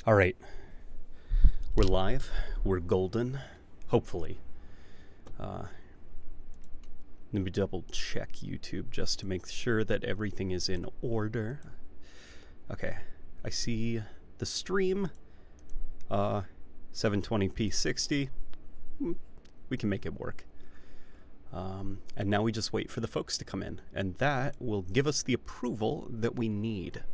All right, we're live. We're golden, hopefully. Let me double check YouTube just to make sure that everything is in order. Okay, I see the stream. 720p 60. We can make it work. And now we just wait for the folks to come in, and that will give us the approval that we need.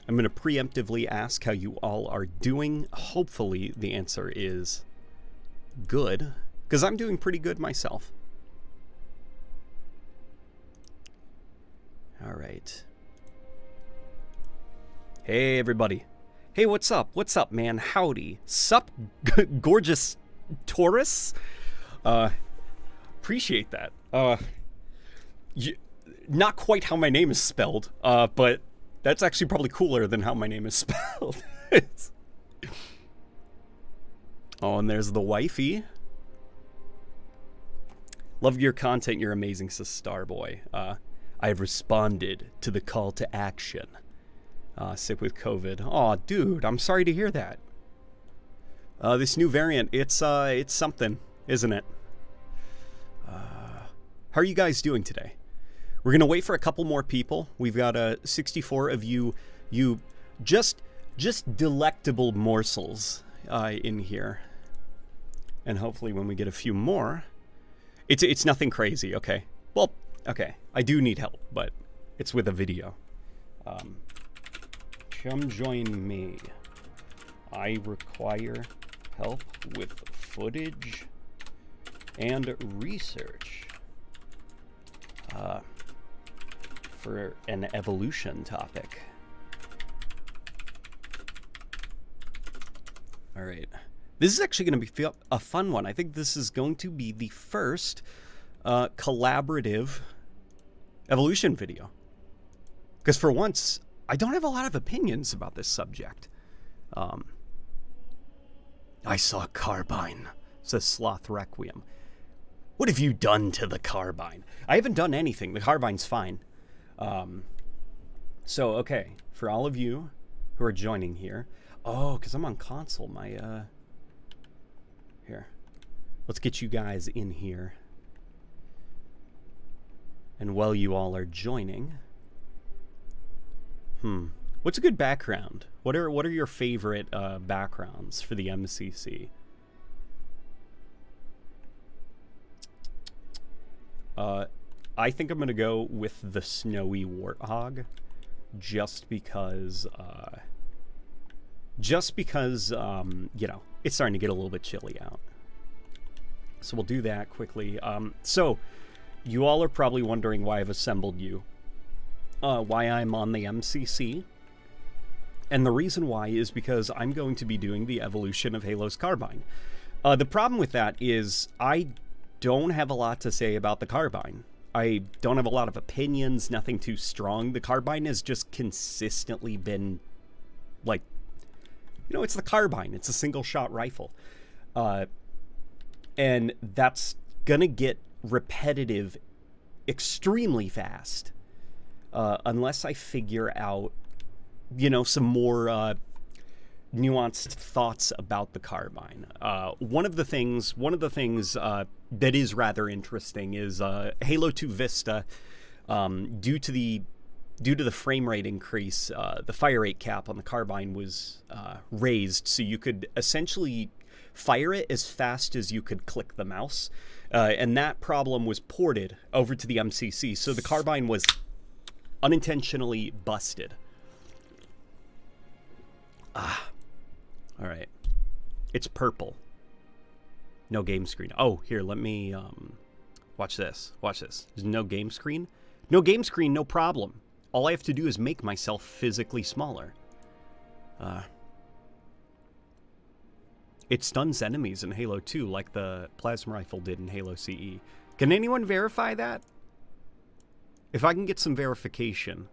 I'm going to preemptively ask how you all are doing. Hopefully the answer is good, because I'm doing pretty good myself. All right. Hey, everybody. Hey, what's up? What's up, man? Howdy. Sup, gorgeous Taurus? Appreciate that. Not quite how my name is spelled, but that's actually probably cooler than how my name is spelled. Oh, and there's the wifey. Love your content. You're amazing, says Starboy. I have responded to the call to action. Sick with COVID. Aw, dude, I'm sorry to hear that. This new variant, it's something, isn't it? How are you guys doing today? We're gonna wait for a couple more people. We've got 64 of you just delectable morsels in here, and hopefully when we get a few more, it's nothing crazy. Okay. Well, okay. I do need help, but it's with a video. Come join me. I require help with footage and research for an evolution topic. All right. This is actually going to be a fun one. I think this is going to be the first collaborative evolution video. Because for once, I don't have a lot of opinions about this subject. I saw Carbine, says Sloth Requiem. What have you done to the Carbine? I haven't done anything. The Carbine's fine. So, okay, for all of you who are joining here. Oh, because I'm on console. Here. Let's get you guys in here. And while you all are joining... What's a good background? What are your favorite backgrounds for the MCC? I think I'm gonna go with the snowy warthog, just because you know, it's starting to get a little bit chilly out. So we'll do that quickly. So you all are probably wondering why I've assembled you. Why I'm on the MCC. And the reason why is because I'm going to be doing the evolution of Halo's Carbine. The problem with that is I don't have a lot to say about the Carbine. I don't have a lot of opinions, nothing too strong. The Carbine has just consistently been, like, you know, it's the Carbine. It's a single-shot rifle. And that's gonna get repetitive extremely fast. Unless I figure out, you know, some more nuanced thoughts about the Carbine. One of the things that is rather interesting is Halo 2 Vista, due to the frame rate increase, the fire rate cap on the Carbine was raised, so you could essentially fire it as fast as you could click the mouse, and that problem was ported over to the MCC, so the Carbine was unintentionally busted. All right. It's purple. No game screen. Oh, here, let me, watch this. Watch this. There's no game screen. No game screen, no problem. All I have to do is make myself physically smaller. It stuns enemies in Halo 2 like the plasma rifle did in Halo CE. Can anyone verify that? If I can get some verification.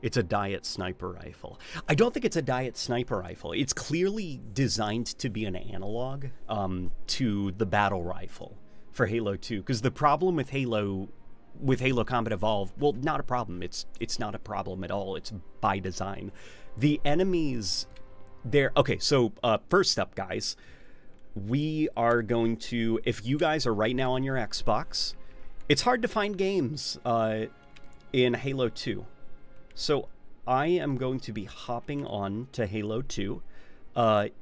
It's a diet sniper rifle. I don't think it's a diet sniper rifle. It's clearly designed to be an analog to the battle rifle. for Halo 2, because the problem with Halo Combat Evolved, well, not a problem. It's not a problem at all. It's by design. The enemies there. Okay, so first up, guys, we are going to, if you guys are right now on your Xbox, it's hard to find games in Halo 2. So I am going to be hopping on to Halo 2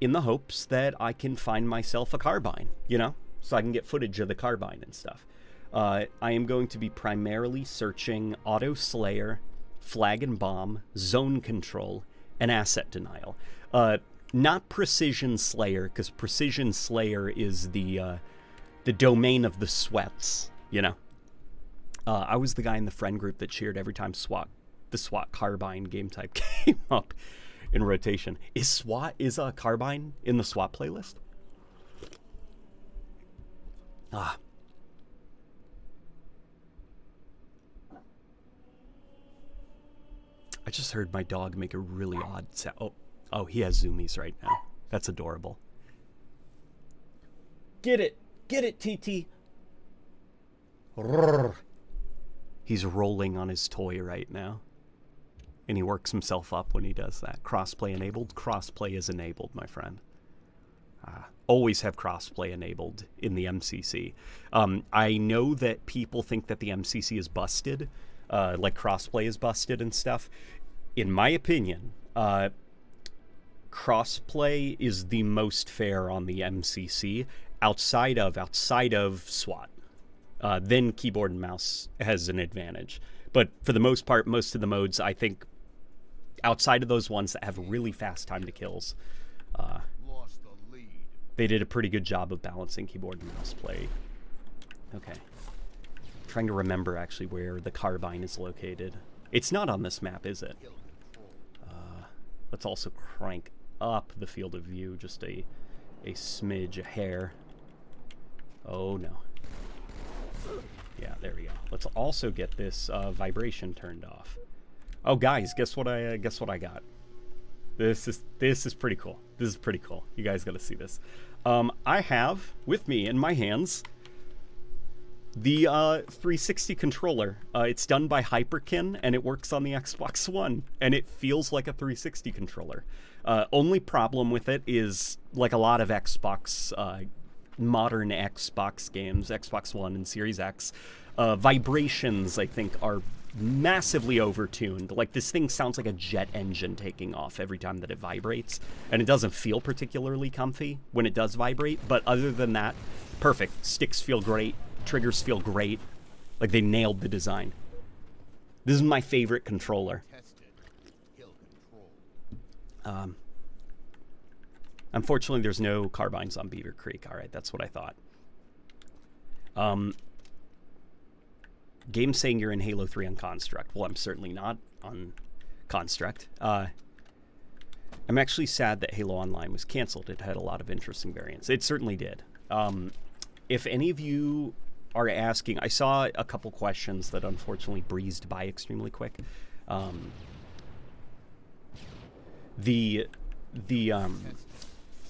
in the hopes that I can find myself a Carbine, you know, so I can get footage of the Carbine and stuff. I am going to be primarily searching Auto Slayer, Flag and Bomb, Zone Control, and Asset Denial. Not Precision Slayer, because Precision Slayer is the domain of the sweats, you know. I was the guy in the friend group that cheered every time the SWAT Carbine game type came up in rotation. Is Carbine in the SWAT playlist? Ah. I just heard my dog make a really odd sound. Oh, he has zoomies right now. That's adorable. Get it, TT. He's rolling on his toy right now. And he works himself up when he does that. Crossplay enabled? Crossplay is enabled, my friend. Always have crossplay enabled in the MCC. I know that people think that the MCC is busted, like crossplay is busted and stuff. In my opinion, crossplay is the most fair on the MCC outside of SWAT. Then keyboard and mouse has an advantage. But for the most part, most of the modes, I think, outside of those ones that have really fast time to kills, they did a pretty good job of balancing keyboard and mouse play. Okay. Trying to remember, actually, where the Carbine is located. It's not on this map, is it? Let's also crank up the field of view just a smidge, a hair. Oh, no. Yeah, there we go. Let's also get this vibration turned off. Oh, guys, guess what I got? This is pretty cool. This is pretty cool. You guys got to see this. I have with me in my hands the 360 controller. It's done by Hyperkin, and it works on the Xbox One, and it feels like a 360 controller. Only problem with it is, like a lot of Xbox, modern Xbox games, Xbox One and Series X, vibrations, I think, are massively overtuned. Like, this thing sounds like a jet engine taking off every time that it vibrates, and it doesn't feel particularly comfy when it does vibrate, but other than that, perfect. Sticks feel great. Triggers feel great. Like, they nailed the design. This is my favorite controller. Unfortunately, there's no Carbines on Beaver Creek. All right, that's what I thought. Game saying you're in Halo 3 on Construct. Well, I'm certainly not on Construct. I'm actually sad that Halo Online was canceled. It had a lot of interesting variants. It certainly did. If any of you are asking, I saw a couple questions that unfortunately breezed by extremely quick.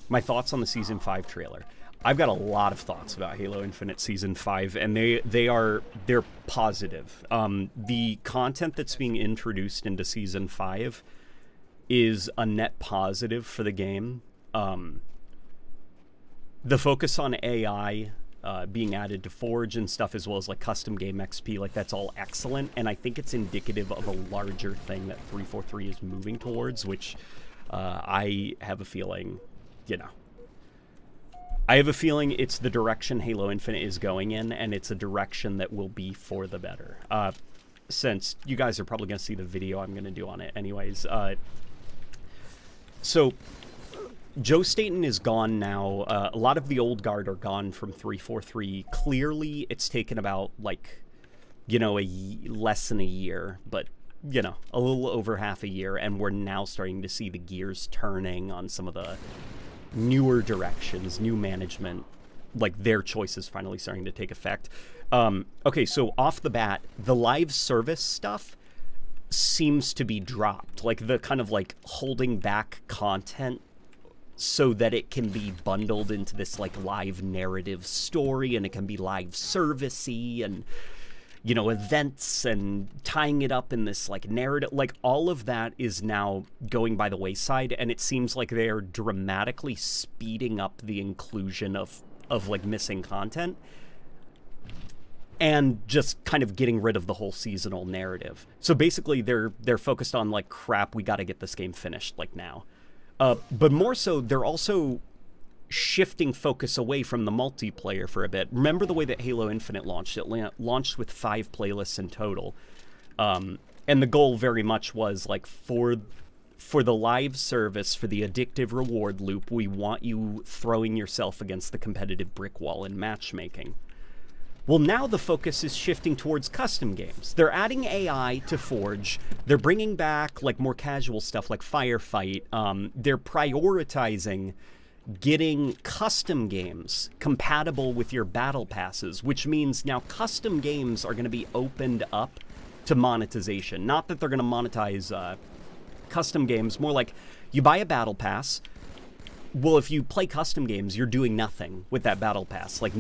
My thoughts on the Season 5 trailer. I've got a lot of thoughts about Halo Infinite Season 5, and they're positive. The content that's being introduced into Season 5 is a net positive for the game. The focus on AI being added to Forge and stuff, as well as like custom game XP, like that's all excellent, and I think it's indicative of a larger thing that 343 is moving towards, which I have a feeling, I have a feeling it's the direction Halo Infinite is going in, and it's a direction that will be for the better. Since you guys are probably going to see the video I'm going to do on it anyways. So, Joe Staten is gone now. A lot of the old guard are gone from 343. Clearly, it's taken about, less than a year, but, a little over half a year, and we're now starting to see the gears turning on some of the newer directions, new management, like their choices finally starting to take effect. Okay, so off the bat, the live service stuff seems to be dropped. Like the kind of like holding back content so that it can be bundled into this like live narrative story, and it can be live servicey and, you know, events and tying it up in this like narrative. Like all of that is now going by the wayside, and it seems like they are dramatically speeding up the inclusion of like missing content and just kind of getting rid of the whole seasonal narrative. So basically they're focused on like, crap, we got to get this game finished like now. But more so, they're also shifting focus away from the multiplayer for a bit. Remember the way that Halo Infinite launched? It launched with 5 playlists in total. And the goal very much was like, for the live service, for the addictive reward loop, we want you throwing yourself against the competitive brick wall in matchmaking. Well, now the focus is shifting towards custom games. They're adding AI to Forge. They're bringing back like more casual stuff like Firefight. They're prioritizing getting custom games compatible with your battle passes, which means now custom games are going to be opened up to monetization. Not that they're going to monetize custom games, more like you buy a battle pass. Well, if you play custom games, you're doing nothing with that battle pass. Like,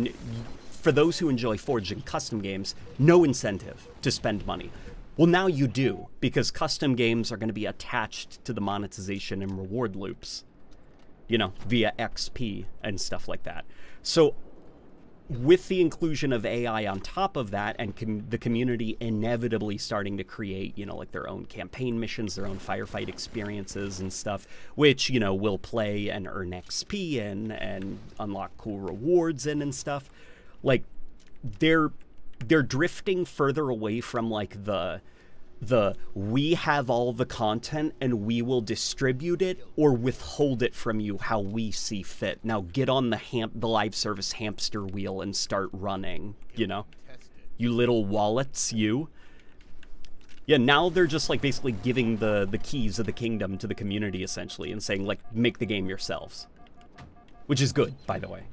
for those who enjoy Forge and custom games, no incentive to spend money. Well, now you do, because custom games are going to be attached to the monetization and reward loops, you know, via XP and stuff like that. So with the inclusion of AI on top of that, and the community inevitably starting to create, you know, like their own campaign missions, their own firefight experiences and stuff, which, you know, will play and earn XP in and unlock cool rewards in and stuff. Like, they're drifting further away from like the we have all the content and we will distribute it or withhold it from you how we see fit. Now get on the live service hamster wheel and start running, you know? You little wallets, you. Yeah, now they're just like basically giving the keys of the kingdom to the community essentially and saying like, make the game yourselves. Which is good, by the way.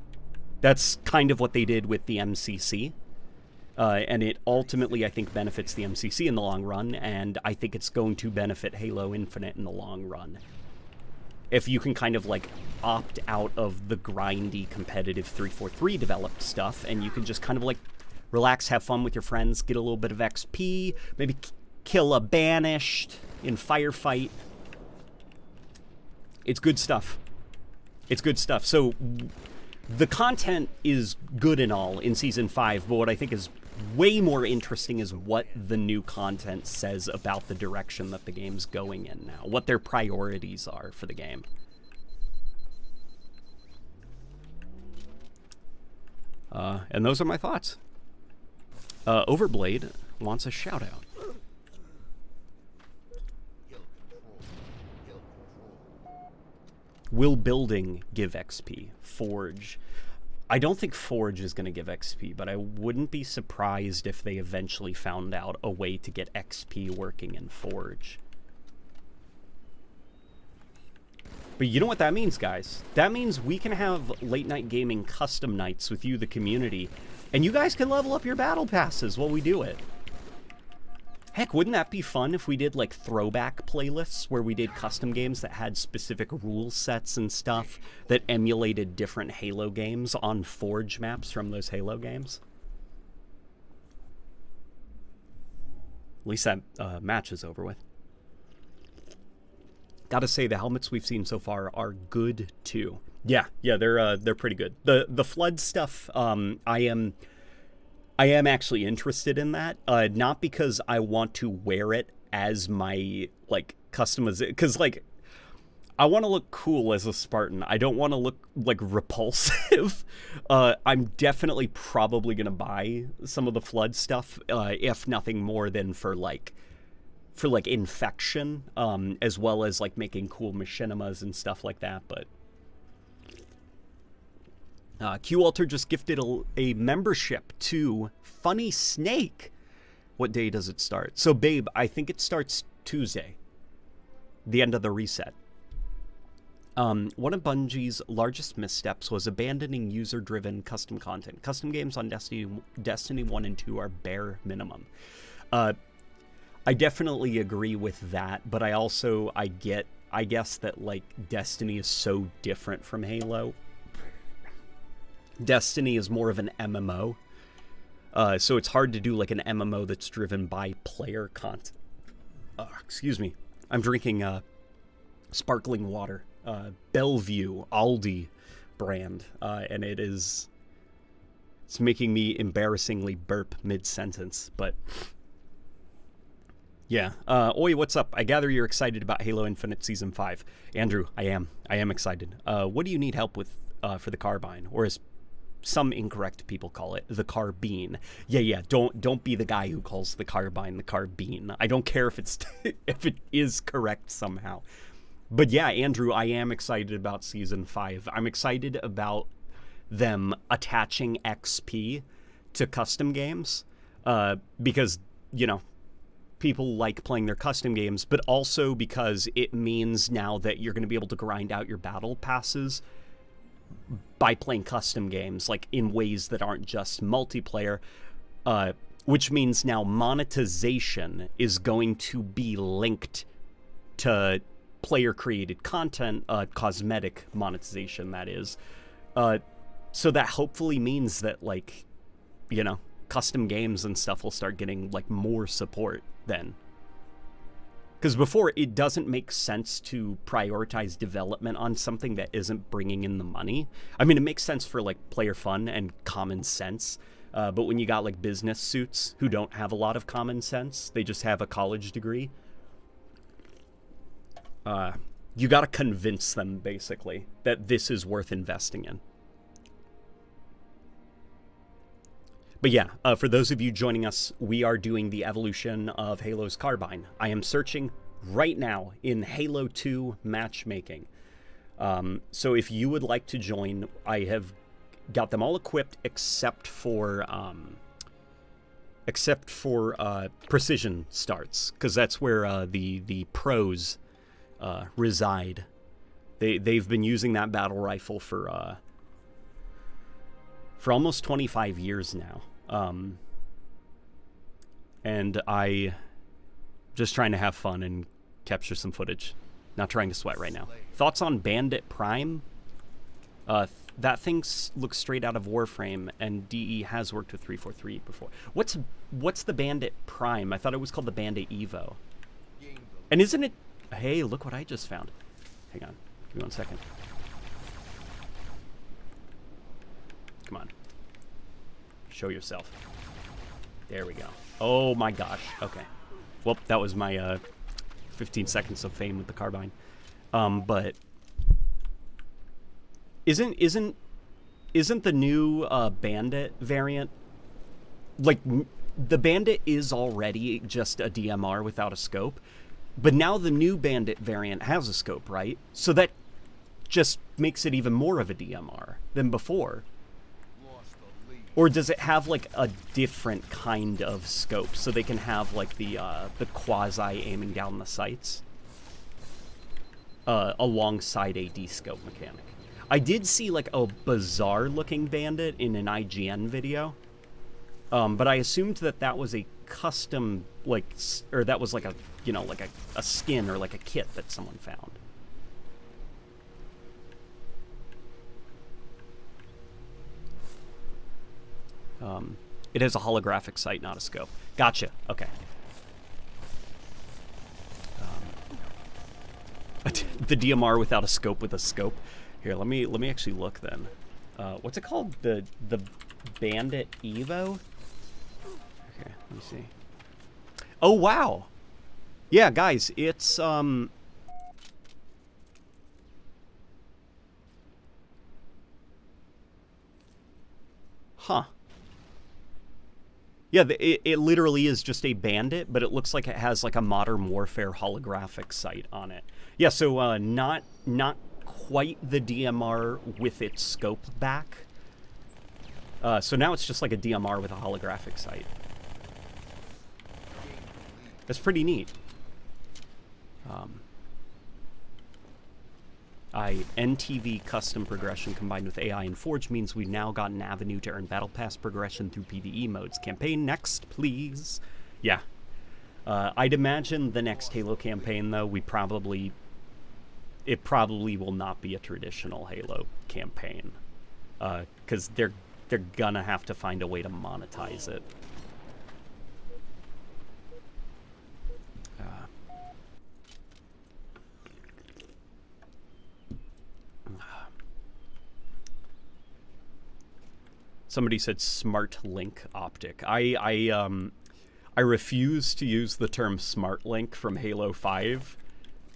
That's kind of what they did with the MCC. And it ultimately, I think, benefits the MCC in the long run, and I think it's going to benefit Halo Infinite in the long run. If you can kind of, like, opt out of the grindy, competitive 343 developed stuff, and you can just kind of, like, relax, have fun with your friends, get a little bit of XP, maybe kill a Banished in Firefight. It's good stuff. It's good stuff. So the content is good and all in Season 5, but what I think is way more interesting is what the new content says about the direction that the game's going in now, what their priorities are for the game. And those are my thoughts. Overblade wants a shout out. Will building give XP? Forge. I don't think Forge is going to give XP, but I wouldn't be surprised if they eventually found out a way to get XP working in Forge. But you know what that means, guys? That means we can have late night gaming custom nights with you, the community, and you guys can level up your battle passes while we do it. Heck, wouldn't that be fun if we did, like, throwback playlists where we did custom games that had specific rule sets and stuff that emulated different Halo games on Forge maps from those Halo games? At least that match is over with. Gotta say, the helmets we've seen so far are good, too. Yeah, they're pretty good. The Flood stuff, I am actually interested in that, not because I want to wear it as my, like, customization, because, like, I want to look cool as a Spartan. I don't want to look, like, repulsive. I'm definitely probably going to buy some of the Flood stuff, if nothing more than for infection, as well as, like, making cool machinimas and stuff like that, but QWalter just gifted a membership to Funny Snake. What day does it start? So, babe, I think it starts Tuesday, the end of the reset. One of Bungie's largest missteps was abandoning user-driven custom content. Custom games on Destiny 1 and 2 are bare minimum. I definitely agree with that, but I get I guess that, like, Destiny is so different from Halo. Destiny is more of an MMO. So it's hard to do, like, an MMO that's driven by player content. Excuse me. I'm drinking sparkling water. Bellevue Aldi brand. And it's making me embarrassingly burp mid-sentence, but... Yeah. Oi, what's up? I gather you're excited about Halo Infinite Season 5. Andrew, I am. I am excited. What do you need help with for the Carbine? Or as some incorrect people call it, the Carbine. Yeah. Don't be the guy who calls the Carbine the Carbine. I don't care if it's if it is correct somehow. But yeah, Andrew, I am excited about Season 5. I'm excited about them attaching XP to custom games. Because, you know, people like playing their custom games, but also because it means now that you're going to be able to grind out your battle passes by playing custom games, like in ways that aren't just multiplayer, which means now monetization is going to be linked to player-created content, cosmetic monetization, that is. So that hopefully means that, like, you know, custom games and stuff will start getting, like, more support then. Because before, it doesn't make sense to prioritize development on something that isn't bringing in the money. I mean, it makes sense for, like, player fun and common sense. But when you got, like, business suits who don't have a lot of common sense, they just have a college degree, you got to convince them, basically, that this is worth investing in. But yeah, for those of you joining us, we are doing the evolution of Halo's Carbine. I am searching right now in Halo 2 matchmaking. So if you would like to join, I have got them all equipped except for precision starts, because that's where the pros reside. They've been using that battle rifle for almost 25 years now. And I just trying to have fun and capture some footage. Not trying to sweat right now. Thoughts on Bandit Prime? That thing looks straight out of Warframe, and DE has worked with 343 before. What's the Bandit Prime? I thought it was called the Bandit Evo. And isn't it... Hey, look what I just found. Hang on. Give me 1 second. Come on. Show yourself. There we go. Oh my gosh. Okay. Well, that was my 15 seconds of fame with the Carbine. But isn't the new Bandit variant, like, the Bandit is already just a DMR without a scope, but now the new Bandit variant has a scope, right? So that just makes it even more of a DMR than before. Or does it have, like, a different kind of scope, so they can have, like, the quasi aiming down the sights alongside a D-scope mechanic? I did see, like, a bizarre-looking Bandit in an IGN video, but I assumed that was a custom, like, or that was, like, a, you know, like a skin or, like, a kit that someone found. It has a holographic sight, not a scope. Gotcha. Okay. The DMR without a scope with a scope. Here, let me actually look then. What's it called? The Bandit Evo? Okay, let me see. Oh wow. Yeah, guys, it's huh. Yeah, it literally is just a Bandit, but it looks like it has, like, a Modern Warfare holographic sight on it. Yeah, so not quite the DMR with its scope back. So now it's just like a DMR with a holographic sight. That's pretty neat. NTV custom progression combined with AI and Forge means we've now got an avenue to earn Battle Pass progression through PvE modes. Campaign next, please. Yeah. I'd imagine the next Halo campaign, though, we probably it probably will not be a traditional Halo campaign, because they're gonna have to find a way to monetize it. Somebody said smart link optic. I refuse to use the term smart link from Halo 5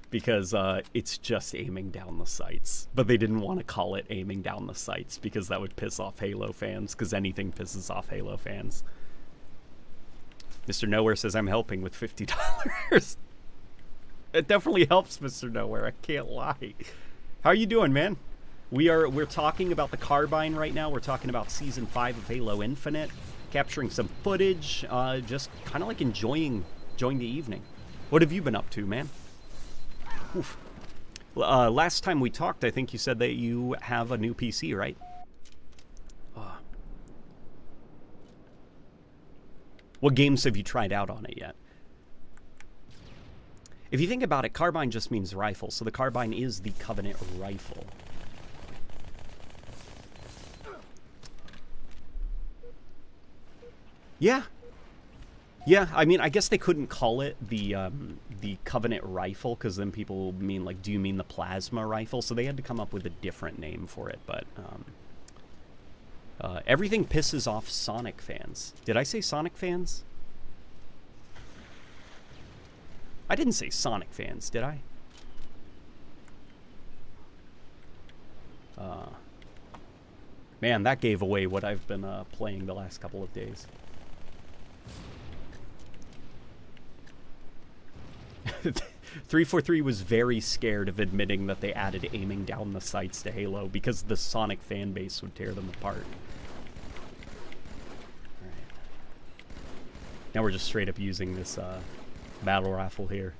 because it's just aiming down the sights. But they didn't want to call it aiming down the sights because that would piss off Halo fans, because anything pisses off Halo fans. Mr. Nowhere says, I'm helping with $50. It definitely helps, Mr. Nowhere. I can't lie. How are you doing, man? We're talking about the Carbine right now. We're talking about Season 5 of Halo Infinite, capturing some footage, just kind of like enjoying the evening. What have you been up to, man? Oof. Last time we talked, I think you said that you have a new PC, right? What games have you tried out on it yet? If you think about it, Carbine just means rifle, so the Carbine is the Covenant rifle. Yeah. Yeah, I mean, I guess they couldn't call it the Covenant rifle, because then people will mean, like, do you mean the plasma rifle? So they had to come up with a different name for it, but everything pisses off Sonic fans. Did I say Sonic fans? I didn't say Sonic fans, did I? Man, that gave away what I've been playing the last couple of days. 343 was very scared of admitting that they added aiming down the sights to Halo because the Sonic fan base would tear them apart. Alright. Now we're just straight up using this battle rifle here.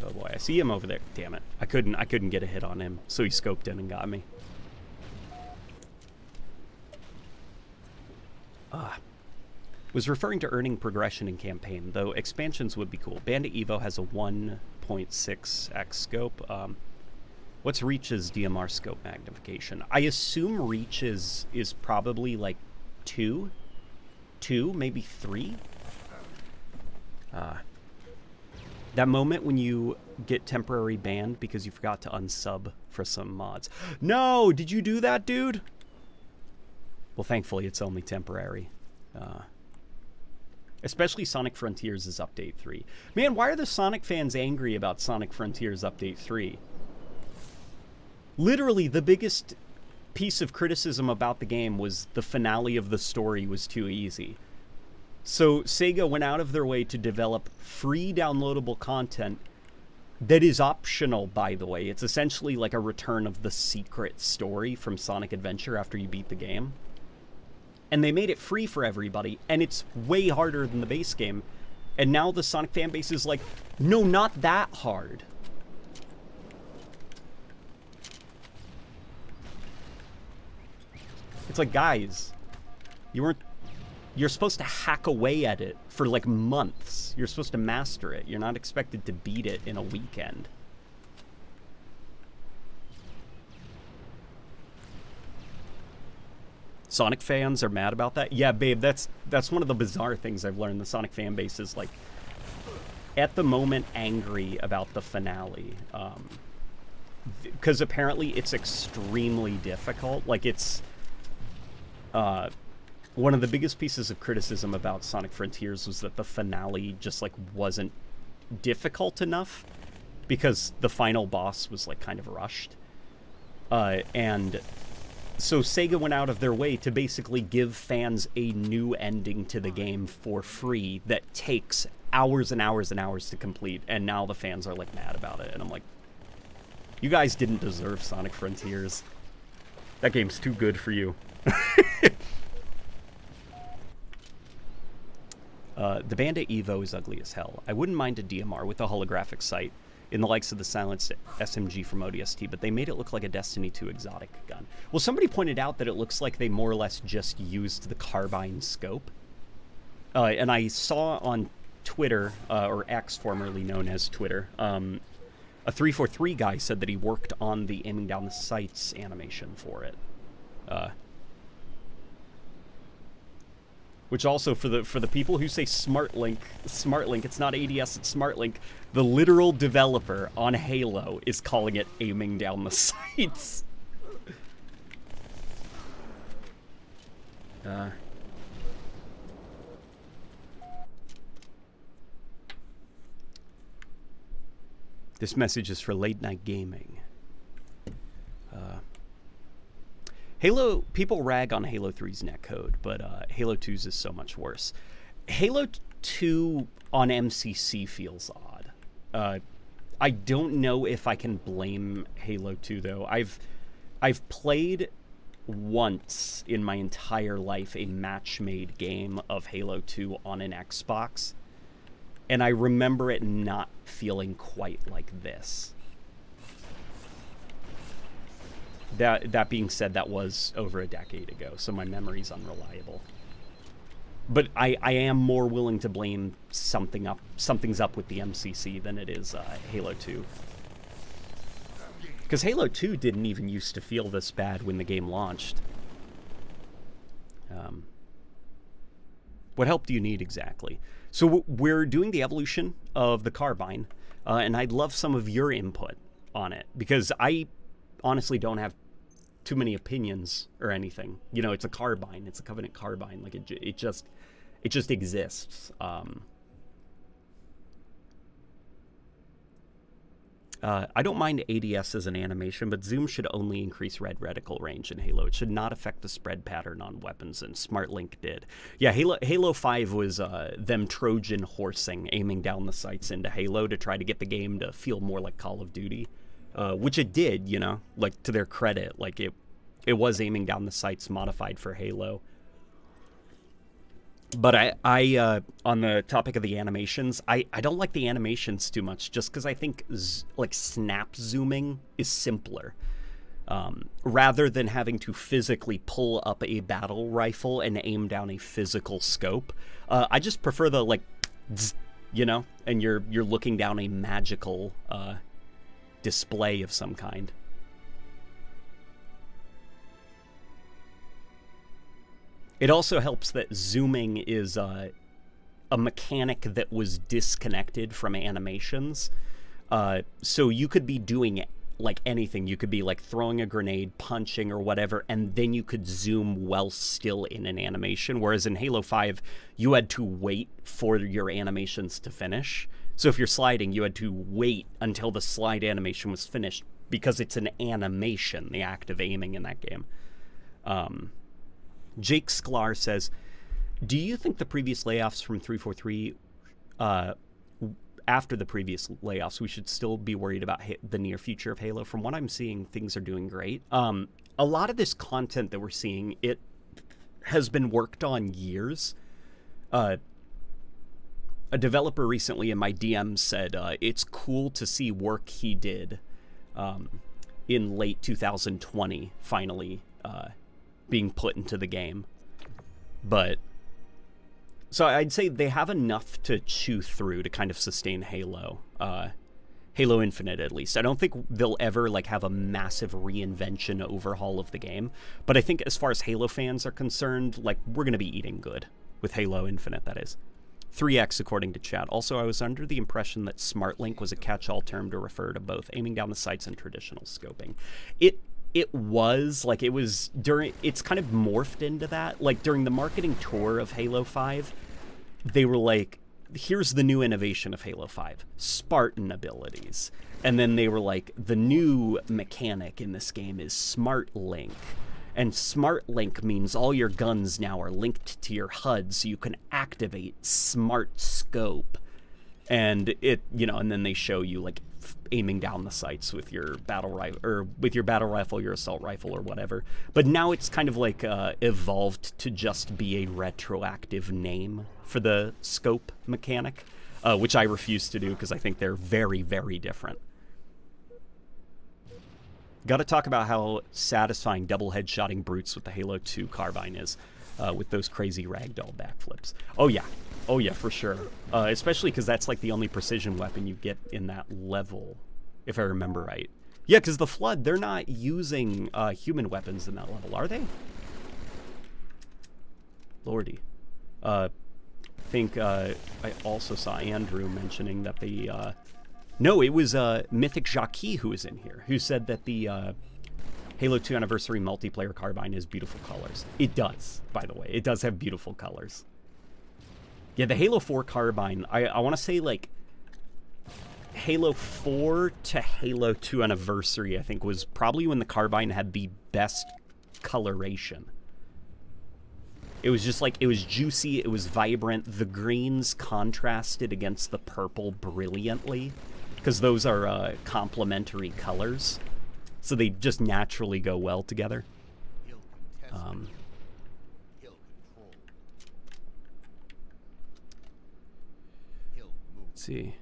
Oh boy, I see him over there. Damn it. I couldn't get a hit on him, so he scoped in and got me. Was referring to earning progression in campaign, though expansions would be cool. Bandit Evo has a 1.6x scope. What's Reach's DMR scope magnification? I assume Reach is probably like 2, maybe 3. That moment when you get temporary banned because you forgot to unsub for some mods. No, did you do that, dude? Well, thankfully it's only temporary. Especially Sonic Frontiers' Update 3. Man, why are the Sonic fans angry about Sonic Frontiers Update 3? Literally, the biggest piece of criticism about the game was the finale of the story was too easy. So Sega went out of their way to develop free downloadable content that is optional, by the way. It's essentially like a return of the secret story from Sonic Adventure after you beat the game. And they made it free for everybody, and it's way harder than the base game. And now the Sonic fan base is like, no, not that hard. It's like, guys, you're supposed to hack away at it for like months. You're supposed to master it. You're not expected to beat it in a weekend. Sonic fans are mad about that? Yeah, babe, that's one of the bizarre things I've learned. The Sonic fan base is, like, at the moment angry about the finale. Because apparently it's extremely difficult. Like, it's... one of the biggest pieces of criticism about Sonic Frontiers was that the finale just, like, wasn't difficult enough. Because the final boss was, like, kind of rushed. And... So Sega went out of their way to basically give fans a new ending to the game for free that takes hours and hours and hours to complete, and now the fans are, like, mad about it. And I'm like, you guys didn't deserve Sonic Frontiers. That game's too good for you. The Bandit Evo is ugly as hell. I wouldn't mind a DMR with a holographic sight in the likes of the silenced SMG from ODST, but they made it look like a Destiny 2 exotic gun. Well, somebody pointed out that it looks like they more or less just used the Carbine scope. And I saw on Twitter, or X, formerly known as Twitter, a 343 guy said that he worked on the aiming down the sights animation for it. Which also, for the people who say SmartLink, it's not ADS, it's SmartLink. The literal developer on Halo is calling it aiming down the sights. This message is for late night gaming. Halo, people rag on Halo 3's netcode, but Halo 2's is so much worse. Halo 2 on MCC feels odd. I don't know if I can blame Halo 2 though. I've played once in my entire life a match-made game of Halo 2 on an Xbox, and I remember it not feeling quite like this. That being said, that was over a decade ago, so my memory's unreliable. But I am more willing to blame something's up with the MCC than it is Halo 2. Because Halo 2 didn't even used to feel this bad when the game launched. What help do you need exactly? So we're doing the evolution of the Carbine, and I'd love some of your input on it, because I honestly don't have too many opinions or anything. You know, it's a Carbine, it's a Covenant Carbine, like it just exists. I don't mind ADS as an animation, but zoom should only increase red reticle range in Halo. It should not affect the spread pattern on weapons, and SmartLink did. Yeah, Halo 5 was them Trojan horsing, aiming down the sights into Halo to try to get the game to feel more like Call of Duty. Which it did, you know, like, to their credit. Like, it was aiming down the sights modified for Halo. But I on the topic of the animations, I don't like the animations too much, just because I think, like, snap zooming is simpler. Rather than having to physically pull up a battle rifle and aim down a physical scope. I just prefer the, like, you know, and you're looking down a magical display of some kind. It also helps that zooming is a mechanic that was disconnected from animations. So you could be doing like anything. You could be like throwing a grenade, punching or whatever, and then you could zoom while still in an animation. Whereas in Halo 5, you had to wait for your animations to finish. So if you're sliding, you had to wait until the slide animation was finished, because it's an animation, the act of aiming in that game. Jake Sklar says, do you think the previous layoffs from 343, after the previous layoffs, we should still be worried about the near future of Halo? From what I'm seeing, things are doing great. A lot of this content that we're seeing, it has been worked on years. A developer recently in my DM said it's cool to see work he did in late 2020 finally being put into the game. But so I'd say they have enough to chew through to kind of sustain Halo. Halo Infinite, at least. I don't think they'll ever like have a massive reinvention overhaul of the game, but I think as far as Halo fans are concerned, like, we're gonna be eating good with Halo Infinite, that is. 3X, according to chat. Also, I was under the impression that SmartLink was a catch-all term to refer to both aiming down the sights and traditional scoping. It was, like, it was during, it's kind of morphed into that. Like, during the marketing tour of Halo 5, they were like, here's the new innovation of Halo 5, Spartan abilities. And then they were like, the new mechanic in this game is SmartLink. And SmartLink means all your guns now are linked to your HUD, so you can activate Smart Scope. And it, you know, and then they show you like aiming down the sights with your battle rifle, or with your battle rifle, your assault rifle, or whatever. But now it's kind of like evolved to just be a retroactive name for the scope mechanic, which I refuse to do because I think they're very, very different. Got to talk about how satisfying double headshotting brutes with the Halo 2 Carbine is. with those crazy ragdoll backflips. Oh yeah, for sure. Especially because that's like the only precision weapon you get in that level, if I remember right. Yeah, because the Flood, they're not using human weapons in that level, are they? Lordy. I think I also saw Andrew mentioning that the... no, it was Mythic Jacques who was in here, who said that the Halo 2 Anniversary multiplayer Carbine has beautiful colors. It does, by the way. It does have beautiful colors. Yeah, the Halo 4 Carbine, I want to say, like, Halo 4 to Halo 2 Anniversary, I think, was probably when the Carbine had the best coloration. It was just like, it was juicy, it was vibrant. The greens contrasted against the purple brilliantly, because those are complementary colors. So they just naturally go well together. Let's see.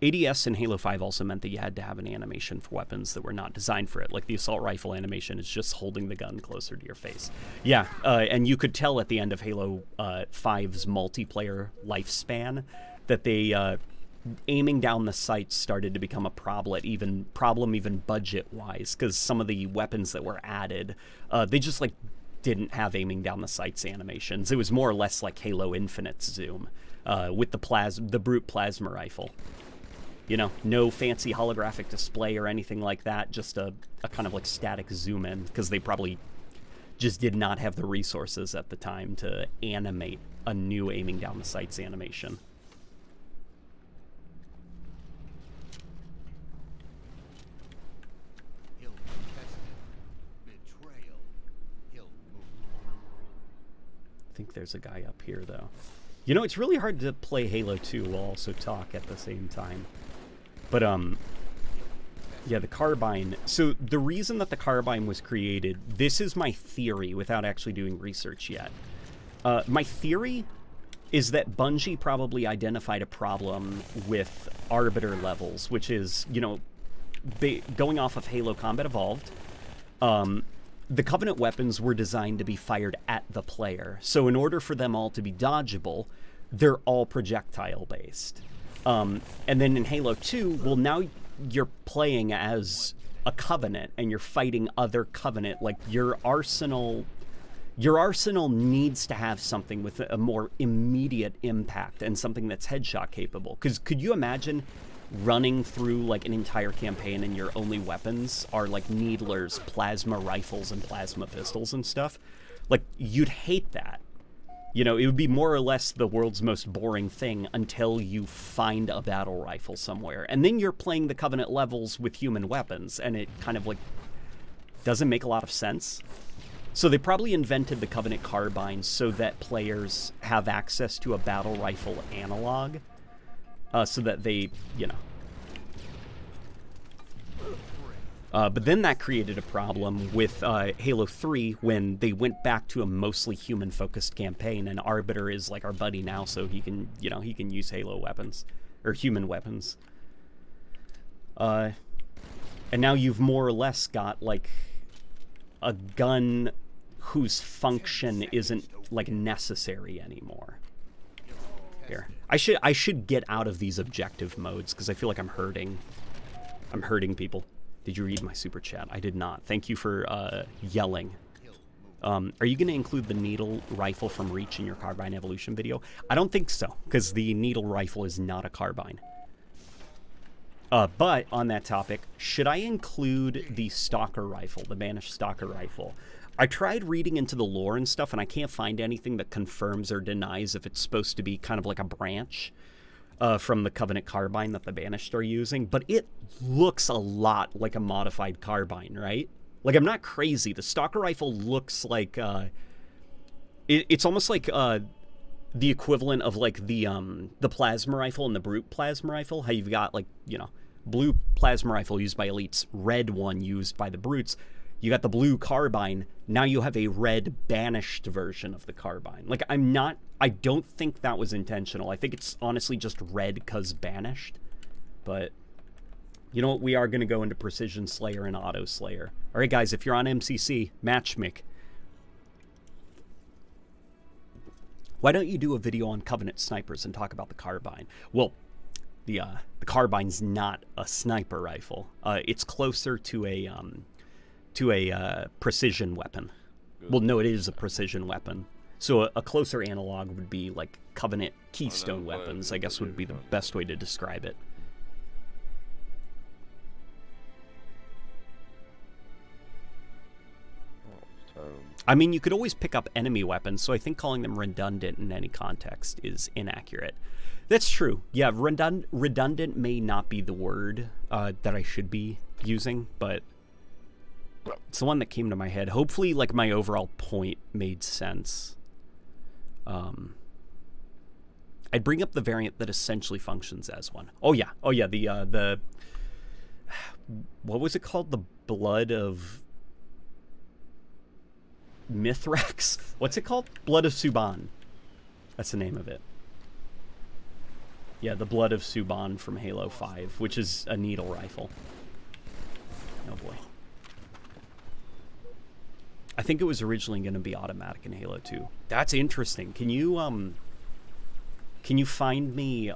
ADS in Halo 5 also meant that you had to have an animation for weapons that were not designed for it. Like the assault rifle animation is just holding the gun closer to your face. Yeah, and you could tell at the end of Halo 5's multiplayer lifespan that they aiming down the sights started to become a problem even budget-wise, because some of the weapons that were added, they just like didn't have aiming down the sights animations. It was more or less like Halo Infinite's zoom with the brute plasma rifle. You know, no fancy holographic display or anything like that, just a kind of like static zoom in, because they probably just did not have the resources at the time to animate a new aiming down the sights animation. I think there's a guy up here, though. You know, it's really hard to play Halo 2 while also talk at the same time. But, yeah, the Carbine. So the reason that the Carbine was created, this is my theory without actually doing research yet. My theory is that Bungie probably identified a problem with Arbiter levels, which is, you know, going off of Halo Combat Evolved, the Covenant weapons were designed to be fired at the player. So in order for them all to be dodgeable, they're all projectile-based. And then in Halo 2, well, now you're playing as a Covenant, and you're fighting other Covenant. Like, your arsenal needs to have something with a more immediate impact and something that's headshot capable. Because could you imagine running through, like, an entire campaign and your only weapons are, like, needlers, plasma rifles, and plasma pistols and stuff? Like, you'd hate that. You know, it would be more or less the world's most boring thing until you find a battle rifle somewhere. And then you're playing the Covenant levels with human weapons, and it kind of, like, doesn't make a lot of sense. So they probably invented the Covenant Carbine so that players have access to a battle rifle analog, so that they, you know... but then that created a problem with Halo 3 when they went back to a mostly human-focused campaign, and Arbiter is like our buddy now, so he can, you know, he can use Halo weapons, or human weapons. And now you've more or less got, like, a gun whose function isn't, like, necessary anymore. Here. I should get out of these objective modes, because I feel like I'm hurting people. Did you read my super chat? I did not. Thank you for yelling. Are you going to include the needle rifle from Reach in your Carbine evolution video? I don't think so, because the needle rifle is not a Carbine. But on that topic, should I include the Stalker rifle, the Banished Stalker rifle? I tried reading into the lore and stuff, and I can't find anything that confirms or denies if it's supposed to be kind of like a branch from the Covenant Carbine that the Banished are using, but it looks a lot like a modified Carbine, right? Like, I'm not crazy. The Stalker rifle looks like, it's almost like the equivalent of, like, the plasma rifle and the brute plasma rifle, how you've got, like, you know, blue plasma rifle used by elites, red one used by the brutes. You got the blue Carbine, now you have a red Banished version of the Carbine. Like, I don't think that was intentional. I think it's honestly just red 'cause Banished. But You know what? We are going to go into Precision Slayer and Auto Slayer. All right, guys, if you're on MCC, matchmake. Why don't you do a video on Covenant snipers and talk about the Carbine? Well, the Carbine's not a sniper rifle. It's closer to a precision weapon. Well, no, it is a precision weapon. So a closer analog would be like Covenant Keystone weapons, I guess would be the best way to describe it. I mean, you could always pick up enemy weapons, so I think calling them redundant in any context is inaccurate. That's true. Yeah, redundant may not be the word that I should be using, but it's the one that came to my head. Hopefully, like, my overall point made sense. I'd bring up the variant that essentially functions as one. Oh yeah, the what was it called? The Blood of Mithrax? What's it called? Blood of Suban. That's the name of it. Yeah, the Blood of Suban from Halo 5, which is a needle rifle. Oh boy. I think it was originally going to be automatic in Halo 2. That's interesting. Can you find me,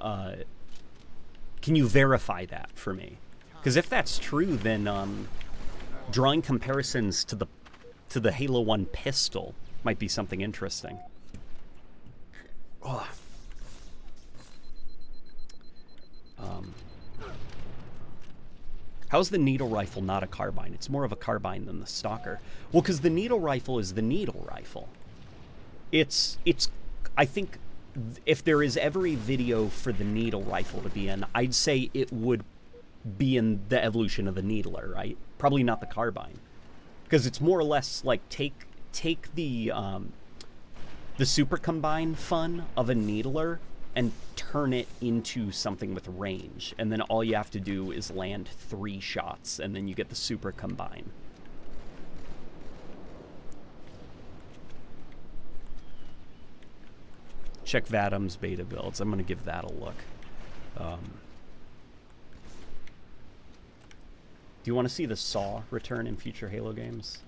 can you verify that for me? Because if that's true, then drawing comparisons to the Halo 1 pistol might be something interesting. Oh. How's the needle rifle not a carbine? It's more of a carbine than the stalker. Well, because the needle rifle is the needle rifle. I think if there is ever a video for the needle rifle to be in, I'd say it would be in the evolution of the needler, right? Probably not the carbine. Because it's more or less like take the super combine fun of a needler and turn it into something with range, and then all you have to do is land 3 shots, and then you get the super combine. Check Vadam's beta builds. I'm gonna give that a look. Do you want to see the Saw return in future Halo games?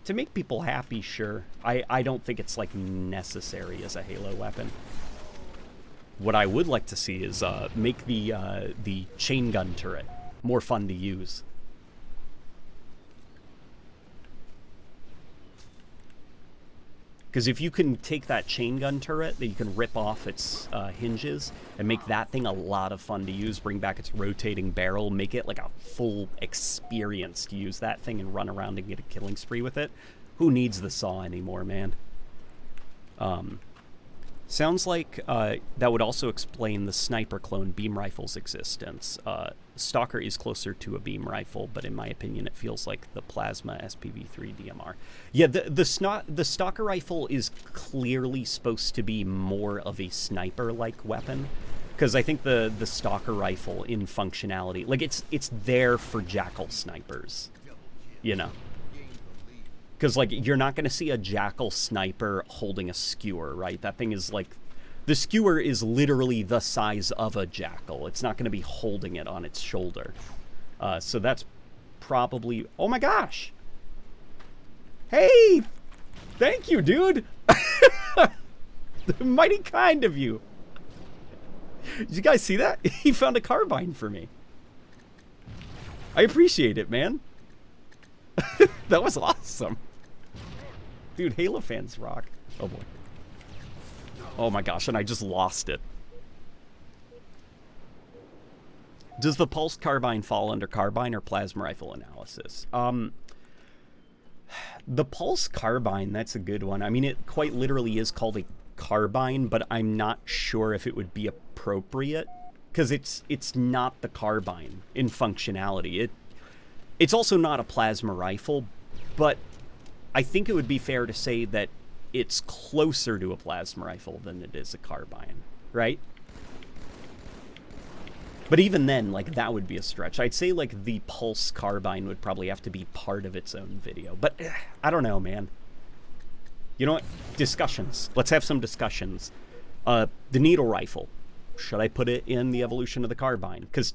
To make people happy, sure. I don't think it's, like, necessary as a Halo weapon. What I would like to see is make the chain gun turret more fun to use. Because if you can take that chain gun turret that you can rip off its hinges and make that thing a lot of fun to use, bring back its rotating barrel, make it like a full experience to use that thing and run around and get a killing spree with it, who needs the Saw anymore, man? Sounds like that would also explain the sniper clone beam rifle's existence. Stalker is closer to a beam rifle, but in my opinion, it feels like the plasma SPV3 DMR. Yeah, the Stalker rifle is clearly supposed to be more of a sniper-like weapon, because I think the Stalker rifle in functionality, like it's there for Jackal snipers, you know. Because, like, you're not going to see a Jackal sniper holding a skewer, right? That thing is, like... The skewer is literally the size of a Jackal. It's not going to be holding it on its shoulder. So that's probably... Oh, my gosh! Hey! Thank you, dude! Mighty kind of you. Did you guys see that? He found a carbine for me. I appreciate it, man. That was awesome. Dude, Halo fans rock. Oh boy. Oh my gosh, and I just lost it. Does the pulse carbine fall under carbine or plasma rifle analysis? The pulse carbine, that's a good one. I mean, it quite literally is called a carbine, but I'm not sure if it would be appropriate, because it's not the carbine in functionality. It's also not a plasma rifle, but I think it would be fair to say that it's closer to a plasma rifle than it is a carbine, right? But even then, like, that would be a stretch. I'd say, like, the pulse carbine would probably have to be part of its own video. But I don't know, man. You know what? Discussions. Let's have some discussions. The needle rifle. should I put it in the evolution of the Carbine? Because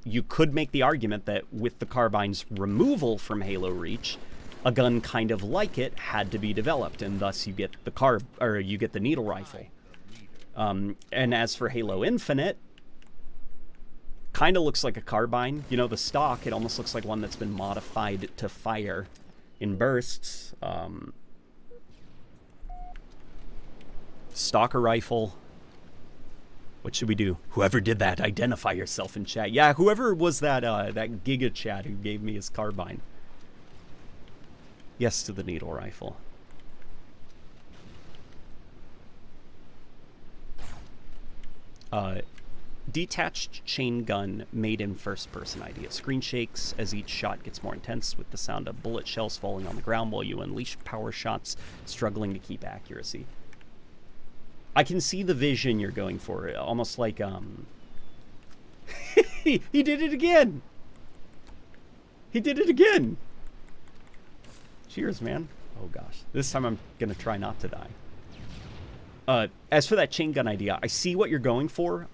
you could make the argument that with the Carbine's removal from Halo Reach, a gun kind of like it had to be developed, and thus you get the needle rifle. And as for Halo Infinite, kind of looks like a Carbine. You know, the stock, it almost looks like one that's been modified to fire in bursts. Stalker rifle. What should we do? Whoever did that, identify yourself in chat. Yeah, whoever was that that Giga Chat who gave me his Carbine. Yes to the needle rifle. Detached chain gun made in first person idea. Screen shakes as each shot gets more intense with the sound of bullet shells falling on the ground while you unleash power shots, struggling to keep accuracy. I can see the vision you're going for. Almost like, he did it again! He did it again! Cheers, man. Oh gosh. This time I'm gonna try not to die. As for that chain gun idea, I see what you're going for.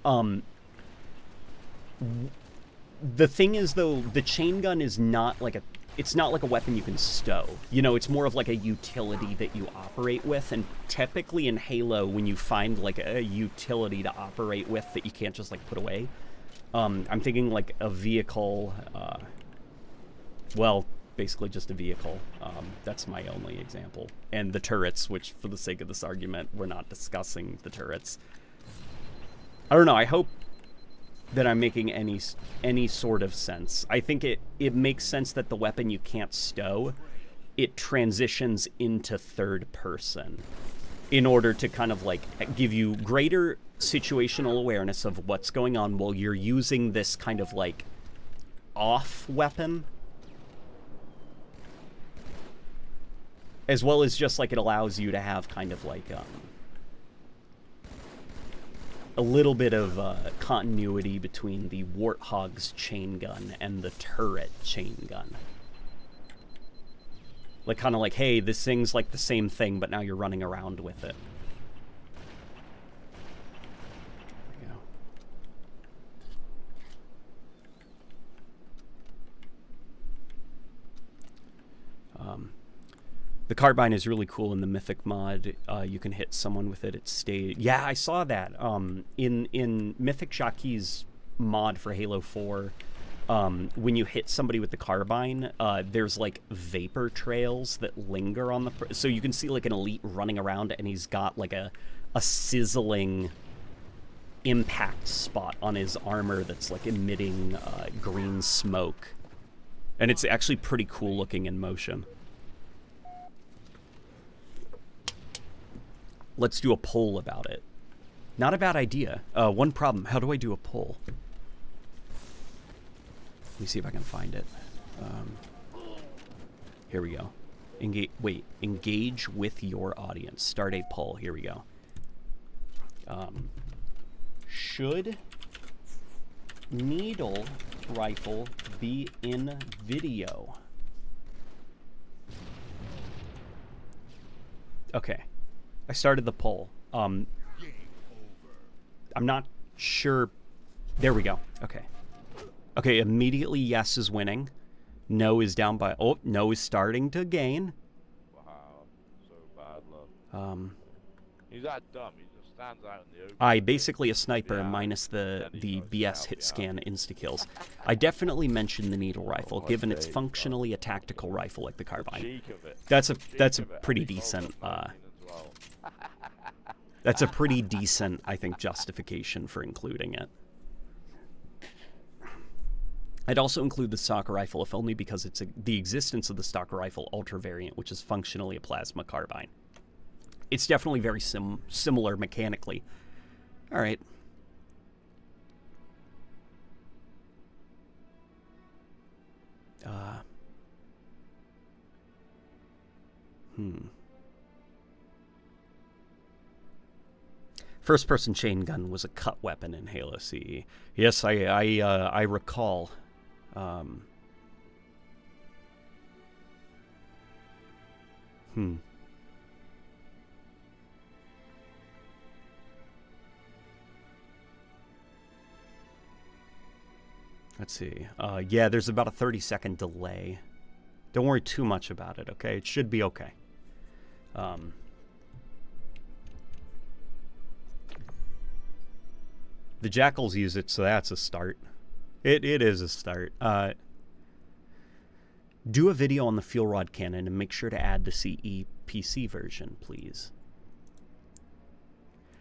The thing is, though, the chain gun is not like it's not like a weapon you can stow. You know, it's more of like a utility that you operate with, and typically in Halo, when you find like a utility to operate with that you can't just like put away, I'm thinking like a vehicle, well, basically just a vehicle. That's my only example. And the turrets, which for the sake of this argument, we're not discussing the turrets. I don't know, I hope that I'm making any sort of sense. I think it makes sense that the weapon you can't stow, it transitions into third person in order to kind of like give you greater situational awareness of what's going on while you're using this kind of like off weapon. As well as just like it allows you to have kind of like a little bit of continuity between the Warthog's chain gun and the turret chain gun. Like, kind of like, hey, this thing's like the same thing, but now you're running around with it. There we go. The Carbine is really cool in the Mythic mod. You can hit someone with it. It stayed. Yeah, I saw that. In Mythic Jackie's mod for Halo 4, when you hit somebody with the Carbine, there's like vapor trails that linger on the... So you can see like an elite running around, and he's got like a sizzling impact spot on his armor that's like emitting green smoke. And it's actually pretty cool looking in motion. Let's do a poll about it. Not a bad idea. One problem. How do I do a poll? Let me see if I can find it. Here we go. Engage with your audience. Start a poll. Here we go. Should needle rifle be in video? Okay. I started the poll. I'm not sure. There we go. Okay. Okay, immediately yes is winning. No is down by... Oh, no is starting to gain. Wow. So bad luck. He's that dumb. He just stands out in the open. I basically a sniper minus the BS hit scan insta-kills. I definitely mentioned the needle rifle, given it's functionally a tactical rifle like the Carbine. That's a pretty decent... That's a pretty decent, I think, justification for including it. I'd also include the stalker rifle, if only because it's the existence of the stalker rifle ultra variant, which is functionally a plasma carbine. It's definitely very similar mechanically. All right. First-person chain gun was a cut weapon in Halo CE. Yes, I recall. Let's see. Yeah, there's about a 30-second delay. Don't worry too much about it, okay? It should be okay. The Jackals use it, so that's a start. It is a start. Do a video on the fuel rod cannon and make sure to add the CE PC version, please.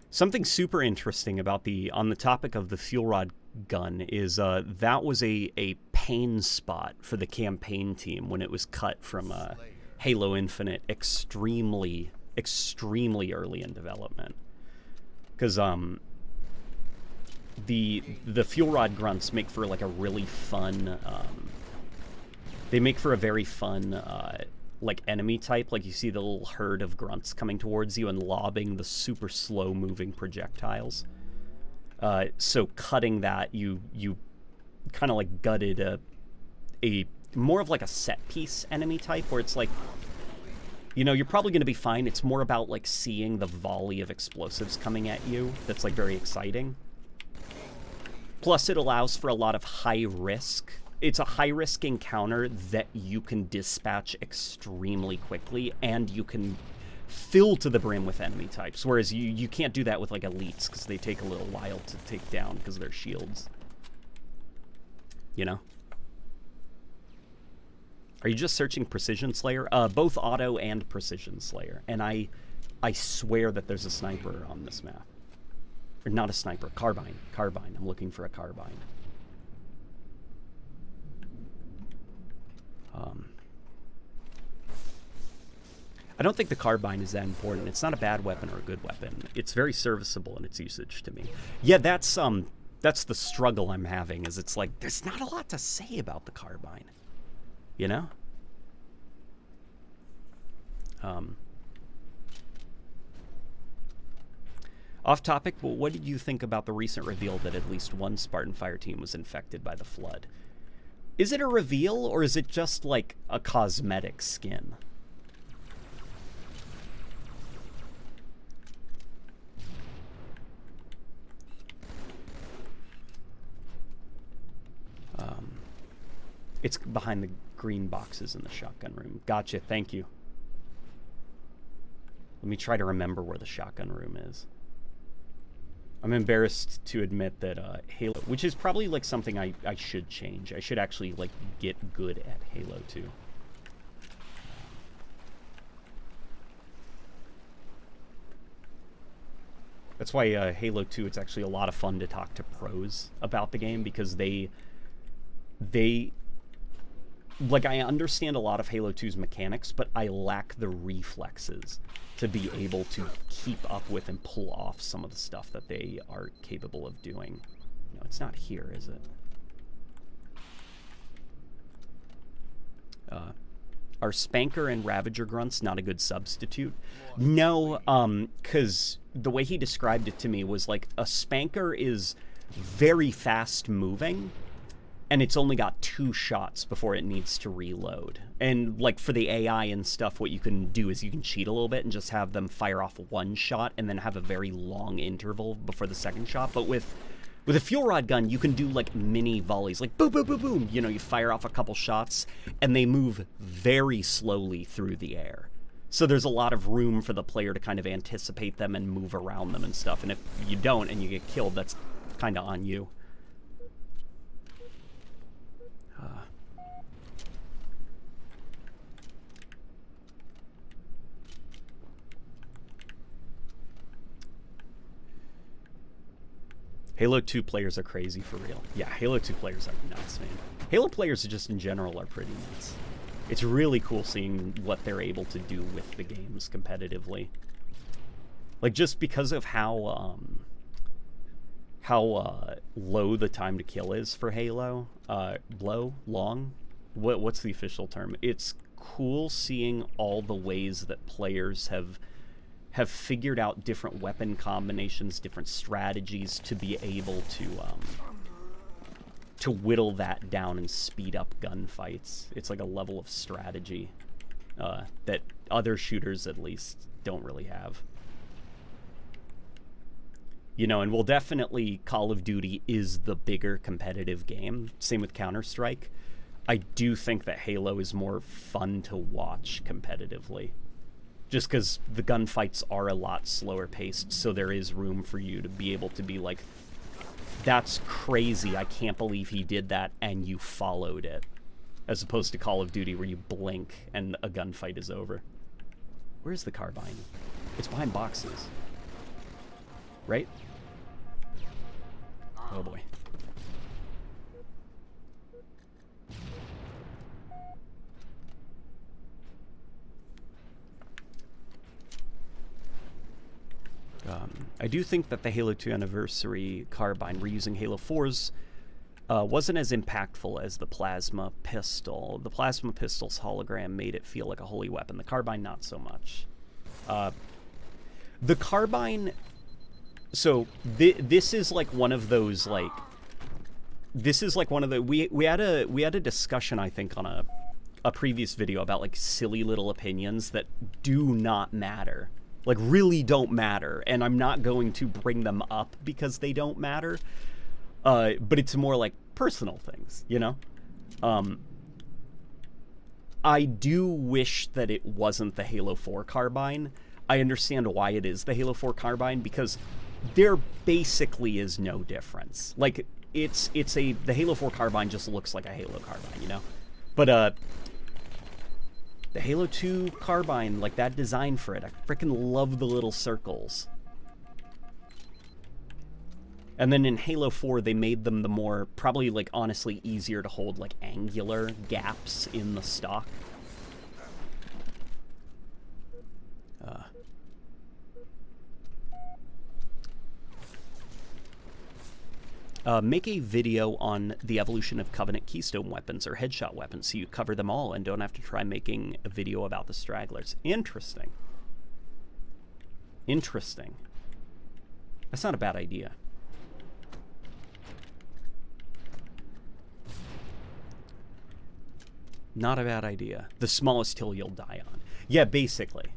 Something super interesting about on the topic of the fuel rod gun is that was a pain spot for the campaign team when it was cut from Halo Infinite extremely early in development, because the fuel rod grunts make for like a really fun they make for a very fun like enemy type. Like you see the little herd of grunts coming towards you and lobbing the super slow moving projectiles. So cutting that, you kind of like gutted a more of like a set piece enemy type where it's like, you know, you're probably going to be fine. It's more about like seeing the volley of explosives coming at you. That's like very exciting. Plus it allows for a lot of high risk. It's a high risk encounter that you can dispatch extremely quickly, and you can fill to the brim with enemy types, whereas you can't do that with like elites because they take a little while to take down because of their shields. You know? Are you just searching Precision Slayer? Both Auto and Precision Slayer. And I swear that there's a sniper on this map. Or not a sniper, Carbine. Carbine. I'm looking for a Carbine. I don't think the Carbine is that important. It's not a bad weapon or a good weapon. It's very serviceable in its usage to me. Yeah, that's the struggle I'm having, is it's like, there's not a lot to say about the Carbine. You know? Off topic, but what did you think about the recent reveal that at least one Spartan fire team was infected by the Flood? Is it a reveal, or is it just like a cosmetic skin? It's behind the green boxes in the shotgun room. Gotcha, thank you. Let me try to remember where the shotgun room is. I'm embarrassed to admit that Halo, which is probably like something I should change. I should actually like get good at Halo 2. That's why Halo 2, it's actually a lot of fun to talk to pros about the game, because they like, I understand a lot of Halo 2's mechanics, but I lack the reflexes to be able to keep up with and pull off some of the stuff that they are capable of doing. No, it's not here, is it? Are Spanker and Ravager grunts not a good substitute? No, because the way he described it to me was like, a Spanker is very fast moving, and it's only got 2 shots before it needs to reload. And like for the AI and stuff, what you can do is you can cheat a little bit and just have them fire off 1 shot and then have a very long interval before the second shot. But with a fuel rod gun, you can do like mini volleys, like boom, boom, boom, boom. You know, you fire off a couple shots and they move very slowly through the air. So there's a lot of room for the player to kind of anticipate them and move around them and stuff. And if you don't and you get killed, that's kind of on you. Halo 2 players are crazy for real. Yeah, Halo 2 players are nuts, man. Halo players just in general are pretty nuts. It's really cool seeing what they're able to do with the games competitively. Like, just because of how low the time to kill is for Halo. Long? What's the official term? It's cool seeing all the ways that players have figured out different weapon combinations, different strategies to be able to whittle that down and speed up gunfights. It's like a level of strategy that other shooters, at least, don't really have. You know, and well, definitely Call of Duty is the bigger competitive game. Same with Counter-Strike. I do think that Halo is more fun to watch competitively. Just because the gunfights are a lot slower paced, so there is room for you to be able to be like, that's crazy, I can't believe he did that, and you followed it. As opposed to Call of Duty where you blink and a gunfight is over. Where's the Carbine? It's behind boxes. Right? Oh boy. I do think that the Halo 2 Anniversary Carbine reusing Halo 4's wasn't as impactful as the Plasma Pistol. The Plasma Pistol's hologram made it feel like a holy weapon. The Carbine, not so much. The Carbine... So, this is like one of those, like... This is like one of the... We had a discussion, I think, on a previous video about, like, silly little opinions that do not matter. Like, really don't matter. And I'm not going to bring them up because they don't matter. But it's more like personal things, you know? I do wish that it wasn't the Halo 4 Carbine. I understand why it is the Halo 4 Carbine, because there basically is no difference. Like, the Halo 4 Carbine just looks like a Halo Carbine, you know? But, the Halo 2 Carbine, like, that design for it, I freaking love the little circles. And then in Halo 4, they made them the more, probably, like, honestly easier to hold, like, angular gaps in the stock. Make a video on the evolution of Covenant Keystone weapons or headshot weapons so you cover them all and don't have to try making a video about the stragglers. Interesting. Interesting. That's not a bad idea. Not a bad idea. The smallest hill you'll die on. Yeah, basically.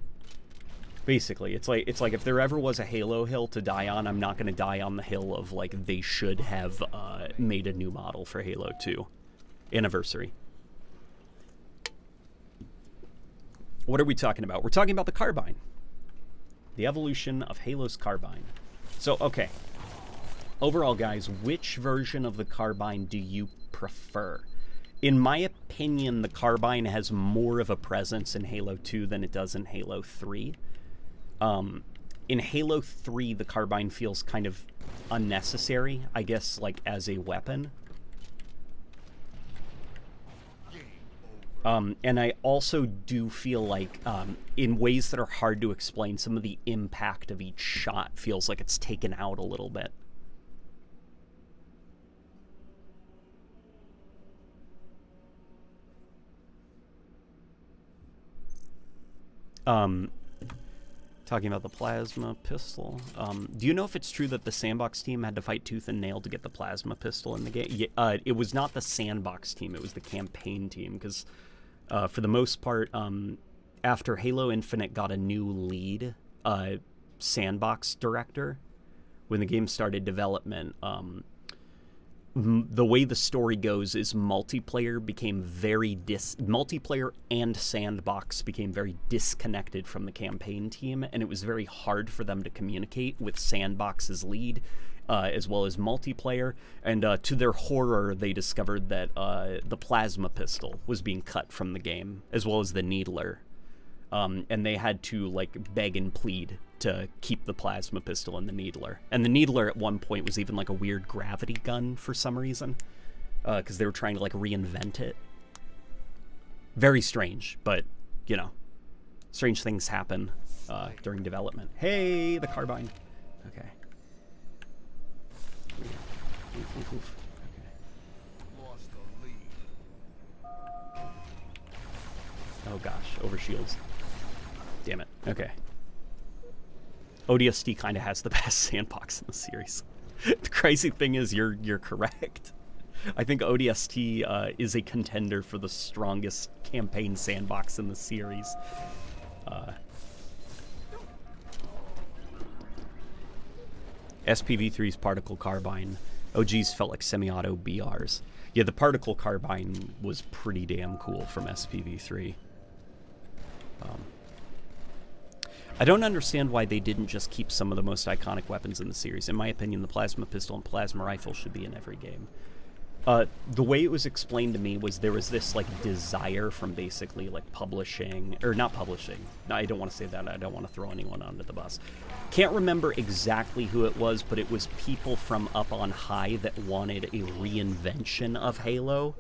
Basically, it's like if there ever was a Halo hill to die on, I'm not going to die on the hill of, like, they should have made a new model for Halo 2 Anniversary. What are we talking about? We're talking about the Carbine. The evolution of Halo's Carbine. So, okay. Overall, guys, which version of the Carbine do you prefer? In my opinion, the Carbine has more of a presence in Halo 2 than it does in Halo 3. In Halo 3, the Carbine feels kind of unnecessary, I guess, like, as a weapon. And I also do feel like, in ways that are hard to explain, some of the impact of each shot feels like it's taken out a little bit. Talking about the plasma pistol. Do you know if it's true that the Sandbox team had to fight tooth and nail to get the plasma pistol in the game? Yeah, it was not the Sandbox team, it was the campaign team, because for the most part, after Halo Infinite got a new lead Sandbox director, when the game started development, the way the story goes is multiplayer and Sandbox became very disconnected from the campaign team, and it was very hard for them to communicate with Sandbox's lead, as well as multiplayer. And to their horror, they discovered that the plasma pistol was being cut from the game, as well as the needler. And they had to, like, beg and plead to keep the plasma pistol and the needler. And the needler at one point was even like a weird gravity gun for some reason, because they were trying to, like, reinvent it. Very strange, but, you know, strange things happen during development. Hey, the Carbine. Okay. Oof, oof, oof. Okay. Oh gosh, over shields. Damn it. Okay. ODST kind of has the best sandbox in the series. The crazy thing is, you're correct. I think ODST is a contender for the strongest campaign sandbox in the series. SPV3's particle carbine. OGs felt like semi-auto BRs. Yeah, the particle carbine was pretty damn cool from SPV3. I don't understand why they didn't just keep some of the most iconic weapons in the series. In my opinion, the plasma pistol and plasma rifle should be in every game. The way it was explained to me was there was this, like, desire from basically, like, publishing, or not publishing. No, I don't want to say that. I don't want to throw anyone under the bus. Can't remember exactly who it was, but it was people from up on high that wanted a reinvention of Halo,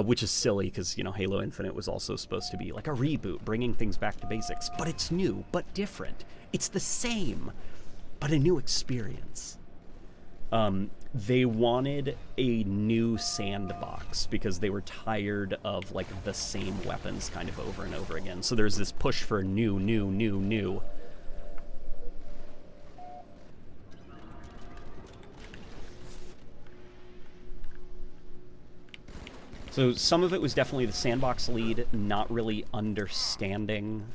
which is silly because, you know, Halo Infinite was also supposed to be like a reboot, bringing things back to basics. But it's new, but different. It's the same, but a new experience. They wanted a new sandbox because they were tired of, like, the same weapons kind of over and over again. So there's this push for new. So some of it was definitely the sandbox lead not really understanding,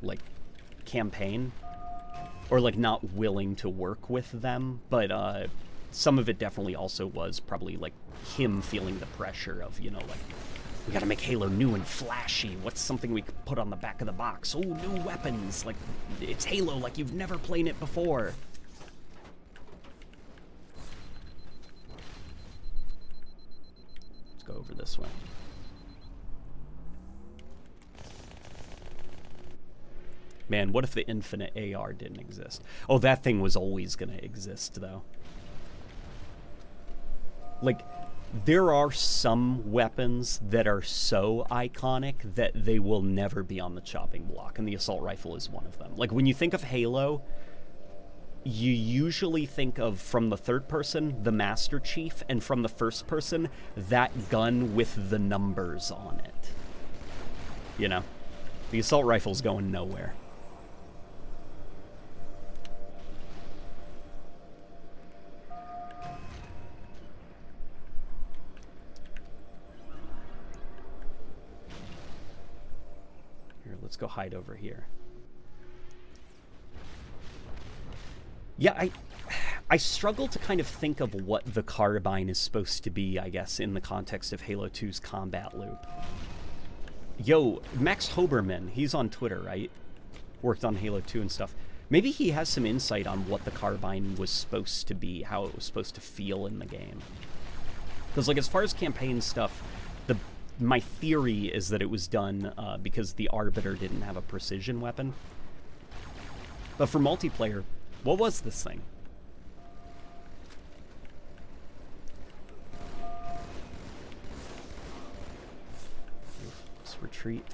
like, campaign, or, like, not willing to work with them, but, some of it definitely also was probably, like, him feeling the pressure of, you know, like, we gotta make Halo new and flashy. What's something we could put on the back of the box? Oh, new weapons. Like, it's Halo like you've never played it before. Let's go over this way. Man, what if the infinite AR didn't exist? Oh, that thing was always gonna exist, though. Like, there are some weapons that are so iconic that they will never be on the chopping block, and the assault rifle is one of them. Like, when you think of Halo, you usually think of, from the third person, the Master Chief, and from the first person, that gun with the numbers on it. You know? The assault rifle's going nowhere. Let's go hide over here. Yeah, I struggle to kind of think of what the Carbine is supposed to be, I guess, in the context of Halo 2's combat loop. Yo, Max Hoberman, he's on Twitter, right? Worked on Halo 2 and stuff. Maybe he has some insight on what the Carbine was supposed to be, how it was supposed to feel in the game. Because, like, as far as campaign stuff, my theory is that it was done because the Arbiter didn't have a precision weapon. But for multiplayer, what was this thing? Let's retreat.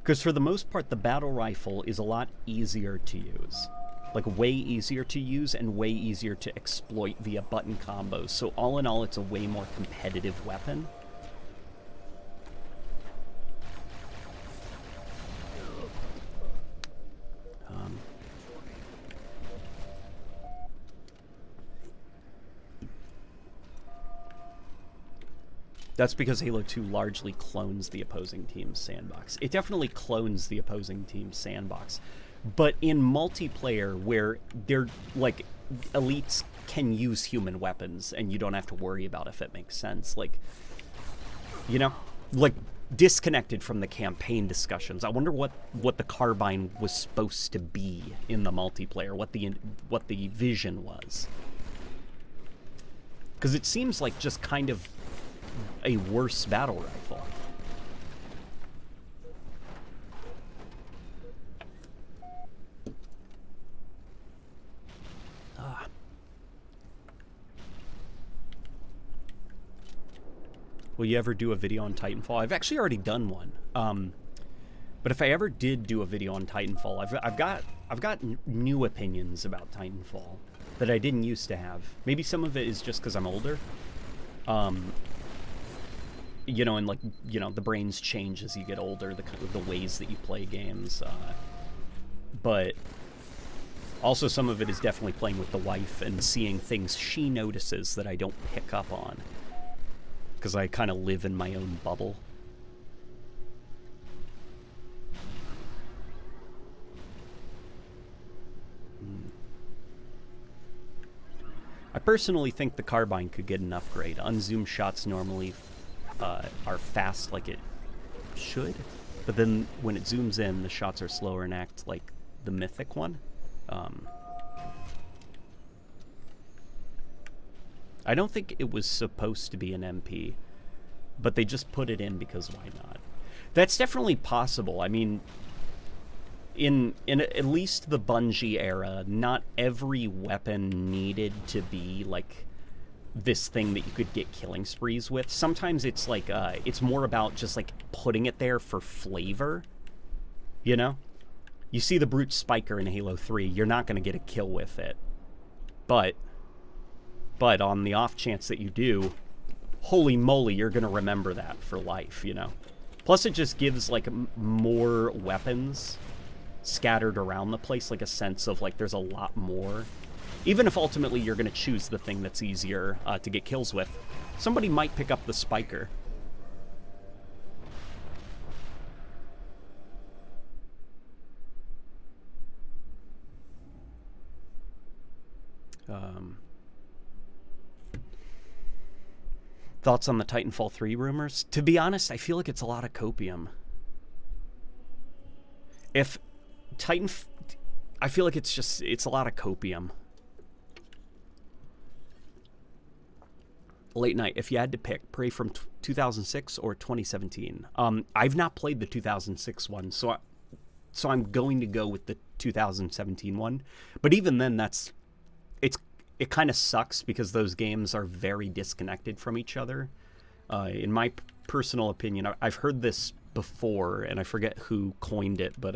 Because for the most part, the battle rifle is a lot easier to use. Like, way easier to use and way easier to exploit via button combos. So all in all, it's a way more competitive weapon. That's because Halo 2 largely clones the opposing team's sandbox. It definitely clones the opposing team's sandbox. But in multiplayer, where they're, like, elites can use human weapons and you don't have to worry about if it makes sense. Like, you know? Like, disconnected from the campaign discussions. I wonder what the Carbine was supposed to be in the multiplayer, what the vision was. Because it seems like just kind of a worse battle rifle. Will you ever do a video on Titanfall? I've actually already done one. But if I ever did do a video on Titanfall, I've got new opinions about Titanfall that I didn't used to have. Maybe some of it is just because I'm older. You know, and, like, you know, the brains change as you get older, the ways that you play games. But also some of it is definitely playing with the wife and seeing things she notices that I don't pick up on. Because I kind of live in my own bubble. personally think the Carbine could get an upgrade. Unzoomed shots normally are fast like it should, but then when it zooms in, the shots are slower and act like the Mythic one. I don't think it was supposed to be an MP, but they just put it in because why not? That's definitely possible. I mean, in at least the Bungie era, not every weapon needed to be like this thing that you could get killing sprees with. Sometimes it's like it's more about just like putting it there for flavor, you know? You see the Brute Spiker in Halo 3, you're not going to get a kill with it. But on the off chance that you do, holy moly, you're going to remember that for life, you know? Plus it just gives like more weapons scattered around the place, like a sense of like there's a lot more. Even if ultimately you're going to choose the thing that's easier to get kills with, somebody might pick up the Spiker. Thoughts on the Titanfall 3 rumors? To be honest, I feel like it's a lot of copium. I feel like it's a lot of copium. Late night, if you had to pick, Prey from 2006 or 2017. I've not played the 2006 one, so I'm going to go with the 2017 one. But even then, it kind of sucks because those games are very disconnected from each other. In my personal opinion, I've heard this before, and I forget who coined it, but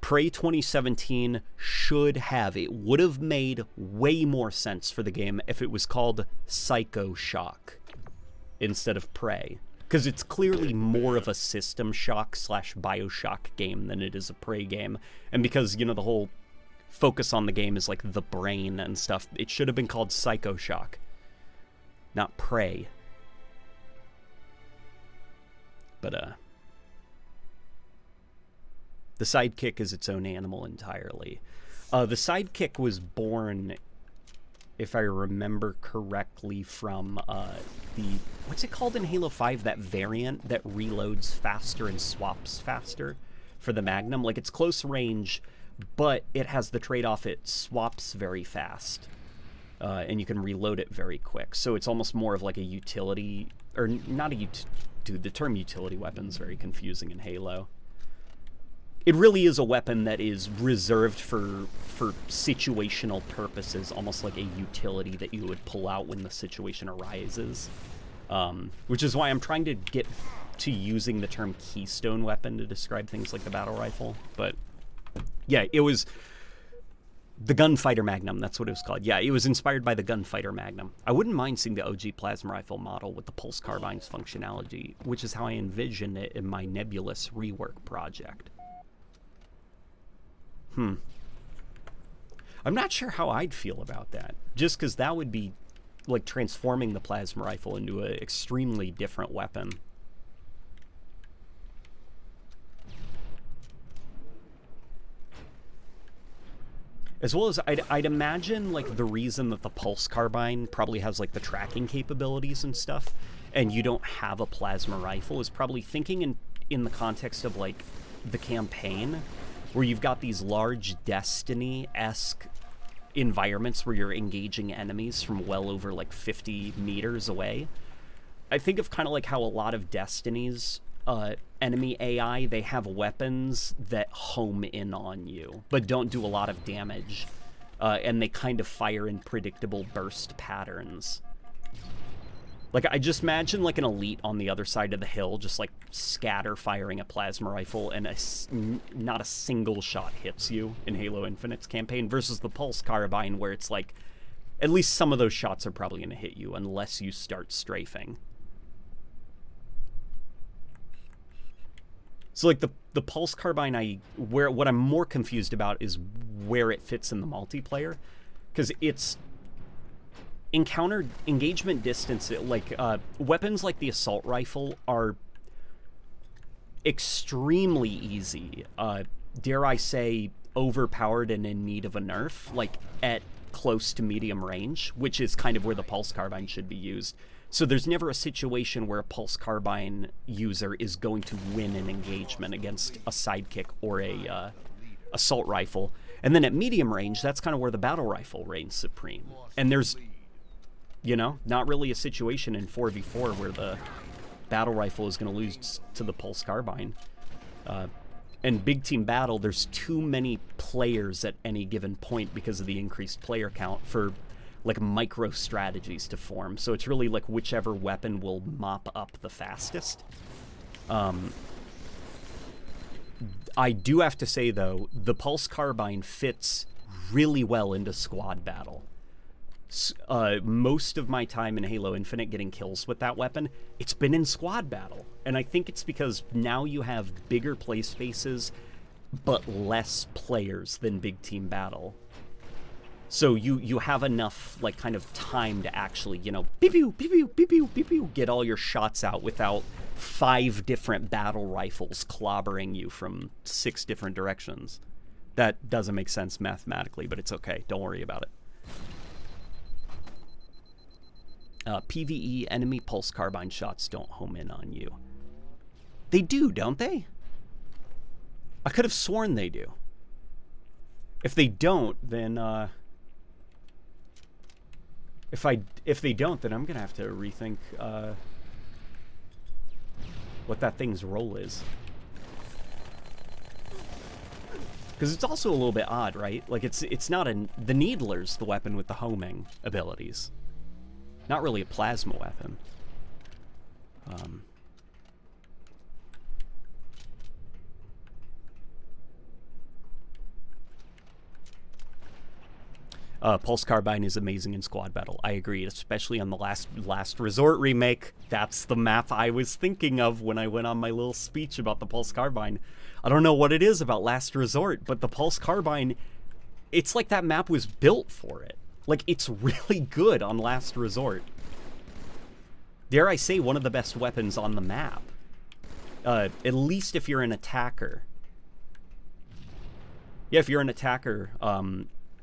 Prey 2017 it would have made way more sense for the game if it was called Psycho Shock instead of Prey. Because it's clearly more of a System Shock / Bioshock game than it is a Prey game. And because, you know, the whole focus on the game is like the brain and stuff, it should have been called Psycho Shock, not Prey. But the sidekick is its own animal entirely. The sidekick was born, if I remember correctly, from what's it called in Halo 5, that variant that reloads faster and swaps faster for the Magnum? Like, it's close range, but it has the trade-off it swaps very fast, and you can reload it very quick. So it's almost more of like a utility, or not a dude, the term utility weapon is very confusing in Halo. It really is a weapon that is reserved for situational purposes, almost like a utility that you would pull out when the situation arises. Which is why I'm trying to get to using the term keystone weapon to describe things like the battle rifle, but yeah, it was the Gunfighter Magnum. That's what it was called. Yeah, it was inspired by the Gunfighter Magnum. I wouldn't mind seeing the OG plasma rifle model with the pulse carbine's functionality, which is how I envision it in my Nebulous rework project. I'm not sure how I'd feel about that, just because that would be like transforming the plasma rifle into an extremely different weapon. As well as, I'd imagine, like, the reason that the Pulse Carbine probably has, like, the tracking capabilities and stuff, and you don't have a plasma rifle, is probably thinking in the context of, like, the campaign, where you've got these large Destiny-esque environments where you're engaging enemies from well over, like, 50 meters away. I think of kind of like how a lot of Destiny's enemy AI, they have weapons that home in on you, but don't do a lot of damage, and they kind of fire in predictable burst patterns. Like, I just imagine, like, an elite on the other side of the hill just, like, scatter firing a plasma rifle, and not a single shot hits you in Halo Infinite's campaign, versus the Pulse Carbine, where it's like, at least some of those shots are probably going to hit you, unless you start strafing. So, like, the Pulse Carbine, what I'm more confused about is where it fits in the multiplayer, because it's encounter engagement distance, like, weapons like the assault rifle are extremely easy, dare I say, overpowered and in need of a nerf. Like, at close to medium range, which is kind of where the pulse carbine should be used. So there's never a situation where a pulse carbine user is going to win an engagement against a sidekick or a assault rifle. And then at medium range, that's kind of where the battle rifle reigns supreme. And there's, you know, not really a situation in 4v4 where the battle rifle is going to lose to the pulse carbine. In big team battle, there's too many players at any given point because of the increased player count for like micro strategies to form. So it's really like whichever weapon will mop up the fastest. I do have to say though, the pulse carbine fits really well into squad battle. Most of my time in Halo Infinite getting kills with that weapon, it's been in squad battle. And I think it's because now you have bigger play spaces, but less players than big team battle. So you have enough, like, kind of time to actually, you know, pew pew pew pew pew pew pew pew, get all your shots out without 5 different battle rifles clobbering you from 6 different directions. That doesn't make sense mathematically, but it's okay. Don't worry about it. PvE enemy pulse carbine shots don't home in on you. They do, don't they? I could have sworn they do. If they don't, then if they don't, then I'm gonna have to rethink what that thing's role is. Because it's also a little bit odd, right? Like it's not the Needler's the weapon with the homing abilities. Not really a plasma weapon. Pulse Carbine is amazing in squad battle. I agree, especially on the Last Resort remake. That's the map I was thinking of when I went on my little speech about the Pulse Carbine. I don't know what it is about Last Resort, but the Pulse Carbine, it's like that map was built for it. Like, it's really good on Last Resort. Dare I say, one of the best weapons on the map. At least if you're an attacker. Yeah, if you're an attacker,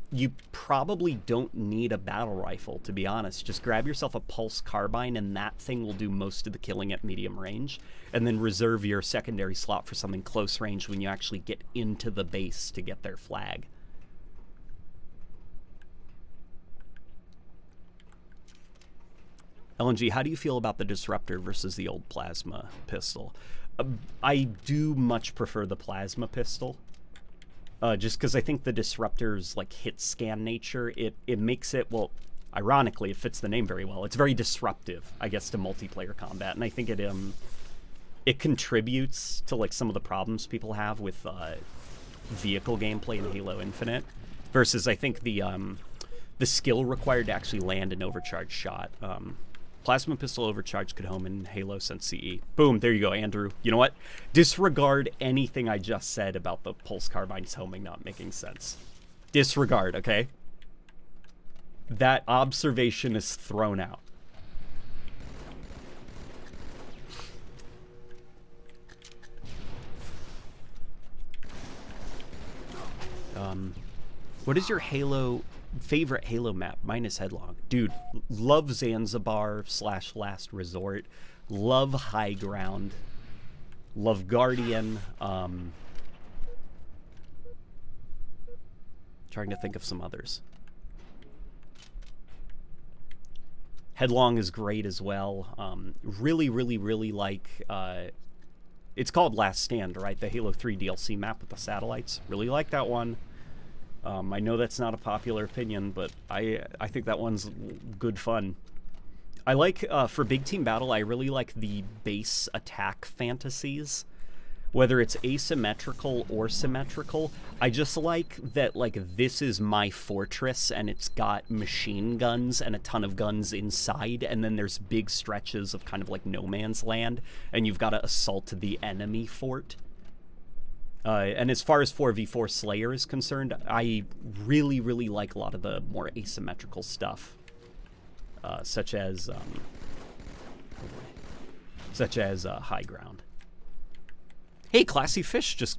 you probably don't need a battle rifle, to be honest. Just grab yourself a pulse carbine, and that thing will do most of the killing at medium range. And then reserve your secondary slot for something close range when you actually get into the base to get their flag. LNG, how do you feel about the Disruptor versus the old plasma pistol? I do much prefer the plasma pistol. Just because I think the Disruptor's like hit scan nature, it makes it, well, ironically, it fits the name very well. It's very disruptive, I guess, to multiplayer combat, and I think it contributes to like some of the problems people have with vehicle gameplay in Halo Infinite. Versus, I think the skill required to actually land an overcharged shot. Plasma pistol overcharge could home in Halo since CE. Boom, there you go, Andrew. You know what? Disregard anything I just said about the pulse carbine's homing not making sense. Disregard, okay? That observation is thrown out. What is your favorite Halo map? Mine is Headlong. Dude, love Zanzibar / Last Resort. Love High Ground. Love Guardian. Trying to think of some others. Headlong is great as well. Really, really, really like... it's called Last Stand, right? The Halo 3 DLC map with the satellites. Really like that one. I know that's not a popular opinion, but I think that one's good fun. I like, for big team battle, I really like the base attack fantasies. Whether it's asymmetrical or symmetrical, I just like that, like, this is my fortress, and it's got machine guns and a ton of guns inside, and then there's big stretches of kind of like no man's land, and you've got to assault the enemy fort. And as far as 4v4 Slayer is concerned, I really, really like a lot of the more asymmetrical stuff. Such as High Ground. Hey, Classy Fish just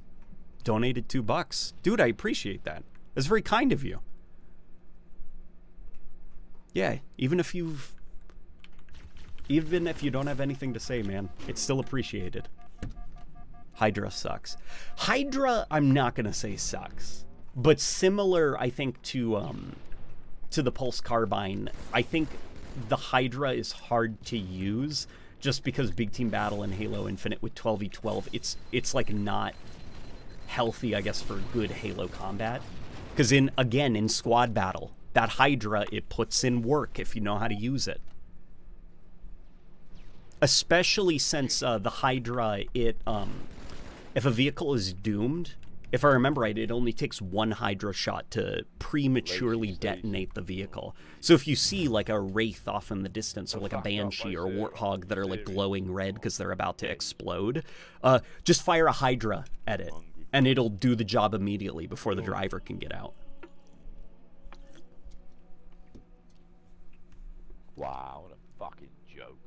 donated $2. Dude, I appreciate that. That's very kind of you. Yeah, even if you don't have anything to say, man, it's still appreciated. Hydra sucks. Hydra, I'm not gonna say sucks, but similar, I think, to the Pulse Carbine. I think the Hydra is hard to use just because Big Team Battle and Halo Infinite with 12v12, it's like not healthy, I guess, for good Halo combat. Because in squad battle, that Hydra, it puts in work if you know how to use it. Especially since the Hydra, if a vehicle is doomed, if I remember right, it only takes one Hydra shot to prematurely detonate the vehicle. So if you see like a Wraith off in the distance, or like a Banshee or a Warthog that are like glowing red because they're about to explode, just fire a Hydra at it, and it'll do the job immediately before the driver can get out. Wow, what a fucking joke.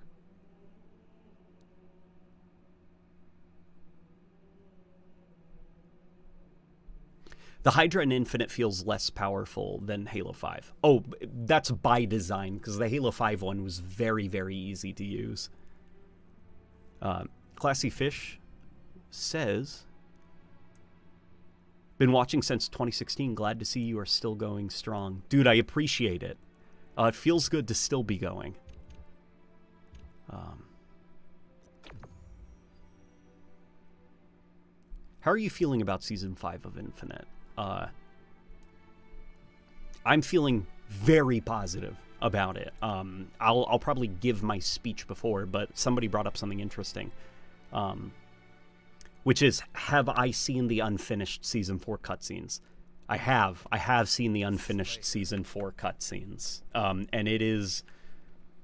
The Hydra in Infinite feels less powerful than Halo 5. Oh, that's by design, because the Halo 5 one was very, very easy to use. Classy Fish says, been watching since 2016. Glad to see you are still going strong. Dude, I appreciate it. It feels good to still be going. How are you feeling about Season 5 of Infinite? I'm feeling very positive about it. I'll probably give my speech before, but somebody brought up something interesting, which is, have I seen the unfinished Season 4 cutscenes? I have seen the unfinished Season 4 cutscenes, and it is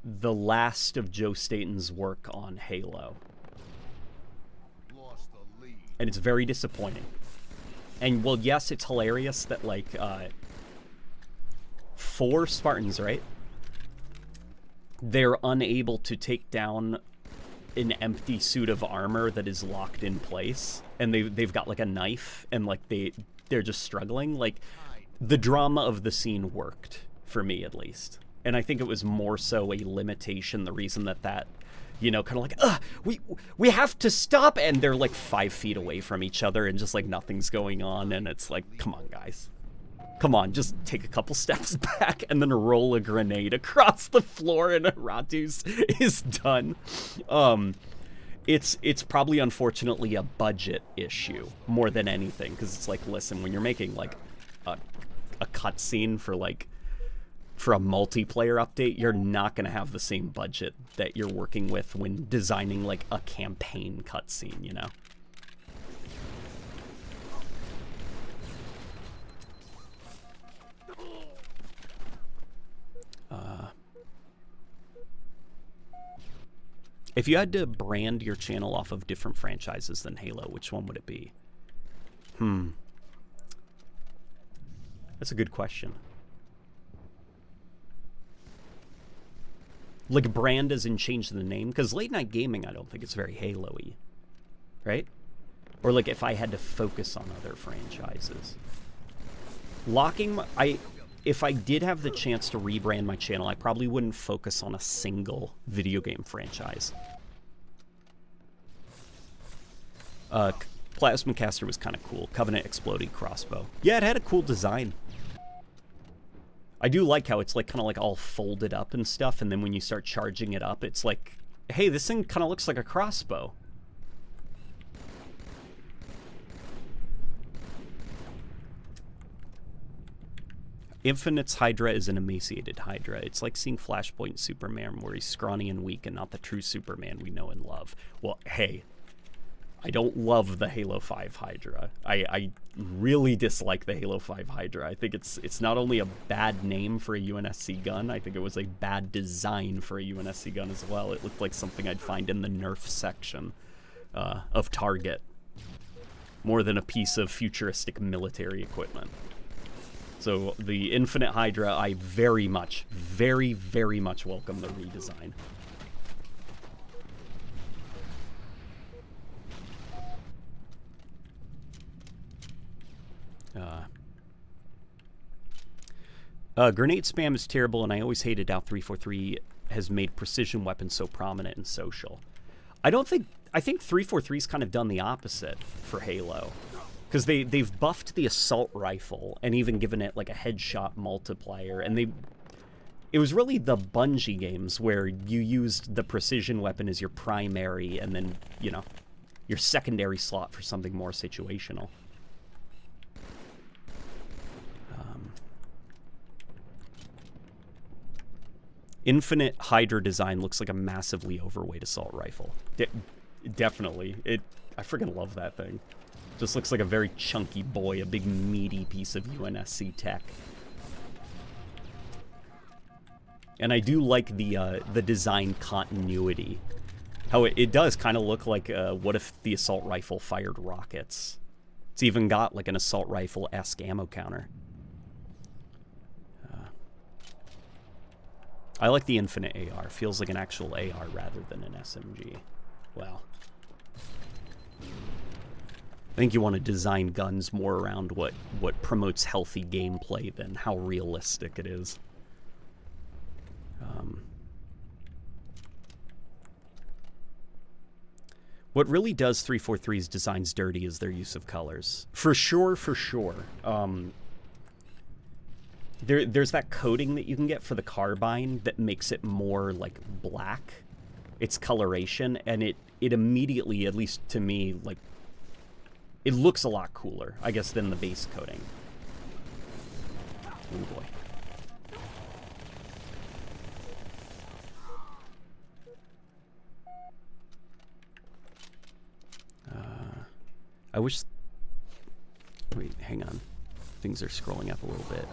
the last of Joe Staten's work on Halo. And it's very disappointing. And, well, yes, it's hilarious that, like, 4 Spartans, right? They're unable to take down an empty suit of armor that is locked in place. And they've got, like, a knife, and, like, they're just struggling. Like, the drama of the scene worked, for me, at least. And I think it was more so a limitation, the reason that you know, kind of like, we have to stop, and they're like 5 feet away from each other, and just like nothing's going on, and it's like, come on, guys. Come on, just take a couple steps back, and then roll a grenade across the floor, and Ratus is done. It's probably, unfortunately, a budget issue, more than anything, because it's like, listen, when you're making, like, a cutscene for, like, for a multiplayer update, you're not going to have the same budget that you're working with when designing, like, a campaign cutscene, you know? If you had to brand your channel off of different franchises than Halo, which one would it be? That's a good question. Like, brand as in change the name? Because late night gaming, I don't think it's very Halo-y. Right? Or, like, if I had to focus on other franchises. If I did have the chance to rebrand my channel, I probably wouldn't focus on a single video game franchise. Plasma Caster was kind of cool. Covenant Exploding Crossbow. Yeah, it had a cool design. I do like how it's like kind of like all folded up and stuff, and then when you start charging it up, it's like, hey, this thing kind of looks like a crossbow. Infinite's Hydra is an emaciated Hydra. It's like seeing Flashpoint Superman, where he's scrawny and weak and not the true Superman we know and love. Well, hey, I don't love the Halo 5 Hydra. I really dislike the Halo 5 Hydra. I think it's not only a bad name for a UNSC gun, I think it was a bad design for a UNSC gun as well. It looked like something I'd find in the Nerf section of Target, more than a piece of futuristic military equipment. So the Infinite Hydra, I very much, very, very much welcome the redesign. Grenade spam is terrible, and I always hated how 343 has made precision weapons so prominent in social. I think 343's kind of done the opposite for Halo. Because they've buffed the assault rifle and even given it like a headshot multiplier, and it was really the Bungie games where you used the precision weapon as your primary and then, you know, your secondary slot for something more situational. Infinite Hydra design looks like a massively overweight assault rifle. Definitely. I freaking love that thing. Just looks like a very chunky boy, a big meaty piece of UNSC tech. And I do like the design continuity. How it does kind of look like what if the assault rifle fired rockets. It's even got like an assault rifle-esque ammo counter. I like the Infinite AR. Feels like an actual AR rather than an SMG. Wow. I think you want to design guns more around what promotes healthy gameplay than how realistic it is. What really does 343's designs dirty is their use of colors. For sure, for sure. There's that coating that you can get for the Carbine that makes it more, like, black. It's coloration, and it immediately, at least to me, like, it looks a lot cooler, I guess, than the base coating. Oh, boy. I wish... Wait, hang on. Things are scrolling up a little bit.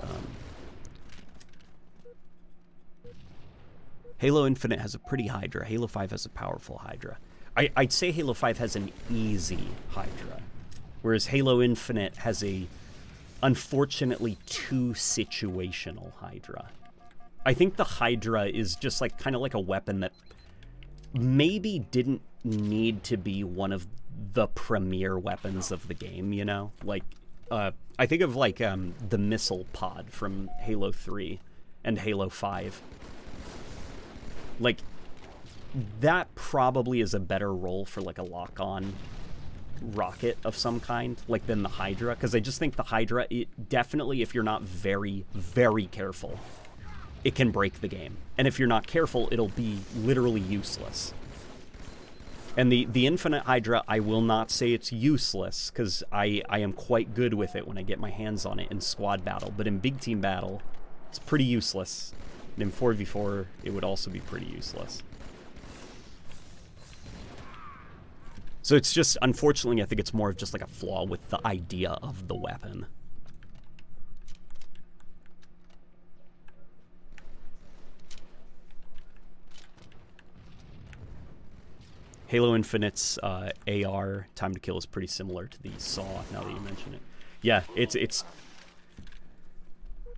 Halo Infinite has a pretty Hydra. Halo 5 has a powerful Hydra. I'd say Halo 5 has an easy Hydra, whereas Halo Infinite has a, unfortunately, too situational Hydra. I think the Hydra is just like kind of like a weapon that maybe didn't need to be one of the premier weapons of the game, you know? Like, I think of, like, the missile pod from Halo 3 and Halo 5. Like, that probably is a better role for, like, a lock-on rocket of some kind, like, than the Hydra, because I just think the Hydra, it definitely, if you're not very, very careful, it can break the game. And if you're not careful, it'll be literally useless. And the Infinite Hydra, I will not say it's useless, because I am quite good with it when I get my hands on it in squad battle. But in big team battle, it's pretty useless. And in 4v4, it would also be pretty useless. So it's just, unfortunately, I think it's more of just like a flaw with the idea of the weapon. Halo Infinite's AR, time to kill, is pretty similar to the SAW, now that you mention it. Yeah, it's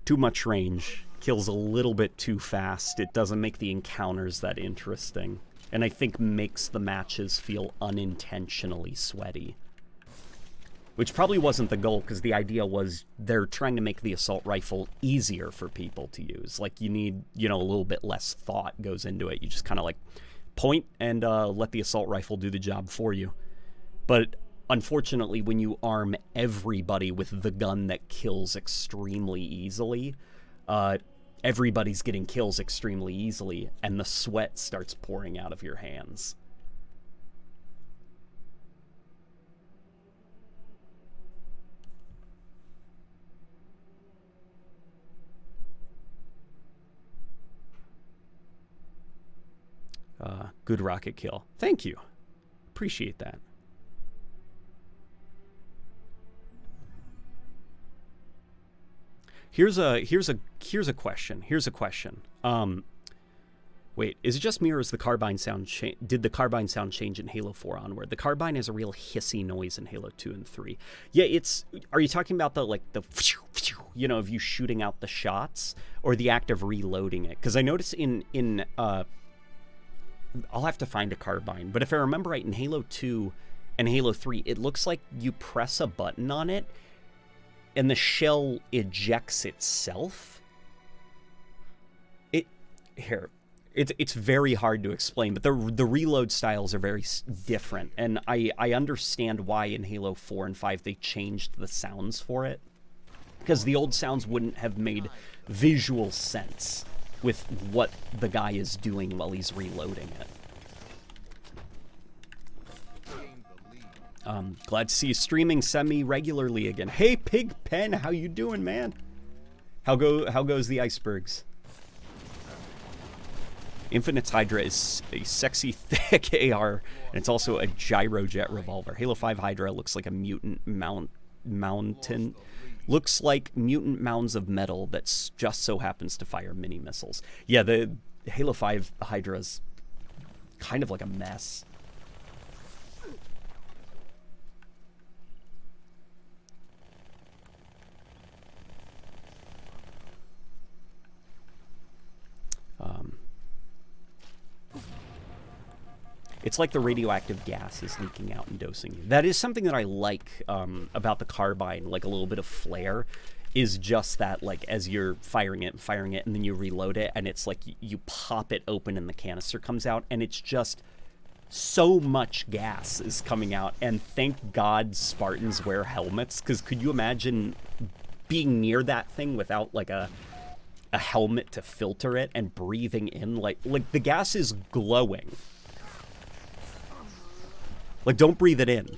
too much range. Kills a little bit too fast. It doesn't make the encounters that interesting. And I think makes the matches feel unintentionally sweaty. Which probably wasn't the goal, because the idea was they're trying to make the assault rifle easier for people to use. Like, you need, you know, a little bit less thought goes into it. You just kind of, like, point and let the assault rifle do the job for you. But unfortunately, when you arm everybody with the gun that kills extremely easily, everybody's getting kills extremely easily, and the sweat starts pouring out of your hands. Good rocket kill. Thank you. Appreciate that. Here's a question. Here's a question. Wait, is it just me, or is the Carbine sound did the Carbine sound change in Halo 4 onward? The Carbine has a real hissy noise in Halo 2 and 3. Yeah, it's... Are you talking about the, like, the... You know, of you shooting out the shots, or the act of reloading it? Because I noticed in I'll have to find a Carbine, but if I remember right, in Halo 2 and Halo 3, it looks like you press a button on it, and the shell ejects itself. here. It's very hard to explain, but the reload styles are very different, and I understand why in Halo 4 and 5 they changed the sounds for it, because the old sounds wouldn't have made visual sense with what the guy is doing while he's reloading it. Glad to see you streaming semi-regularly again. Hey, Pigpen, how you doing, man? How goes the icebergs? Infinite's Hydra is a sexy, thick AR, and it's also a gyrojet revolver. Halo 5 Hydra looks like a mutant mountain. Looks like mutant mounds of metal that just so happens to fire mini missiles. Yeah, the Halo 5 Hydra's kind of like a mess. It's like the radioactive gas is leaking out and dosing you. That is something that I like about the Carbine, like a little bit of flair, is just that, like, as you're firing it, and then you reload it, and it's like you pop it open and the canister comes out, and it's just so much gas is coming out. And thank God Spartans wear helmets, because could you imagine being near that thing without, like, a helmet to filter it and breathing in? Like the gas is glowing. Like, don't breathe it in.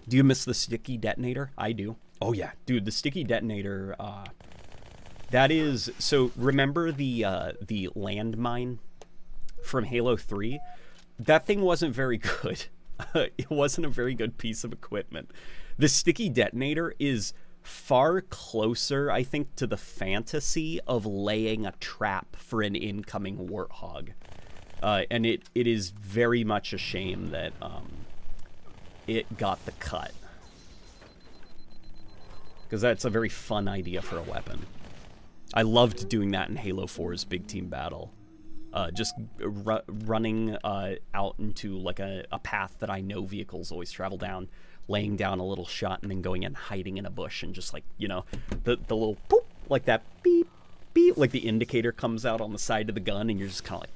Do you miss the sticky detonator? I do. Oh, yeah. Dude, the sticky detonator, that is... So, remember the landmine from Halo 3? That thing wasn't very good. It wasn't a very good piece of equipment. The sticky detonator is far closer, I think, to the fantasy of laying a trap for an incoming warthog. And it is very much a shame that it got the cut. Because that's a very fun idea for a weapon. I loved doing that in Halo 4's Big Team Battle. Just running out into like a path that I know vehicles always travel down, laying down a little shot, and then going and hiding in a bush, and just like, you know, the little boop, like that beep, beep, like the indicator comes out on the side of the gun, and you're just kind of like,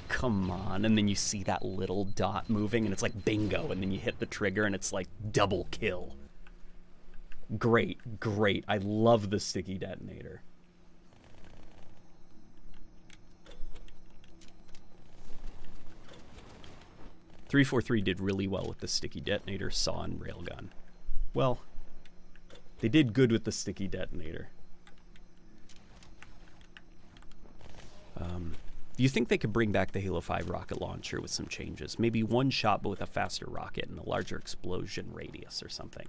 come on, and then you see that little dot moving, and it's like bingo, and then you hit the trigger, and it's like double kill. Great. I love the sticky detonator. .343 did really well with the sticky detonator, saw, and railgun. Well, they did good with the sticky detonator. Do you think they could bring back the Halo 5 rocket launcher with some changes? Maybe one shot, but with a faster rocket and a larger explosion radius or something.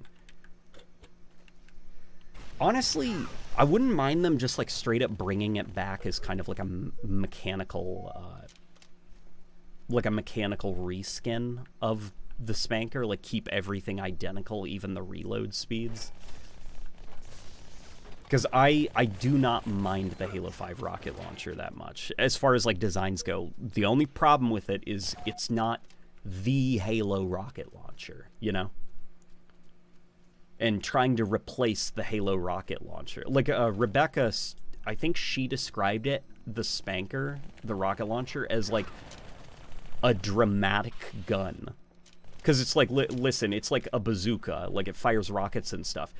Honestly, I wouldn't mind them just like straight up bringing it back as kind of like a mechanical reskin of the Spanker, like keep everything identical, even the reload speeds. Because I do not mind the Halo 5 rocket launcher that much. As far as like designs go, the only problem with it is it's not the Halo rocket launcher, you know? And trying to replace the Halo rocket launcher. Like Rebecca, I think she described it, the Spanker, the rocket launcher, as like a dramatic gun. Because it's like, listen, it's like a bazooka, like it fires rockets and stuff.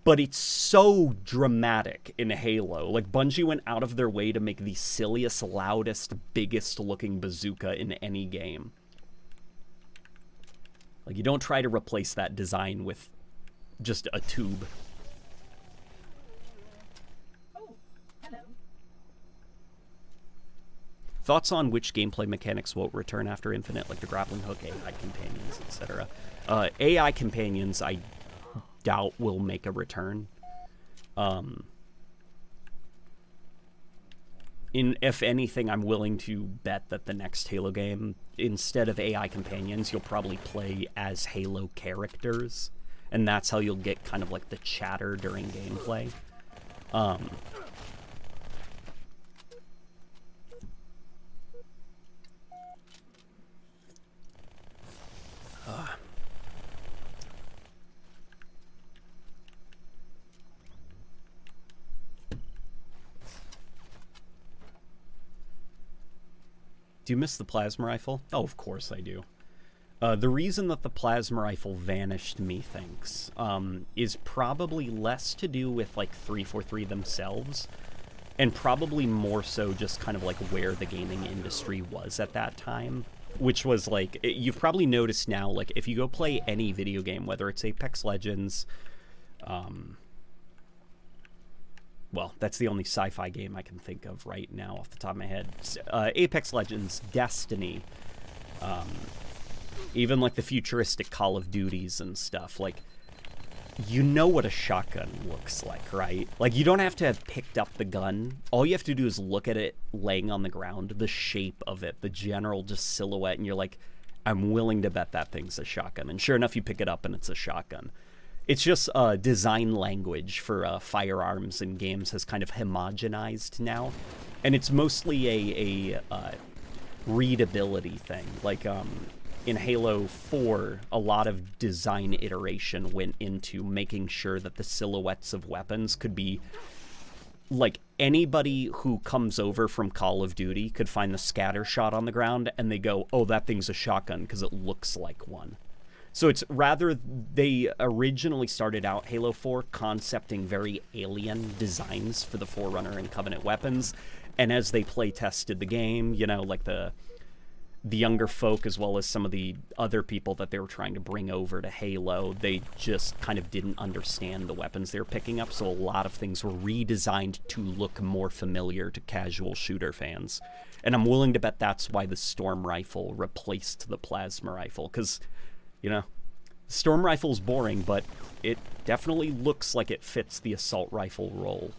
But it's so dramatic in Halo. Like, Bungie went out of their way to make the silliest, loudest, biggest looking bazooka in any game. Like, you don't try to replace that design with just a tube. Oh, hello. Thoughts on which gameplay mechanics won't return after Infinite, like the grappling hook, AI companions, etc. AI companions, I doubt will make a return. If anything, I'm willing to bet that the next Halo game, instead of AI companions, you'll probably play as Halo characters, and that's how you'll get kind of like the chatter during gameplay. Do you miss the plasma rifle? Oh, of course I do. The reason that the plasma rifle vanished, methinks, is probably less to do with, like, 343 themselves, and probably more so just kind of, like, where the gaming industry was at that time, which was, like, you've probably noticed now, like, if you go play any video game, whether it's Apex Legends, well, that's the only sci-fi game I can think of right now off the top of my head. Apex Legends, Destiny, even like the futuristic Call of Duties and stuff, like, you know what a shotgun looks like, right? Like, you don't have to have picked up the gun. All you have to do is look at it laying on the ground, the shape of it, the general just silhouette, and you're like, I'm willing to bet that thing's a shotgun. And sure enough, you pick it up and it's a shotgun. It's just design language for firearms in games has kind of homogenized now. And it's mostly a readability thing. Like, in Halo 4, a lot of design iteration went into making sure that the silhouettes of weapons could be, like, anybody who comes over from Call of Duty could find the scatter shot on the ground and they go, oh, that thing's a shotgun because it looks like one. So it's rather, they originally started out Halo 4 concepting very alien designs for the Forerunner and Covenant weapons, and as they play tested the game, you know, like the younger folk as well as some of the other people that they were trying to bring over to Halo, they just kind of didn't understand the weapons they were picking up, so a lot of things were redesigned to look more familiar to casual shooter fans. And I'm willing to bet that's why the Storm Rifle replaced the Plasma Rifle, because, you know, Storm Rifle's boring, but it definitely looks like it fits the Assault Rifle role.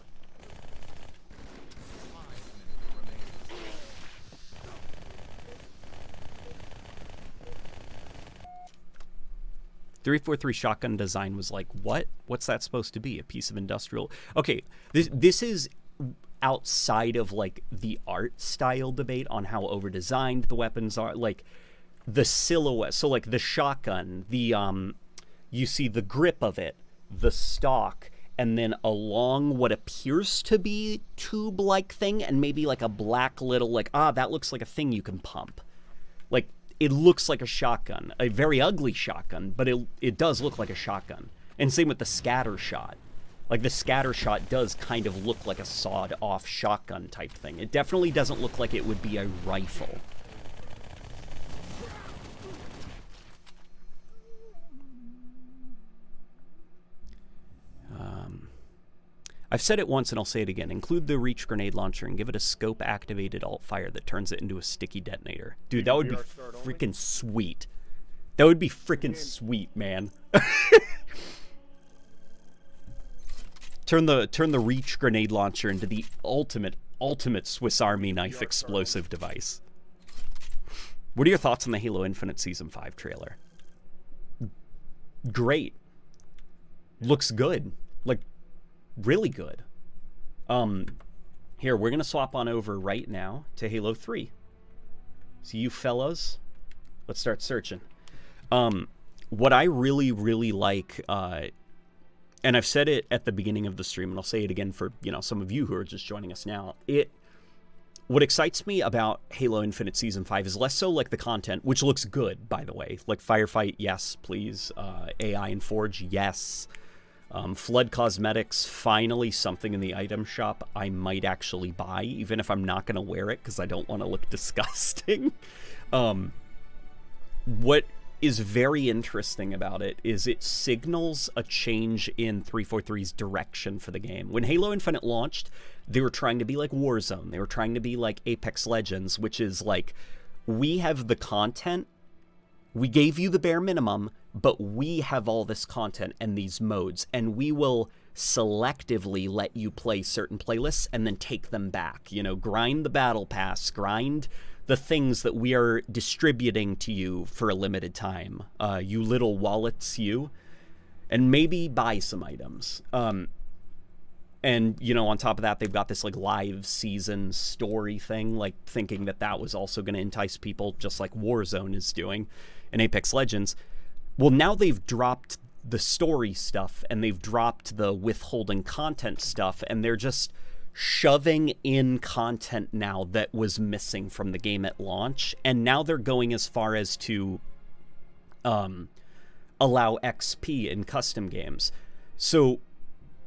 .343 shotgun design was like, what? What's that supposed to be? A piece of industrial... Okay, this is outside of, like, the art style debate on how over-designed the weapons are. Like, the silhouette, so like the shotgun, the you see the grip of it, the stock, and then along what appears to be tube-like thing, and maybe like a black little, like, that looks like a thing you can pump. Like, it looks like a shotgun, a very ugly shotgun, but it does look like a shotgun. And same with the scatter shot. Like, the scatter shot does kind of look like a sawed-off shotgun type thing. It definitely doesn't look like it would be a rifle. I've said it once and I'll say it again. Include the Reach grenade launcher and give it a scope-activated alt-fire that turns it into a sticky detonator. Dude, that would be freaking sweet. That would be freaking sweet, man. Turn the Reach grenade launcher into the ultimate Swiss Army knife explosive device. What are your thoughts on the Halo Infinite Season 5 trailer? Great. Looks good. Like, really good. Here, we're going to swap on over right now to Halo 3. So you fellas, let's start searching. What I really, really like, and I've said it at the beginning of the stream, and I'll say it again for, you know, some of you who are just joining us now. What excites me about Halo Infinite Season 5 is less so like the content, which looks good, by the way. Like Firefight, yes, please. AI and Forge, yes. Flood Cosmetics, finally something in the item shop I might actually buy, even if I'm not going to wear it because I don't want to look disgusting. What is very interesting about it is it signals a change in 343's direction for the game. When Halo Infinite launched, they were trying to be like Warzone. They were trying to be like Apex Legends, which is like, we have the content, we gave you the bare minimum, but we have all this content and these modes, and we will selectively let you play certain playlists and then take them back. You know, grind the battle pass, grind the things that we are distributing to you for a limited time. You little wallets, you. And maybe buy some items. And, you know, on top of that, they've got this, like, live season story thing, like, thinking that that was also going to entice people, just like Warzone is doing in Apex Legends. Well, now they've dropped the story stuff, and they've dropped the withholding content stuff, and they're just shoving in content now that was missing from the game at launch, and now they're going as far as to allow XP in custom games. So,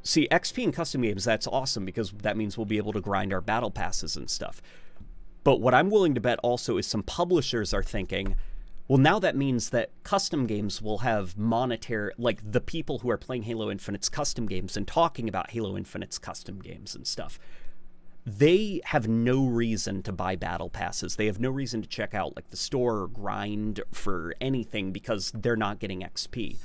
see, XP in custom games, that's awesome, because that means we'll be able to grind our battle passes and stuff. But what I'm willing to bet also is some publishers are thinking, well, now that means that custom games will have monetary, like the people who are playing Halo Infinite's custom games and talking about Halo Infinite's custom games and stuff, they have no reason to buy battle passes. They have no reason to check out like the store or grind for anything because they're not getting XP.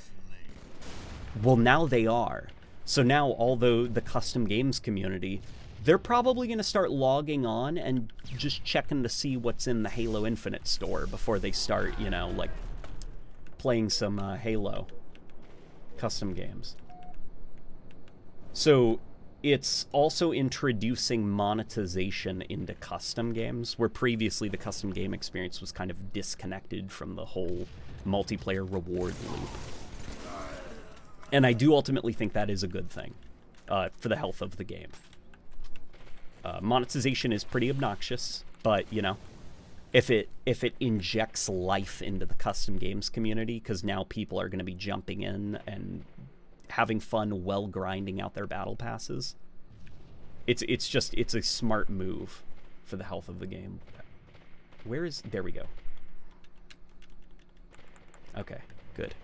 Well, now they are. So now, although the custom games community, they're probably going to start logging on and just checking to see what's in the Halo Infinite store before they start, you know, like playing some Halo custom games. So it's also introducing monetization into custom games, where previously the custom game experience was kind of disconnected from the whole multiplayer reward loop. And I do ultimately think that is a good thing for the health of the game. Monetization is pretty obnoxious, but, you know, if it injects life into the custom games community, because now people are going to be jumping in and having fun while grinding out their battle passes, it's a smart move for the health of the game. There we go. Okay, good.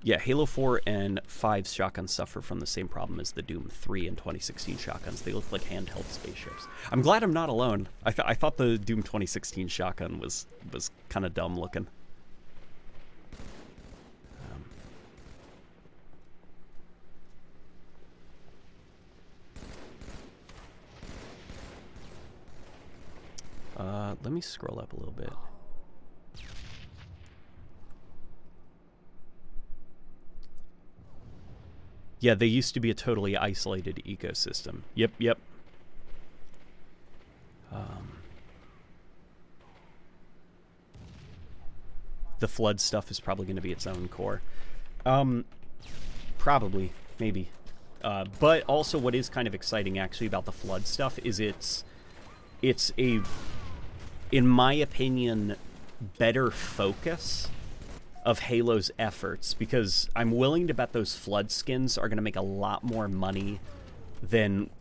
Yeah, Halo 4 and 5's shotguns suffer from the same problem as the Doom 3 and 2016 shotguns. They look like handheld spaceships. I'm glad I'm not alone. I thought the Doom 2016 shotgun was kind of dumb looking. Let me scroll up a little bit. Yeah, they used to be a totally isolated ecosystem. Yep. The flood stuff is probably going to be its own core. Probably, maybe. But also what is kind of exciting actually about the flood stuff is it's a, in my opinion, better focus of Halo's efforts, because I'm willing to bet those flood skins are going to make a lot more money than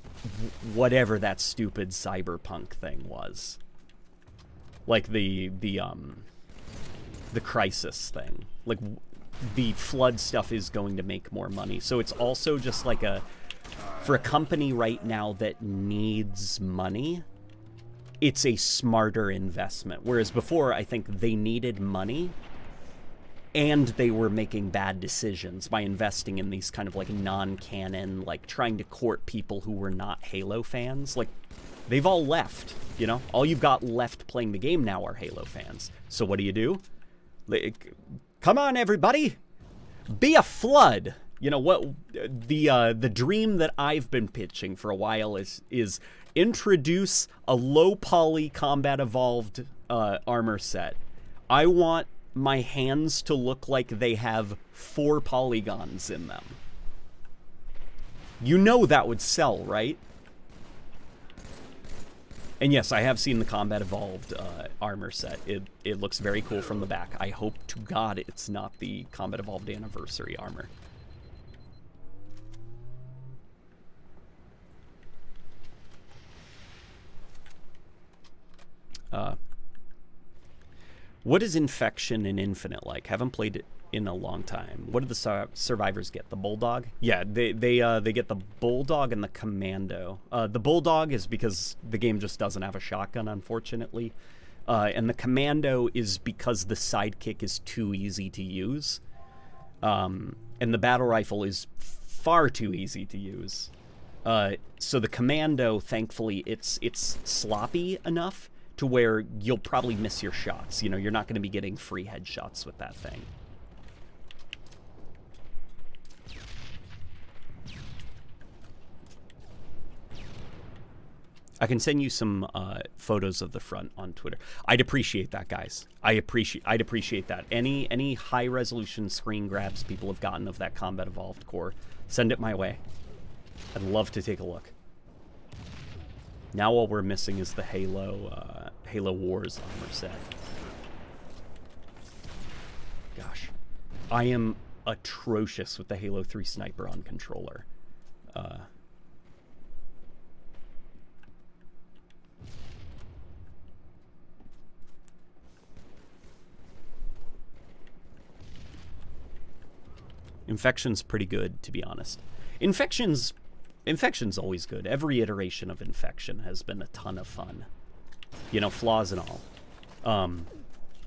whatever that stupid cyberpunk thing was. Like the crisis thing. Like, the flood stuff is going to make more money. So it's also just like for a company right now that needs money, it's a smarter investment. Whereas before, I think they needed money and they were making bad decisions by investing in these kind of like non-canon, like trying to court people who were not Halo fans. Like, they've all left, you know? All you've got left playing the game now are Halo fans. So what do? Like, come on, everybody! Be a flood! You know, what the dream that I've been pitching for a while is introduce a low-poly combat-evolved armor set. I want my hands to look like they have 4 polygons in them. You know that would sell, right? And yes, I have seen the combat evolved armor set. It looks very cool from the back. I hope to God it's not the combat evolved anniversary armor. What is Infection in Infinite like? Haven't played it in a long time. What do the survivors get? The Bulldog? Yeah, they get the Bulldog and the Commando. The Bulldog is because the game just doesn't have a shotgun, unfortunately. And the Commando is because the sidekick is too easy to use. And the battle rifle is far too easy to use. So the Commando, thankfully, it's sloppy enough to where you'll probably miss your shots. You know, you're not going to be getting free headshots with that thing. I can send you some photos of the front on Twitter. I'd appreciate that, guys. I'd appreciate that. Any high resolution screen grabs people have gotten of that Combat Evolved core, send it my way. I'd love to take a look. Now all we're missing is the Halo Wars armor set. Gosh, I am atrocious with the Halo 3 sniper on controller. Infection's pretty good, to be honest. Infection's always good. Every iteration of Infection has been a ton of fun. You know, flaws and all.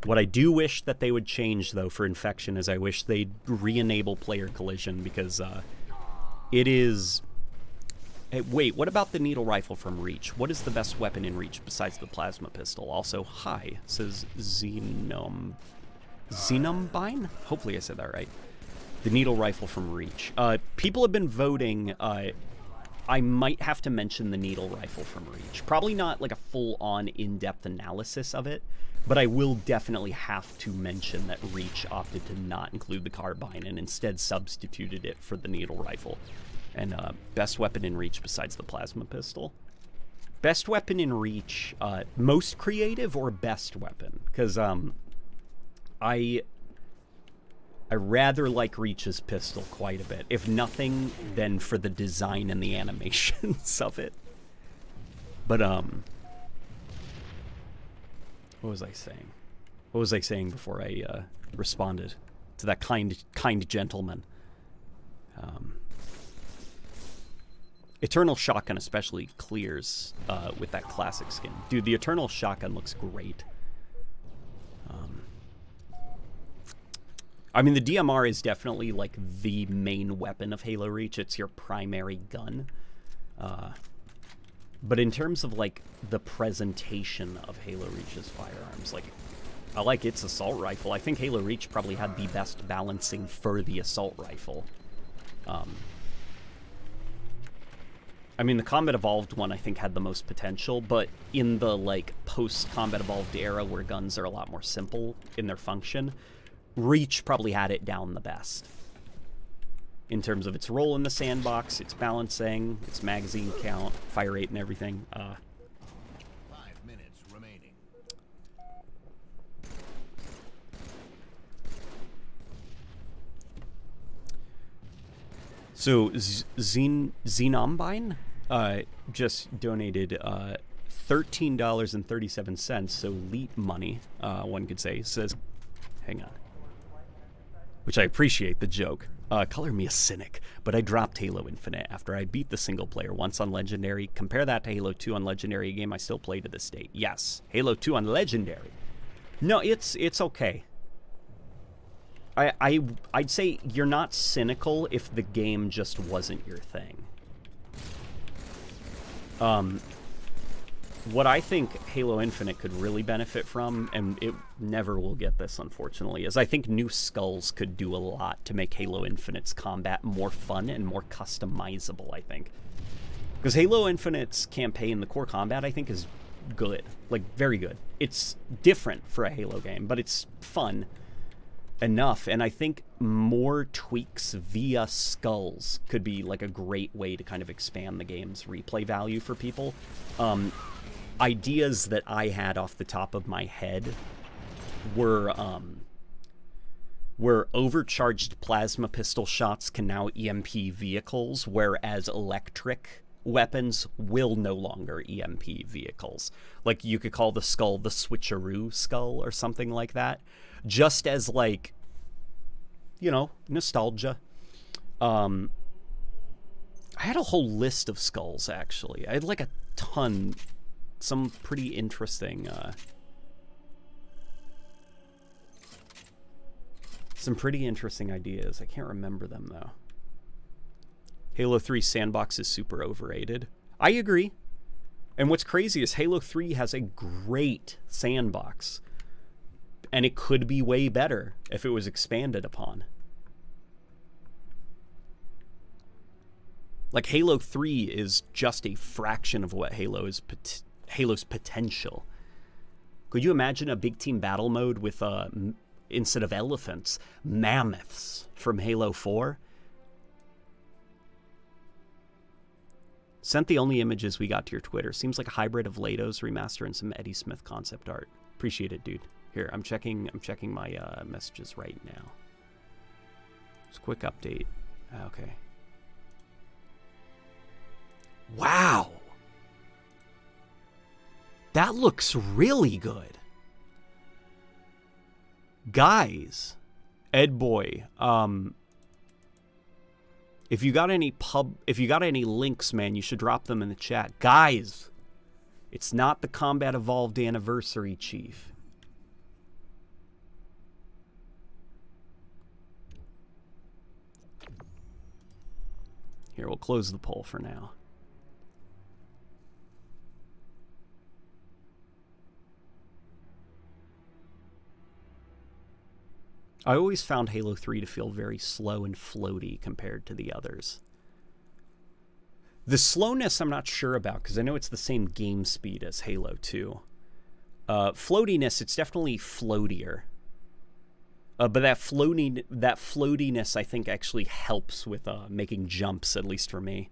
What I do wish that they would change, though, for Infection is I wish they'd re-enable player collision, because it is... Hey, wait, what about the needle rifle from Reach? What is the best weapon in Reach besides the plasma pistol? Also, hi, says Xenombine? Hopefully I said that right. The needle rifle from Reach. People have been voting. I might have to mention the needle rifle from Reach. Probably not like a full-on in-depth analysis of it, but I will definitely have to mention that Reach opted to not include the Carbine and instead substituted it for the needle rifle. And best weapon in Reach besides the plasma pistol. Best weapon in Reach, most creative or best weapon? Because I rather like Reach's pistol quite a bit. If nothing, then for the design and the animations of it. But, what was I saying? What was I saying before I responded to that kind gentleman? Eternal Shotgun especially clears with that classic skin. Dude, the Eternal Shotgun looks great. I mean, the DMR is definitely, like, the main weapon of Halo Reach. It's your primary gun. But in terms of, like, the presentation of Halo Reach's firearms, like, I like its assault rifle. I think Halo Reach probably had the best balancing for the assault rifle. I mean, the Combat Evolved one, I think, had the most potential, but in the, like, post-Combat Evolved era where guns are a lot more simple in their function, Reach probably had it down the best. In terms of its role in the sandbox, its balancing, its magazine count, fire rate, and everything. 5 minutes remaining. So, Xenombine just donated $13.37, so leet money, one could say. Says, hang on. Which I appreciate the joke. Color me a cynic, but I dropped Halo Infinite after I beat the single player once on Legendary. Compare that to Halo 2 on Legendary, a game I still play to this day. Yes, Halo 2 on Legendary. No, it's okay. I'd say you're not cynical if the game just wasn't your thing. What I think Halo Infinite could really benefit from, and it never will get this, unfortunately, is I think new skulls could do a lot to make Halo Infinite's combat more fun and more customizable, I think. Because Halo Infinite's campaign, the core combat, I think, is good. Like, very good. It's different for a Halo game, but it's fun enough, and I think more tweaks via skulls could be, like, a great way to kind of expand the game's replay value for people. Ideas that I had off the top of my head were overcharged plasma pistol shots can now EMP vehicles, whereas electric weapons will no longer EMP vehicles. Like, you could call the skull the switcheroo skull or something like that. Just as, like, you know, nostalgia. I had a whole list of skulls, actually. I had, like, a ton... Some pretty interesting, ideas. I can't remember them, though. Halo 3 Sandbox is super overrated. I agree. And what's crazy is Halo 3 has a great sandbox. And it could be way better if it was expanded upon. Like, Halo 3 is just a fraction of what Halo's potential. Could you imagine a big team battle mode with, instead of elephants, mammoths from Halo 4? Sent the only images we got to your Twitter. Seems like a hybrid of Lado's Remaster and some Eddie Smith concept art. Appreciate it, dude. Here, I'm checking my messages right now. Just a quick update. Okay. Wow. That looks really good. Guys, Ed Boy, if you got any links, man, you should drop them in the chat. Guys, it's not the Combat Evolved anniversary, Chief. Here, we'll close the poll for now. I always found Halo 3 to feel very slow and floaty compared to the others. The slowness I'm not sure about, because I know it's the same game speed as Halo 2. Floatiness, it's definitely floatier. But that floatiness, I think, actually helps with making jumps, at least for me.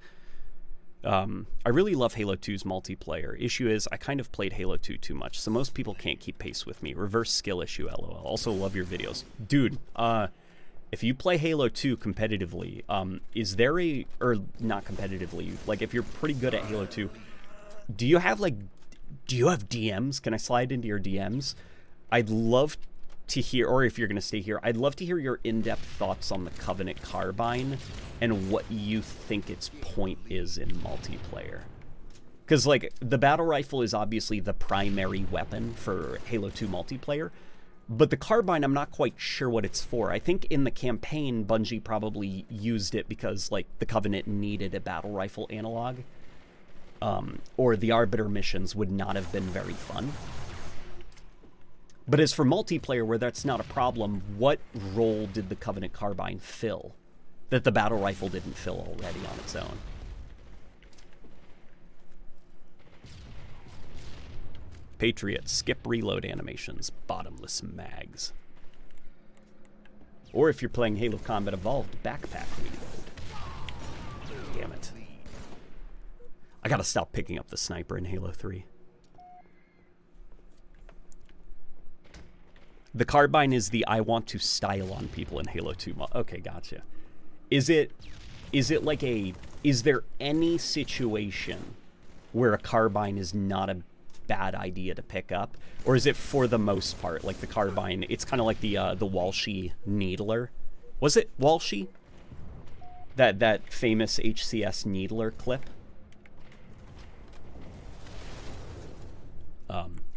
I really love Halo 2's multiplayer. Issue is, I kind of played Halo 2 too much, so most people can't keep pace with me. Reverse skill issue, lol. Also love your videos. Dude, if you play Halo 2 competitively, is there a, or not competitively, like if you're pretty good at Halo 2, do you have DMs? Can I slide into your DMs? I'd love to hear, or if you're going to stay here, I'd love to hear your in-depth thoughts on the Covenant Carbine and what you think its point is in multiplayer. Because, like, the battle rifle is obviously the primary weapon for Halo 2 multiplayer, but the Carbine, I'm not quite sure what it's for. I think in the campaign, Bungie probably used it because, like, the Covenant needed a battle rifle analog, or the Arbiter missions would not have been very fun. But as for multiplayer, where that's not a problem, what role did the Covenant Carbine fill that the battle rifle didn't fill already on its own? Patriot, skip reload animations, bottomless mags. Or if you're playing Halo Combat Evolved, backpack reload. Damn it. I gotta stop picking up the sniper in Halo 3. The Carbine is the I want to style on people in Halo 2. Okay, gotcha. Is there any situation where a Carbine is not a bad idea to pick up? Or is it for the most part, like the Carbine, it's kind of like the Walshy Needler. Was it Walshy? That famous HCS Needler clip?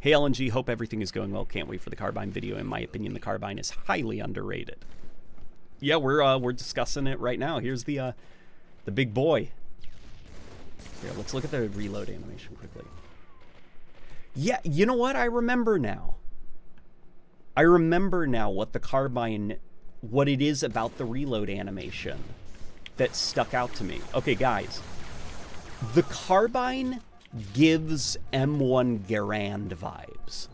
Hey LNG, hope everything is going well. Can't wait for the Carbine video. In my opinion, the Carbine is highly underrated. Yeah, we're discussing it right now. Here's the big boy. Here, let's look at the reload animation quickly. Yeah, you know what? I remember now. I remember now what the Carbine, what it is about the reload animation that stuck out to me. Okay, guys. The Carbine gives M1 Garand vibes.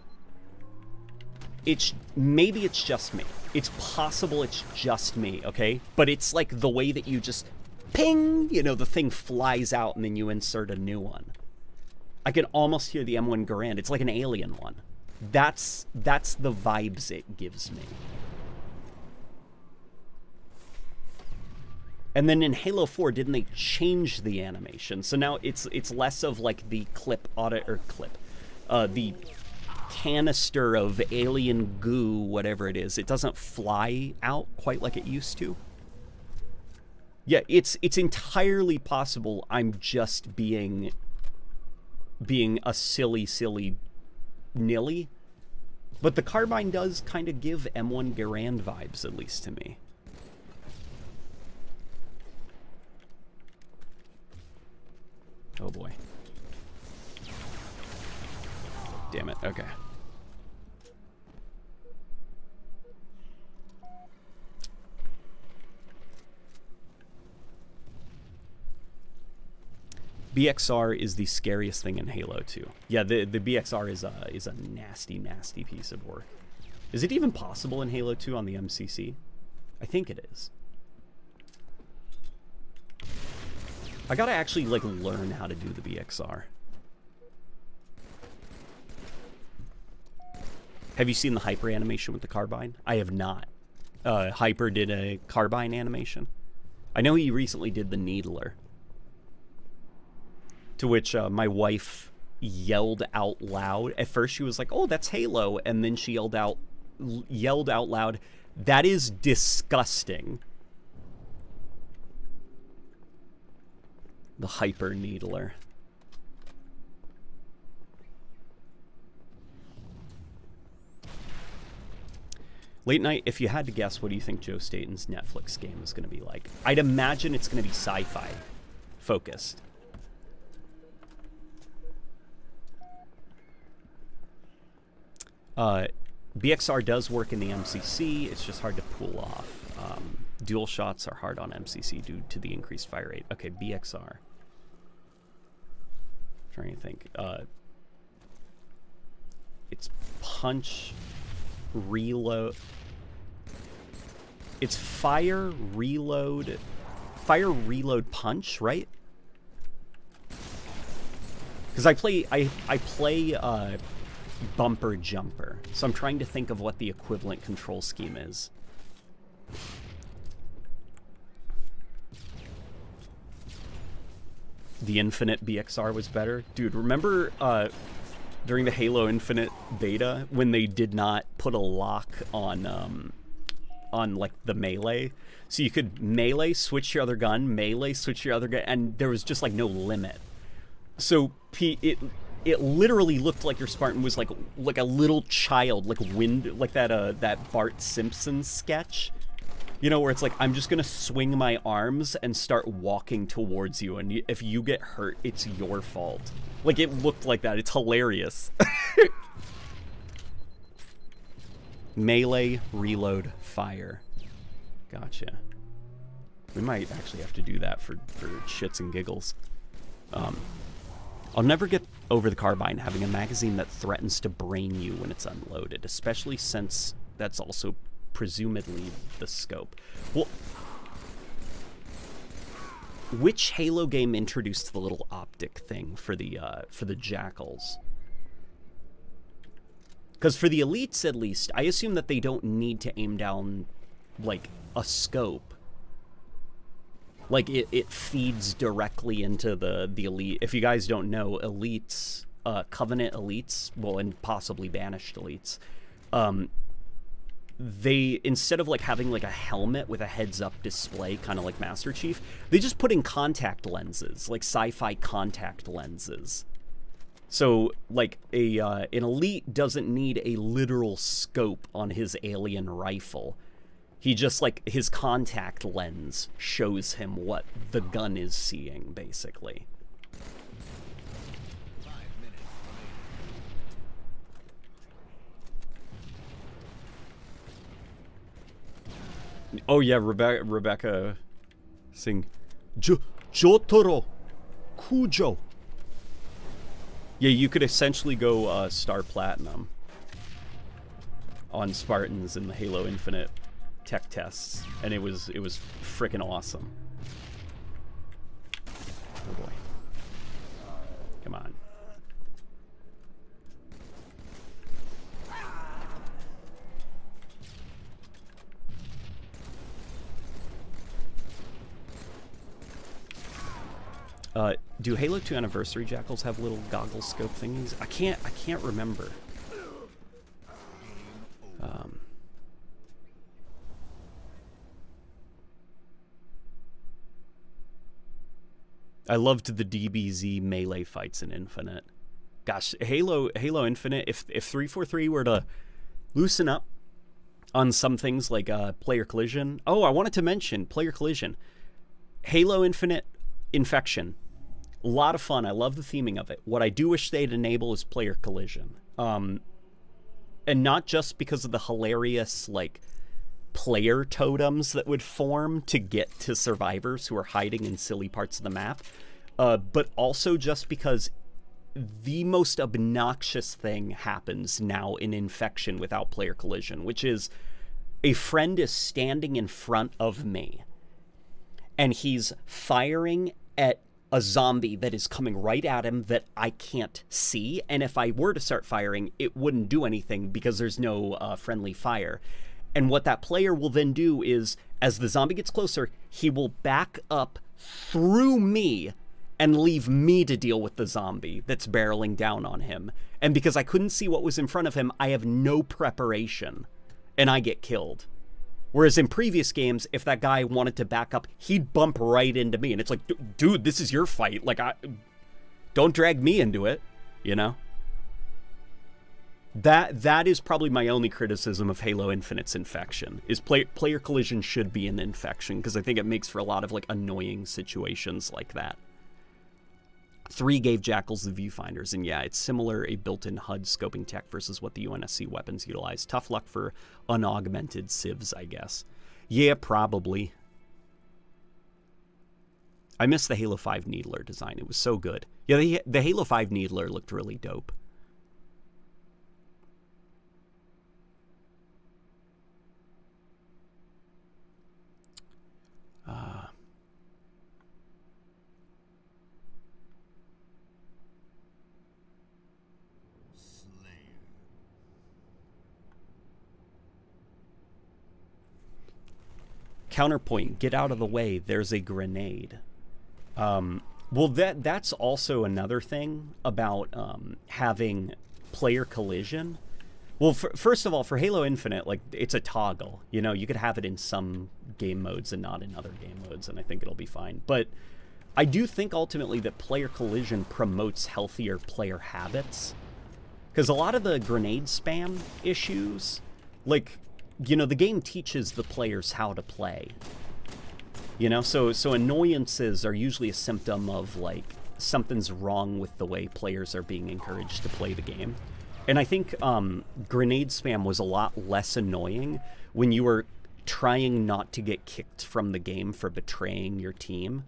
Maybe it's just me. It's possible it's just me, okay? But it's like the way that you just ping, you know, the thing flies out and then you insert a new one. I can almost hear the M1 Garand. It's like an alien one. That's the vibes it gives me. And then in Halo 4, didn't they change the animation? So now it's less of like the the canister of alien goo, whatever it is. It doesn't fly out quite like it used to. Yeah, it's entirely possible I'm just being a silly nilly. But the Carbine does kind of give M1 Garand vibes, at least to me. Oh boy. Damn it, okay. BXR is the scariest thing in Halo 2. Yeah, the BXR is a nasty, nasty piece of work. Is it even possible in Halo 2 on the MCC? I think it is. I gotta actually, like, learn how to do the BXR. Have you seen the Hyper animation with the Carbine? I have not. Hyper did a Carbine animation. I know he recently did the Needler. To which my wife yelled out loud. At first she was like, oh, that's Halo. And then she yelled out loud, that is disgusting. The Hyper Needler. Late night, if you had to guess, what do you think Joe Staten's Netflix game is going to be like? I'd imagine it's going to be sci-fi focused. BXR does work in the MCC. It's just hard to pull off. Dual shots are hard on MCC due to the increased fire rate. Okay, BXR. Trying to think. It's punch, reload. It's fire, reload, punch, right? Because I play bumper jumper, so I'm trying to think of what the equivalent control scheme is. The Infinite BXR was better. Dude, remember during the Halo Infinite beta when they did not put a lock on like the melee? So you could melee, switch your other gun, melee, switch your other gun, and there was just like no limit. So it literally looked like your Spartan was like a little child, like that Bart Simpson sketch. You know, where it's like, I'm just going to swing my arms and start walking towards you, and if you get hurt, it's your fault. Like, it looked like that. It's hilarious. Melee, reload, fire. Gotcha. We might actually have to do that for shits and giggles. I'll never get over the Carbine having a magazine that threatens to brain you when it's unloaded, especially since that's also presumably the scope. Well, which Halo game introduced the little optic thing for the jackals? Because for the elites, at least, I assume that they don't need to aim down like a scope. Like it feeds directly into the elite. If you guys don't know, elites, Covenant elites, well, and possibly Banished elites, they, instead of like having like a helmet with a heads-up display, kind of like Master Chief, they just put in contact lenses, like sci-fi contact lenses. So like an elite doesn't need a literal scope on his alien rifle. He just, like, his contact lens shows him what the gun is seeing, basically. 5 minutes remaining. Oh yeah, Rebecca sing Jotaro Kujo. Yeah, you could essentially go Star Platinum on Spartans in the Halo Infinite tech tests, and it was freaking awesome. Oh boy. Come on. Do Halo 2 Anniversary Jackals have little goggle scope thingies? I can't remember. I loved the DBZ melee fights in Infinite. Gosh, Halo Infinite, if 343 were to loosen up on some things like player collision. Oh, I wanted to mention player collision. Halo Infinite Infection. A lot of fun. I love the theming of it. What I do wish they'd enable is player collision. And not just because of the hilarious, like, player totems that would form to get to survivors who are hiding in silly parts of the map, but also just because the most obnoxious thing happens now in Infection without player collision, which is a friend is standing in front of me, and he's firing at a zombie that is coming right at him that I can't see, and if I were to start firing, it wouldn't do anything because there's no friendly fire. And what that player will then do is, as the zombie gets closer, he will back up through me and leave me to deal with the zombie that's barreling down on him. And because I couldn't see what was in front of him, I have no preparation, and I get killed. Whereas in previous games, if that guy wanted to back up, he'd bump right into me. And it's like, dude, this is your fight. Like, don't drag me into it, you know? That is probably my only criticism of Halo Infinite's Infection, is player collision should be in Infection, because I think it makes for a lot of, like, annoying situations like that. 3 gave Jackals the viewfinders, and yeah, it's similar, a built-in HUD scoping tech versus what the UNSC weapons utilize. Tough luck for unaugmented civs, I guess. Yeah, probably. I missed the Halo 5 Needler design. It was so good. Yeah, the Halo 5 Needler looked really dope. Counterpoint, get out of the way, there's a grenade. Well, that's also another thing about having player collision. Well, first of all, for Halo Infinite, like, it's a toggle. You know, you could have it in some game modes and not in other game modes, and I think it'll be fine. But I do think ultimately that player collision promotes healthier player habits. Because a lot of the grenade spam issues, like, you know, the game teaches the players how to play. You know, so annoyances are usually a symptom of, like, something's wrong with the way players are being encouraged to play the game. And I think grenade spam was a lot less annoying when you were trying not to get kicked from the game for betraying your team.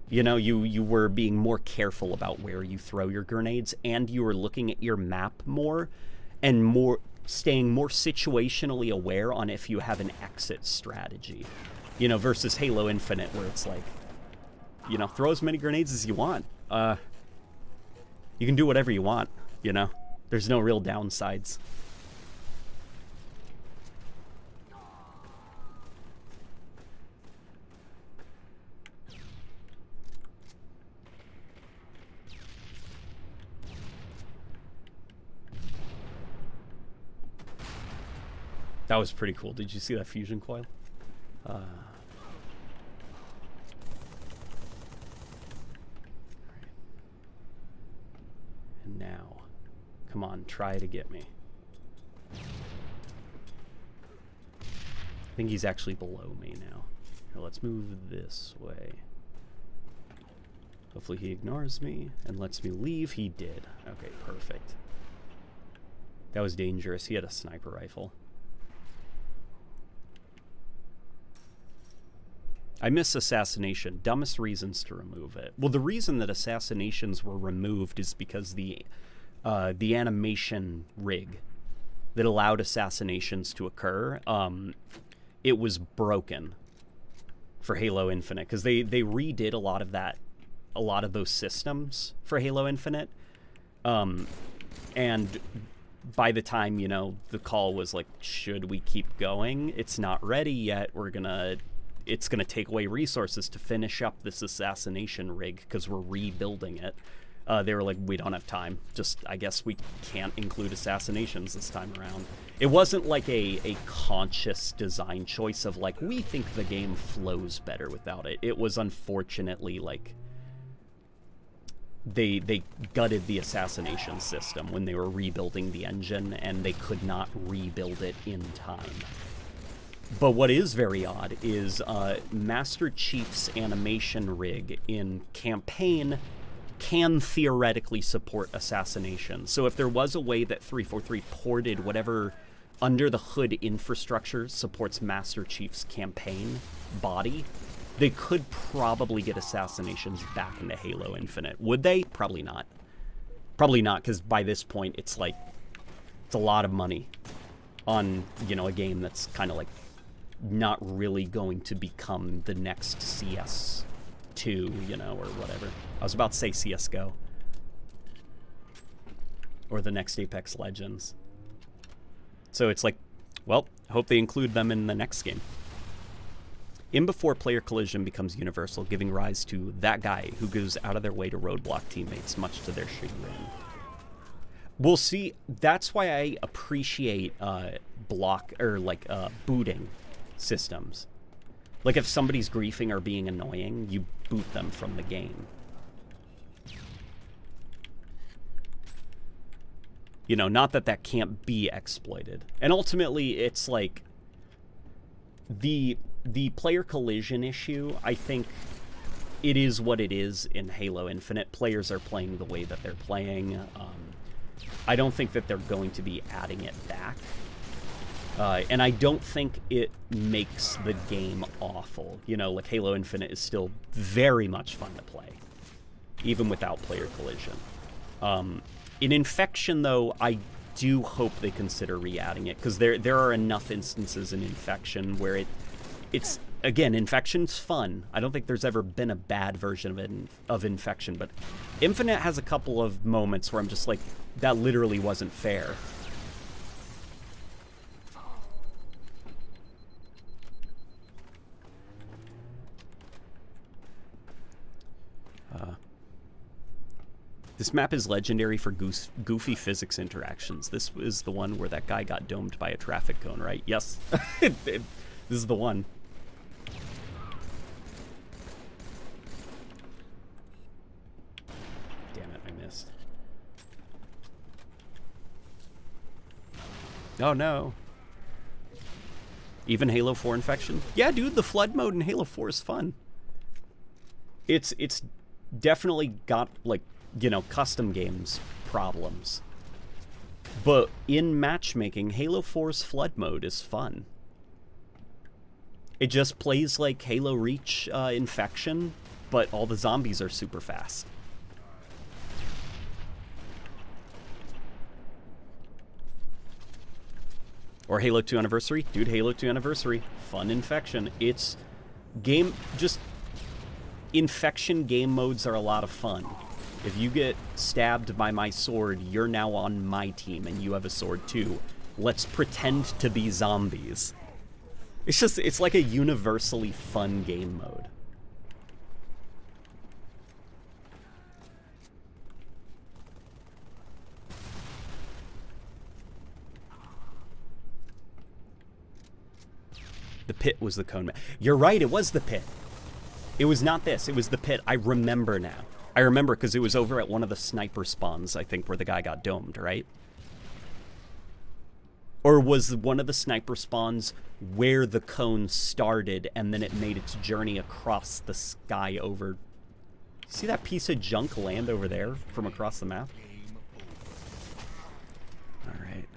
You know, you were being more careful about where you throw your grenades, and you were looking at your map more and staying more situationally aware on if you have an exit strategy. You know, versus Halo Infinite, where it's like, you know, throw as many grenades as you want. You can do whatever you want, you know? There's no real downsides. That was pretty cool. Did you see that fusion coil? And now, come on, try to get me. I think he's actually below me now. Here, let's move this way. Hopefully he ignores me and lets me leave. He did. Okay, perfect. That was dangerous. He had a sniper rifle. I miss assassination. Dumbest reasons to remove it. Well, the reason that assassinations were removed is because the animation rig that allowed assassinations to occur, it was broken for Halo Infinite, because they redid a lot of those systems for Halo Infinite, and by the time, you know, the call was like, should we keep going? It's not ready yet. It's gonna take away resources to finish up this assassination rig because we're rebuilding it. They were like, we don't have time. Just, I guess we can't include assassinations this time around. It wasn't like a conscious design choice of like, we think the game flows better without it. It was unfortunately like, they gutted the assassination system when they were rebuilding the engine, and they could not rebuild it in time. But what is very odd is Master Chief's animation rig in campaign can theoretically support assassination. So if there was a way that 343 ported whatever under the hood infrastructure supports Master Chief's campaign body They could probably get assassinations back into Halo Infinite. Would they? Probably not. Probably not, because by this point, it's like, it's a lot of money on, you know, a game that's kind of like not really going to become the next CS2, you know, or whatever. I was about to say CSGO. Or the next Apex Legends. So it's like, well, I hope they include them in the next game. In before player collision becomes universal, giving rise to that guy who goes out of their way to roadblock teammates, much to their chagrin. We'll see. That's why I appreciate booting systems. Like if somebody's griefing or being annoying, you boot them from the game. You know, not that that can't be exploited. And ultimately, it's like the player collision issue, I think it is what it is in Halo Infinite. Players are playing the way that they're playing. I don't think that they're going to be adding it back. And I don't think it makes the game awful. You know, like Halo Infinite is still very much fun to play, even without player collision. In Infection, though, I do hope they consider re-adding it, because there are enough instances in Infection where it's again, Infection's fun. I don't think there's ever been a bad version of Infection, but Infinite has a couple of moments where I'm just like, that literally wasn't fair. This map is legendary for goofy physics interactions. This is the one where that guy got domed by a traffic cone, right? Yes. This is the one. Damn it, I missed. Oh no. Even Halo 4 Infection? Yeah, dude, the flood mode in Halo 4 is fun. It's definitely got, like, you know, custom games problems. But in matchmaking, Halo 4's flood mode is fun. It just plays like Halo Reach Infection, but all the zombies are super fast. Or Halo 2 Anniversary. Dude, Halo 2 Anniversary. Fun Infection. It's game... just... Infection game modes are a lot of fun. If you get stabbed by my sword, you're now on my team and you have a sword too. Let's pretend to be zombies. It's like a universally fun game mode. The pit was the cone map. You're right, it was the pit. It was not this, it was the pit. I remember now. I remember because it was over at one of the sniper spawns, I think, where the guy got domed, right? Or was one of the sniper spawns where the cone started and then it made its journey across the sky over... See that piece of junk land over there from across the map? Alright.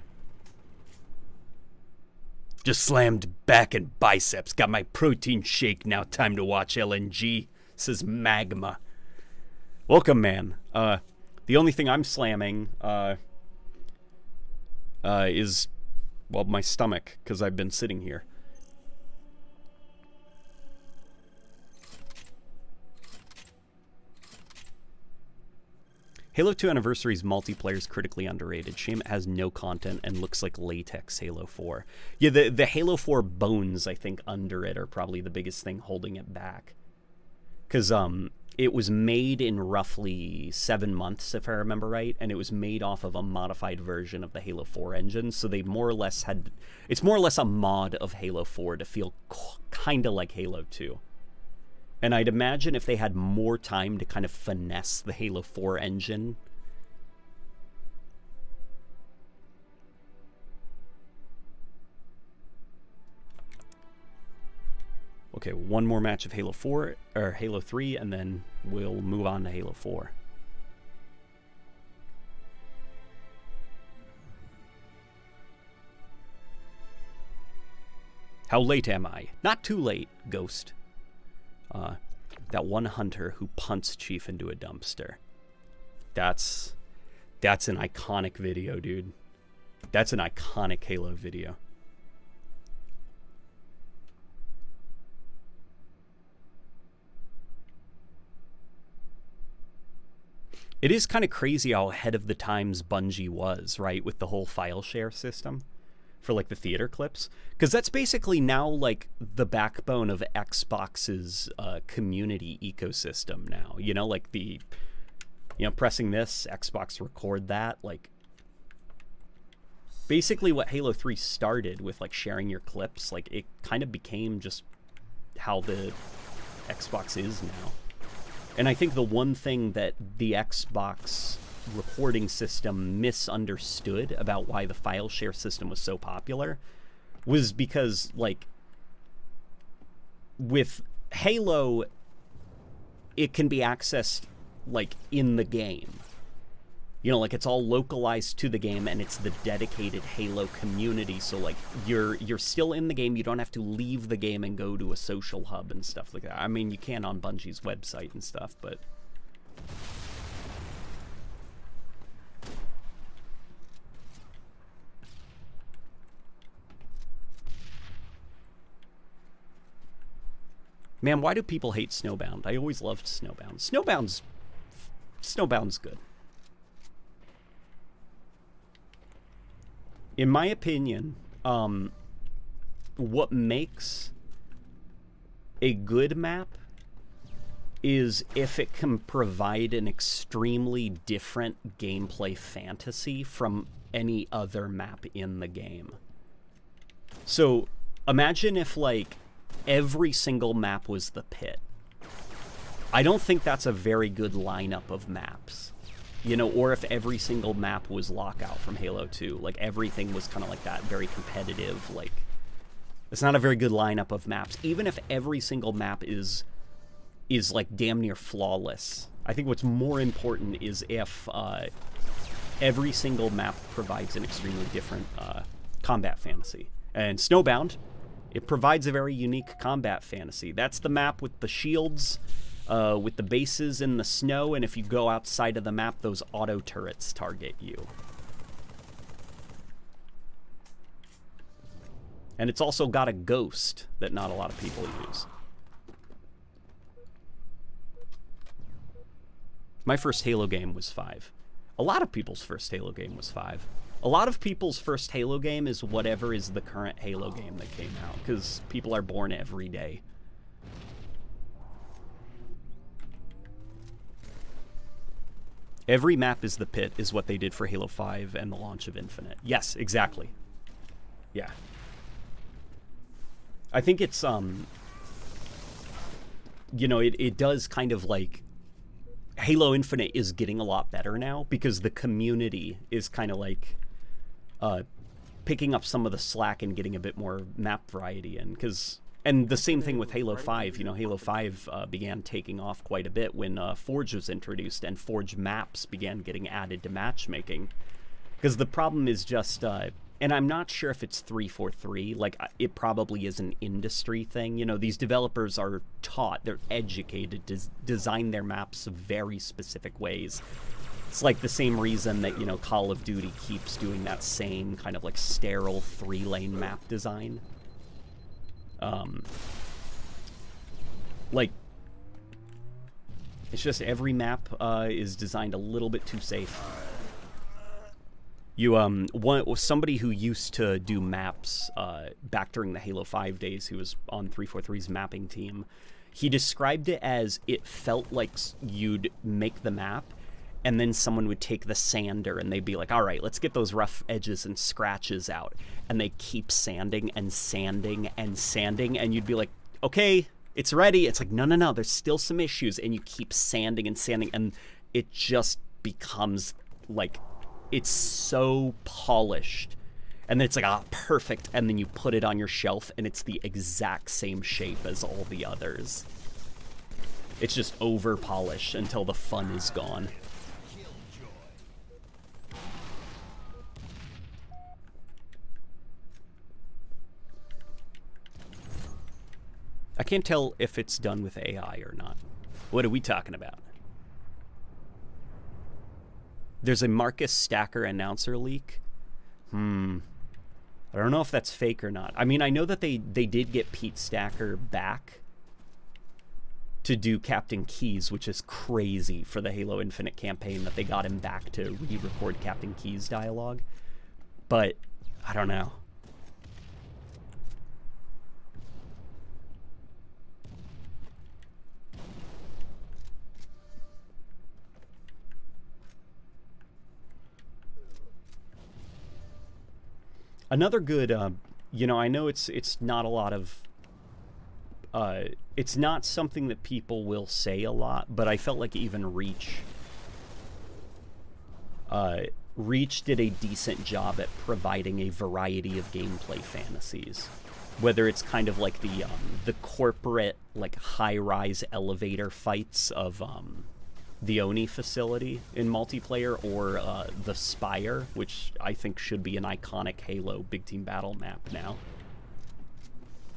Just slammed back and biceps. Got my protein shake now. Time to watch LNG, says Magma. Welcome, man. The only thing I'm slamming is, well, my stomach, because I've been sitting here. Halo 2 Anniversary's multiplayer is critically underrated. Shame it has no content and looks like latex Halo 4. Yeah, the Halo 4 bones, I think, under it are probably the biggest thing holding it back. Because, it was made in roughly 7 months, if I remember right, and it was made off of a modified version of the Halo 4 engine, so they more or less had... It's more or less a mod of Halo 4 to feel kind of like Halo 2. And I'd imagine if they had more time to kind of finesse the Halo 4 engine... Okay, one more match of Halo 4, or Halo 3, and then we'll move on to Halo 4. How late am I? Not too late, Ghost. That one hunter who punts Chief into a dumpster. That's an iconic video, dude. That's an iconic Halo video. It is kind of crazy how ahead of the times Bungie was, right, with the whole file share system for like the theater clips, because that's basically now like the backbone of Xbox's community ecosystem now. You know, like the, you know, pressing this, Xbox record that, like basically what Halo 3 started with, like sharing your clips, like it kind of became just how the Xbox is now. And I think the one thing that the Xbox recording system misunderstood about why the file share system was so popular was because, like, with Halo, it can be accessed, like, in the game. You know, like, it's all localized to the game, and it's the dedicated Halo community. So, like, you're still in the game. You don't have to leave the game and go to a social hub and stuff like that. I mean, you can on Bungie's website and stuff, but... Man, why do people hate Snowbound? I always loved Snowbound. Snowbound's good. In my opinion, what makes a good map is if it can provide an extremely different gameplay fantasy from any other map in the game. So imagine if, like, every single map was the pit. I don't think that's a very good lineup of maps. You know, or if every single map was Lockout from Halo 2. Like, everything was kind of like that, very competitive. Like, it's not a very good lineup of maps. Even if every single map is like, damn near flawless. I think what's more important is if every single map provides an extremely different combat fantasy. And Snowbound, it provides a very unique combat fantasy. That's the map with the shields, with the bases in the snow, and if you go outside of the map, those auto turrets target you. And it's also got a ghost that not a lot of people use. My first Halo game was 5. A lot of people's first Halo game was 5. A lot of people's first Halo game is whatever is the current Halo game that came out, because people are born every day. Every map is the pit is what they did for Halo 5 and the launch of Infinite. Yes, exactly. Yeah. I think it's, you know, it does kind of like, Halo Infinite is getting a lot better now because the community is kind of like picking up some of the slack and getting a bit more map variety in. And the same thing with Halo 5. You know, Halo 5 began taking off quite a bit when Forge was introduced and Forge maps began getting added to matchmaking. Because the problem is just, and I'm not sure if it's 343, like it probably is an industry thing. You know, these developers are taught, they're educated to design their maps very specific ways. It's like the same reason that, you know, Call of Duty keeps doing that same kind of like sterile 3-lane map design. Like, it's just every map is designed a little bit too safe. Somebody who used to do maps back during the Halo 5 days, who was on 343's mapping team, he described it as it felt like you'd make the map and then someone would take the sander and they'd be like, all right, let's get those rough edges and scratches out. And they keep sanding and sanding and sanding, and you'd be like, okay, it's ready. It's like, no, there's still some issues. And you keep sanding and sanding, and it just becomes like, it's so polished. And then it's like, perfect. And then you put it on your shelf, and it's the exact same shape as all the others. It's just over-polished until the fun is gone. I can't tell if it's done with AI or not. What are we talking about? There's a Marcus Stacker announcer leak. I don't know if that's fake or not. I mean, I know that they did get Pete Stacker back to do Captain Keyes, which is crazy for the Halo Infinite campaign that they got him back to re-record Captain Keyes dialogue. But I don't know. Another good, you know, I know it's not a lot of, it's not something that people will say a lot, but I felt like even Reach did a decent job at providing a variety of gameplay fantasies. Whether it's kind of like the corporate, like, high-rise elevator fights of the Oni facility in multiplayer, or the Spire, which I think should be an iconic Halo big team battle map now.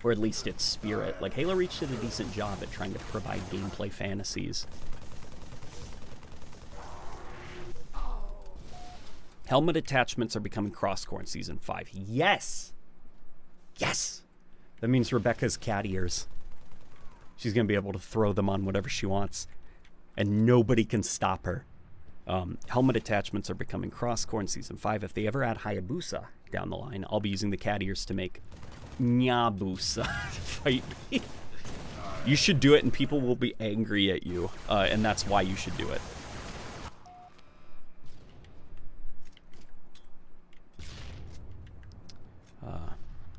Or at least its spirit. Like, Halo Reach did a decent job at trying to provide gameplay fantasies. Helmet attachments are becoming crosscore in Season 5. Yes! Yes! That means Rebecca's cat ears. She's going to be able to throw them on whatever she wants. And nobody can stop her. Helmet attachments are becoming crosscore in Season 5. If they ever add Hayabusa down the line, I'll be using the cat ears to make Nyabusa fight me. You should do it and people will be angry at you. And that's why you should do it.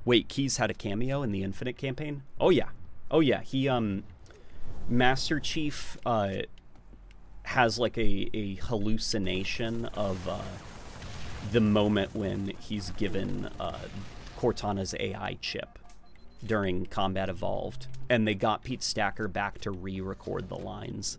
Wait, Keyes had a cameo in the Infinite campaign? Oh yeah. Oh yeah. He, Master Chief, has like a hallucination of the moment when he's given Cortana's AI chip during Combat Evolved, and they got Pete Stacker back to re-record the lines.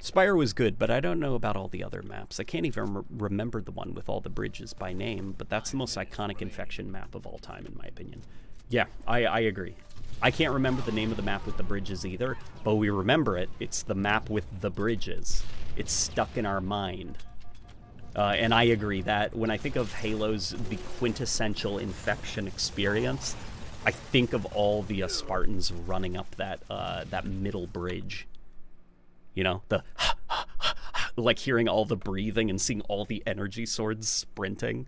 Spire was good, but I don't know about all the other maps. I can't even remember the one with all the bridges by name, but that's the most iconic Infection map of all time, in my opinion. Yeah, I agree. I can't remember the name of the map with the bridges either, but we remember it. It's the map with the bridges. It's stuck in our mind. And I agree that when I think of Halo's the quintessential Infection experience, I think of all the Spartans running up that middle bridge. You know, the like hearing all the breathing and seeing all the energy swords sprinting.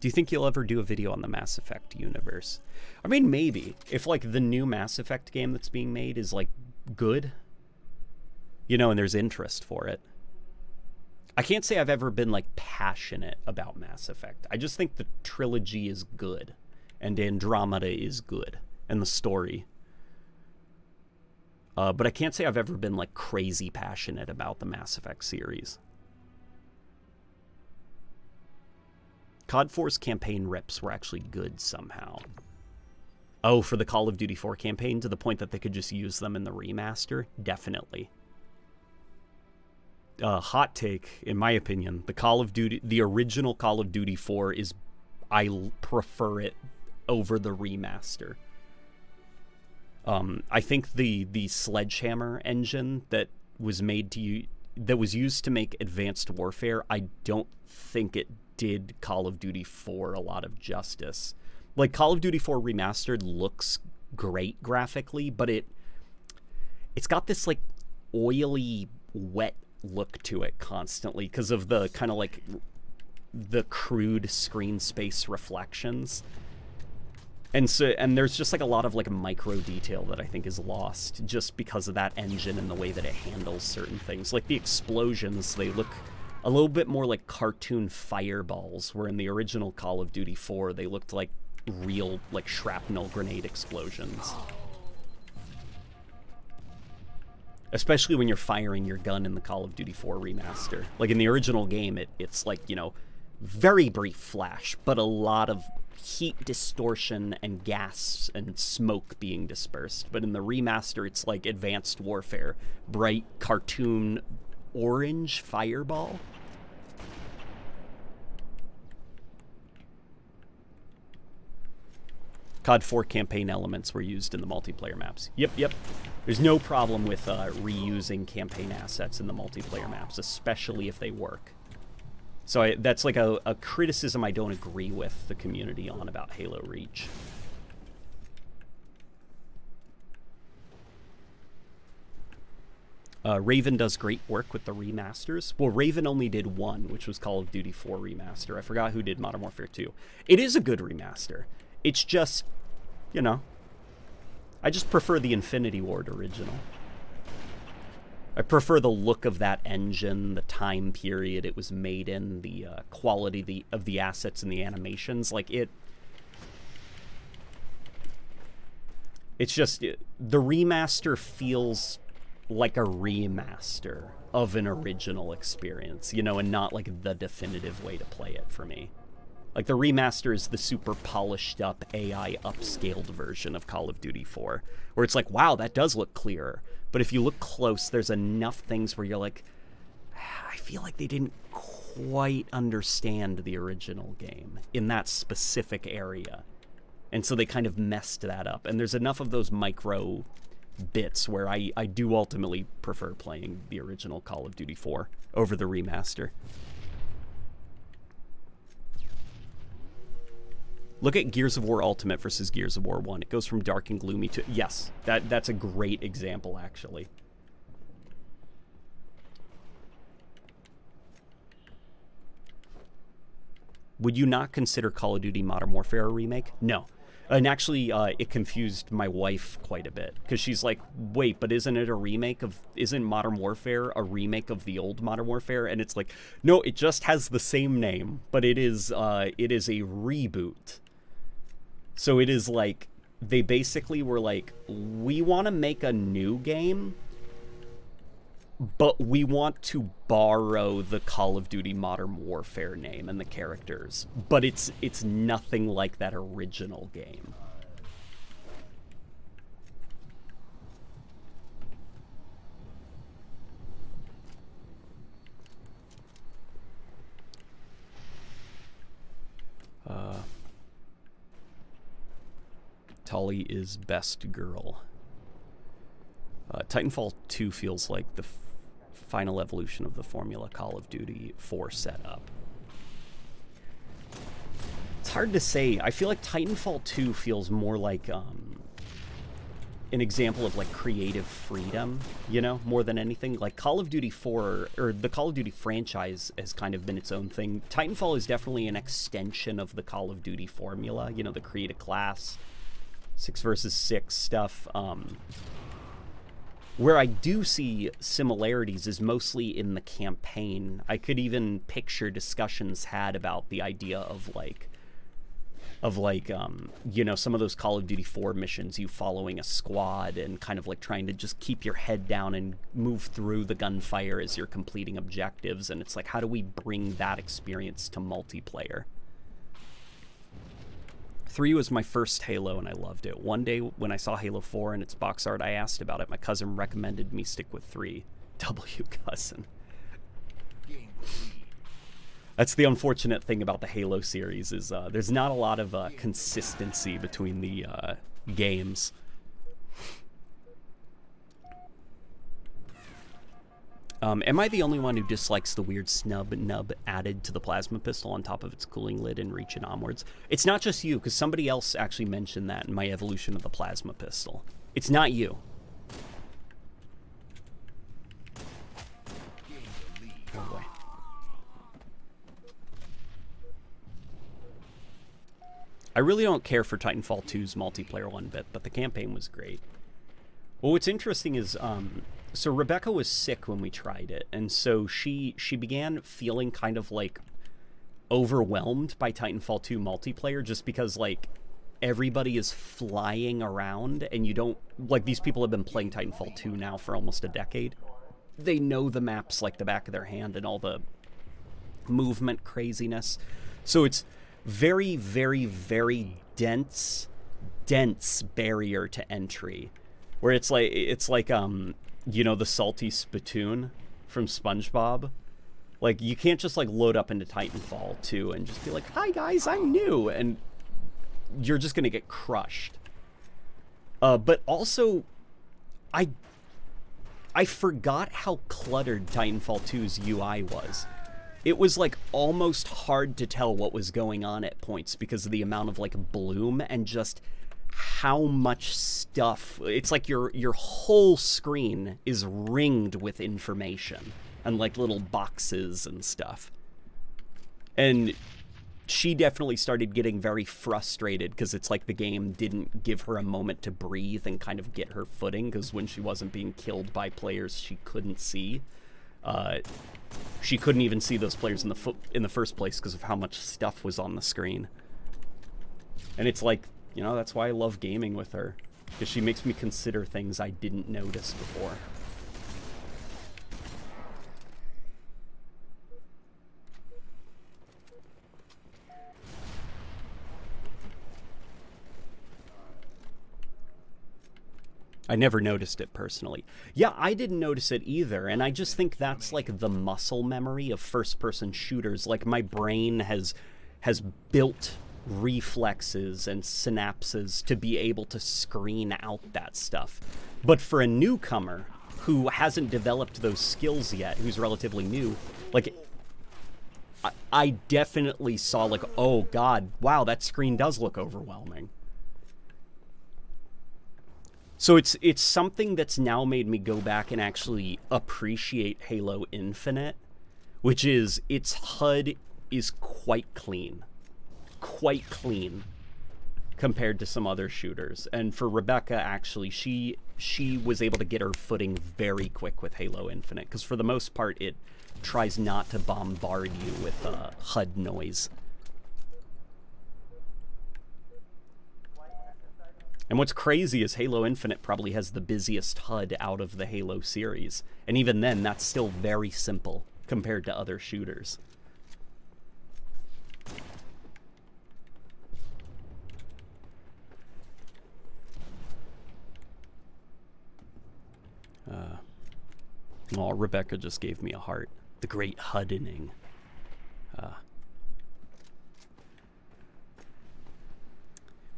Do you think you'll ever do a video on the Mass Effect universe? I mean, maybe. If, like, the new Mass Effect game that's being made is, like, good, you know, and there's interest for it. I can't say I've ever been, like, passionate about Mass Effect. I just think the trilogy is good, and Andromeda is good, and the story. But I can't say I've ever been, like, crazy passionate about the Mass Effect series. COD 4's campaign rips were actually good somehow. Oh, for the Call of Duty 4 campaign, to the point that they could just use them in the remaster? Definitely. Hot take, in my opinion, the original Call of Duty 4 is, I prefer it over the remaster. I think the Sledgehammer engine that was used to make Advanced Warfare, I don't think it did Call of Duty 4 a lot of justice. Like, Call of Duty 4 Remastered looks great graphically, but it's got this, like, oily, wet look to it constantly because of the kind of, like, the crude screen space reflections. And there's just, like, a lot of, like, micro detail that I think is lost just because of that engine and the way that it handles certain things. Like, the explosions, they look a little bit more like cartoon fireballs, where in the original Call of Duty 4, they looked like real, like, shrapnel grenade explosions. Especially when you're firing your gun in the Call of Duty 4 remaster. Like, in the original game, it's like, you know, very brief flash, but a lot of heat distortion and gas and smoke being dispersed. But in the remaster, it's like Advanced Warfare, bright cartoon orange fireball. COD 4 campaign elements were used in the multiplayer maps. Yep. There's no problem with reusing campaign assets in the multiplayer maps, especially if they work. So that's like a criticism I don't agree with the community on about Halo Reach. Raven does great work with the remasters. Well, Raven only did one, which was Call of Duty 4 Remaster. I forgot who did Modern Warfare 2. It is a good remaster. It's just, you know, I just prefer the Infinity Ward original. I prefer the look of that engine, the time period it was made in, the quality of the assets and the animations. Like, it's just, the remaster feels like a remaster of an original experience, you know, and not like the definitive way to play it for me. Like, the remaster is the super polished up AI upscaled version of Call of Duty 4, where it's like, wow, that does look clearer. But if you look close, there's enough things where you're like, I feel like they didn't quite understand the original game in that specific area. And so they kind of messed that up. And there's enough of those micro bits where I do ultimately prefer playing the original Call of Duty 4 over the remaster. Look at Gears of War Ultimate versus Gears of War 1. It goes from dark and gloomy to... Yes, that's a great example, actually. Would you not consider Call of Duty Modern Warfare a remake? No. And actually, it confused my wife quite a bit. Because she's like, wait, but isn't it a remake of... Isn't Modern Warfare a remake of the old Modern Warfare? And it's like, no, it just has the same name. But it is a reboot. So it is like, they basically were like, we want to make a new game, but we want to borrow the Call of Duty Modern Warfare name and the characters. But it's nothing like that original game. Tali is best girl. Titanfall 2 feels like the final evolution of the formula Call of Duty 4 setup. It's hard to say. I feel like Titanfall 2 feels more like an example of like creative freedom, you know, more than anything. Like Call of Duty 4, or the Call of Duty franchise has kind of been its own thing. Titanfall is definitely an extension of the Call of Duty formula, you know, the create a class, 6 versus 6 stuff. Where I do see similarities is mostly in the campaign. I could even picture discussions had about the idea of you know, some of those Call of Duty 4 missions, you following a squad and kind of like trying to just keep your head down and move through the gunfire as you're completing objectives. And it's like, how do we bring that experience to multiplayer? 3 was my first Halo, and I loved it. One day, when I saw Halo 4 and its box art, I asked about it. My cousin recommended me stick with 3. W cousin. That's the unfortunate thing about the Halo series, is there's not a lot of consistency between the games. Am I the only one who dislikes the weird snub nub added to the plasma pistol on top of its cooling lid and reach and onwards? It's not just you, because somebody else actually mentioned that in my evolution of the plasma pistol. It's not you. Oh boy. I really don't care for Titanfall 2's multiplayer one bit, but the campaign was great. Well, what's interesting is, so Rebecca was sick when we tried it, and so she began feeling kind of like overwhelmed by Titanfall 2 multiplayer, just because like everybody is flying around and you don't, like, these people have been playing Titanfall 2 now for almost a decade. They know the maps like the back of their hand and all the movement craziness. So it's very, very, very dense barrier to entry, where it's like you know, the salty spittoon from SpongeBob. Like, you can't just like load up into Titanfall 2 and just be like, "Hi guys, I'm new," and you're just gonna get crushed. But also, I forgot how cluttered Titanfall 2's UI was. It was like almost hard to tell what was going on at points because of the amount of like bloom and just how much stuff. It's like your whole screen is ringed with information and like little boxes and stuff. And she definitely started getting very frustrated because it's like the game didn't give her a moment to breathe and kind of get her footing, because when she wasn't being killed by players she couldn't see, she couldn't even see those players in the first place because of how much stuff was on the screen. And it's like, you know, that's why I love gaming with her, because she makes me consider things I didn't notice before. I never noticed it personally. Yeah, I didn't notice it either, and I just think that's like the muscle memory of first-person shooters. Like, my brain has built reflexes and synapses to be able to screen out that stuff. But for a newcomer who hasn't developed those skills yet, who's relatively new, like, I definitely saw like, oh god, wow, that screen does look overwhelming. So it's something that's now made me go back and actually appreciate Halo Infinite, which is its HUD is quite clean compared to some other shooters. And for Rebecca, actually, she was able to get her footing very quick with Halo Infinite, because for the most part it tries not to bombard you with HUD noise. And what's crazy is Halo Infinite probably has the busiest HUD out of the Halo series. And even then, that's still very simple compared to other shooters. Oh, Rebecca just gave me a heart. The great HUDdening.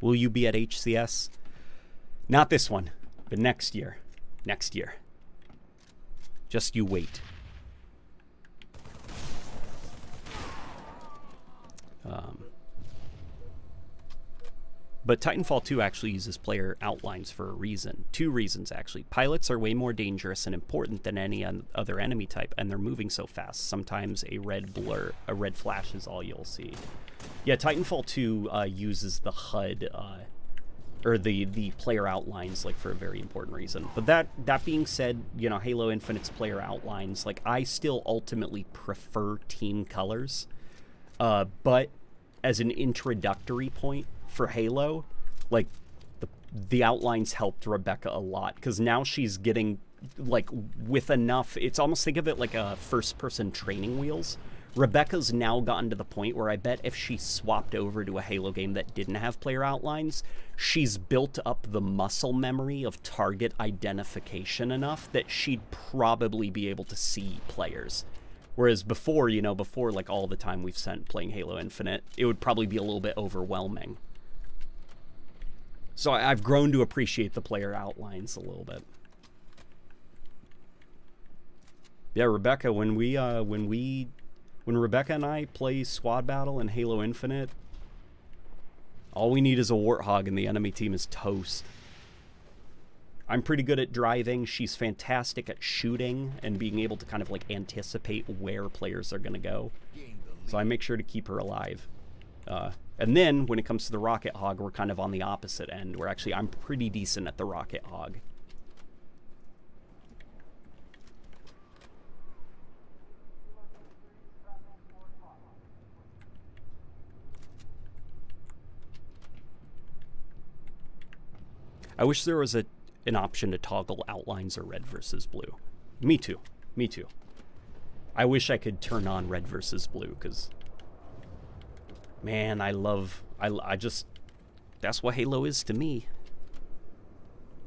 Will you be at HCS? Not this one, but next year. Next year. Just you wait. But Titanfall 2 actually uses player outlines for a reason. Two reasons, actually. Pilots are way more dangerous and important than any other enemy type, and they're moving so fast. Sometimes a red flash is all you'll see. Yeah, Titanfall 2 uses the HUD, or the player outlines, like, for a very important reason. But that being said, you know, Halo Infinite's player outlines, like, I still ultimately prefer team colors. But as an introductory point for Halo, like, the outlines helped Rebecca a lot, because now she's getting, like, with enough, it's almost, think of it like a first-person training wheels. Rebecca's now gotten to the point where I bet if she swapped over to a Halo game that didn't have player outlines, she's built up the muscle memory of target identification enough that she'd probably be able to see players. Whereas before, you know, like all the time we've spent playing Halo Infinite, it would probably be a little bit overwhelming. So I've grown to appreciate the player outlines a little bit. Yeah, Rebecca, when Rebecca and I play Squad Battle and Halo Infinite, all we need is a Warthog and the enemy team is toast. I'm pretty good at driving. She's fantastic at shooting and being able to kind of like anticipate where players are going to go. So I make sure to keep her alive. And then when it comes to the Rocket Hog, we're kind of on the opposite end, where actually I'm pretty decent at the Rocket Hog. I wish there was an option to toggle outlines or red versus blue. Me too. Me too. I wish I could turn on red versus blue, because, man, I just, that's what Halo is to me.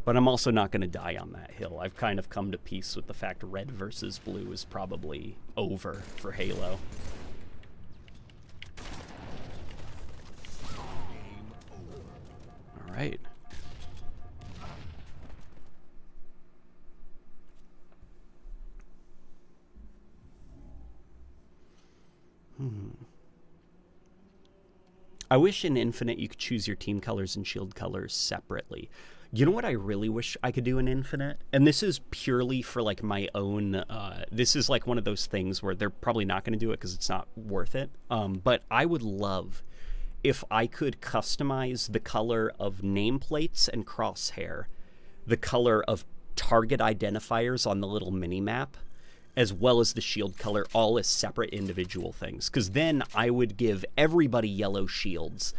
But I'm also not going to die on that hill. I've kind of come to peace with the fact red versus blue is probably over for Halo. All right. I wish in Infinite you could choose your team colors and shield colors separately. You know what I really wish I could do in Infinite? And this is purely for like my own, this is like one of those things where they're probably not going to do it because it's not worth it. But I would love if I could customize the color of nameplates and crosshair, the color of target identifiers on the little mini-map, as well as the shield color, all as separate individual things. Because then I would give everybody yellow shields,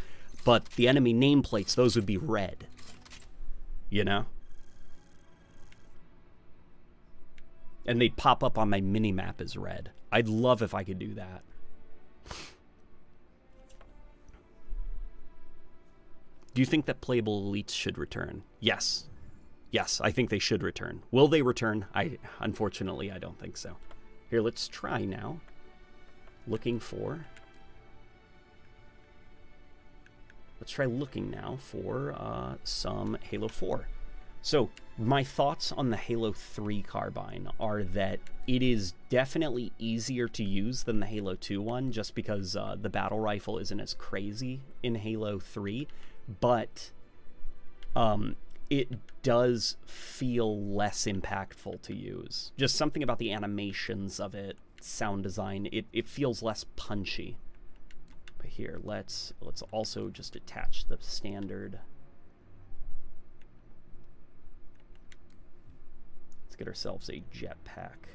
but the enemy nameplates, those would be red. You know? And they'd pop up on my mini-map as red. I'd love if I could do that. Do you think that playable elites should return? Yes. Yes, I think they should return. Will they return? Unfortunately, I don't think so. Here, let's try now. Looking for... Let's try looking now for some Halo 4. So, my thoughts on the Halo 3 Carbine are that it is definitely easier to use than the Halo 2 one, just because the battle rifle isn't as crazy in Halo 3, but it does feel less impactful to use. Just something about the animations of it, sound design, it feels less punchy. But here, let's also just attach the standard. Let's get ourselves a jetpack.